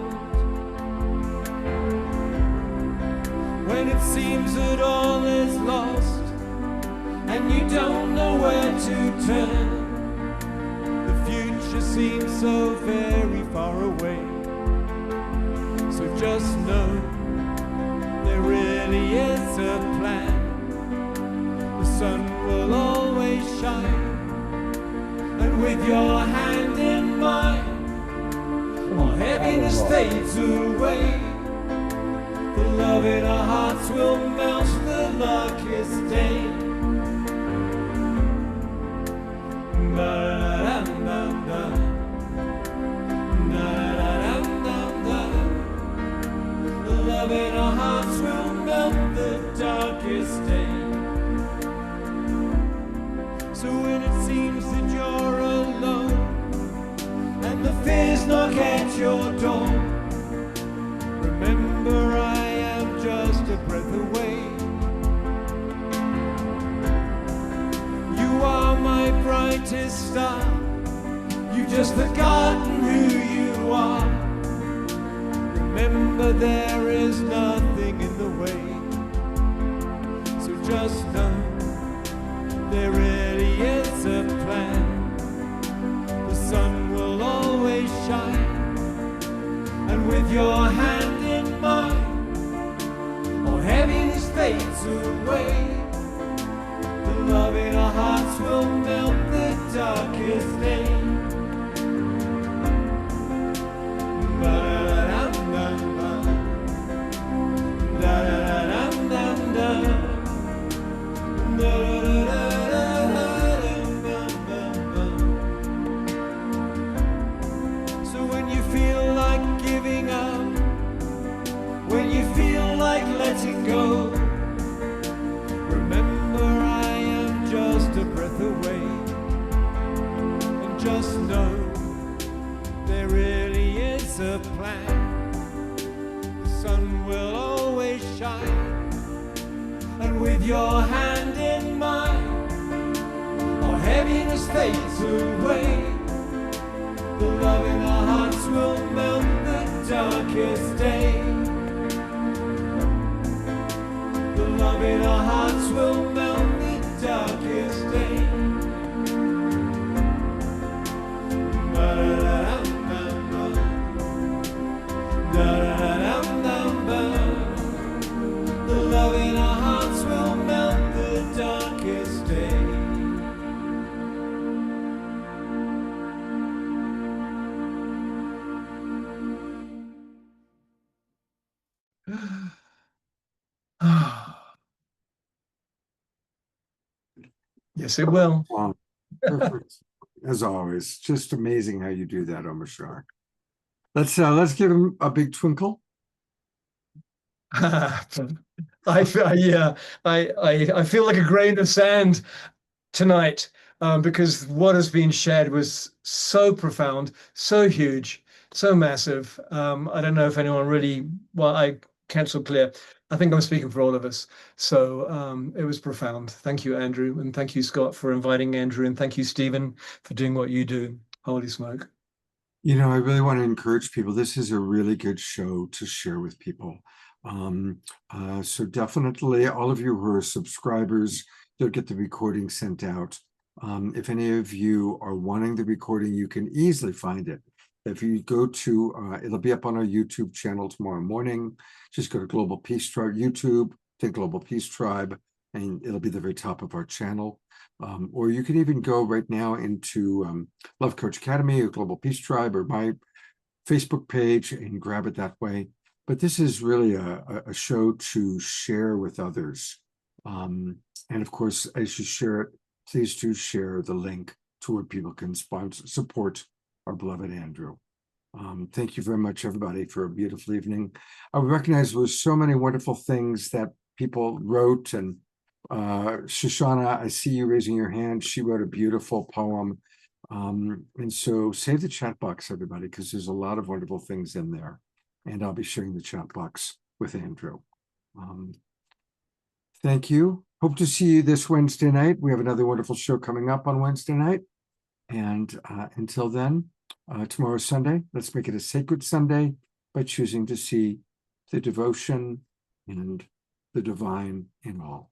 When it seems that all is lost and you don't know where to turn, the future seems so very far away. So just know there really is a plan. The sun will always shine, and with your hand in mine, all heaviness fades away. The love in our hearts will melt the luckiest day. The love in our hearts will melt the darkest day. So when it seems that you're alone and the fears knock at your door, remember I am just a breath away. You are my brightest star. You've just forgotten who you are. Remember there is nothing in the way. So just know there really is a plan. The sun will always shine, and with your hand in mine, all heaviness fades away. The love in our hearts will melt the darkest day. So when you feel like giving up, when you feel like letting go, remember I am just a breath away. And just know there really is a plan. The sun will always shine, and with your hand in mine, all heaviness fades away. The love in our hearts will melt the darkest day. The love in our hearts will melt the darkest day. The love in our hearts will melt the darkest day. Yes, it will. Perfect. As always, just amazing how you do that, Omashar. Let's give him a big twinkle. I feel like a grain of sand tonight, because what has been shared was so profound, so huge, so massive. I don't know if anyone really, well, I cancel clear. I think I'm speaking for all of us. So it was profound. Thank you, Andrew. And thank you, Scott, for inviting Andrew. And thank you, Stephen, for doing what you do. Holy smoke. You know, I really want to encourage people. This is a really good show to share with people. So definitely all of you who are subscribers, you'll get the recording sent out. If any of you are wanting the recording, you can easily find it. If you go to, it'll be up on our YouTube channel tomorrow morning. Just go to Global Peace Tribe, YouTube, take Global Peace Tribe, and it'll be the very top of our channel. Or you can even go right now into Love Coach Academy or Global Peace Tribe or my Facebook page and grab it that way. But this is really a show to share with others. And of course, as you share it, please do share the link to where people can support our beloved Andrew. Thank you very much, everybody, for a beautiful evening. I recognize there were so many wonderful things that people wrote. And Shoshana, I see you raising your hand. She wrote a beautiful poem. And so save the chat box, everybody, because there's a lot of wonderful things in there. And I'll be sharing the chat box with Andrew. Thank you. Hope to see you this Wednesday night. We have another wonderful show coming up on Wednesday night. And until then, tomorrow's Sunday. Let's make it a sacred Sunday by choosing to see the devotion and the divine in all.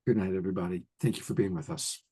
Good night, everybody. Thank you for being with us.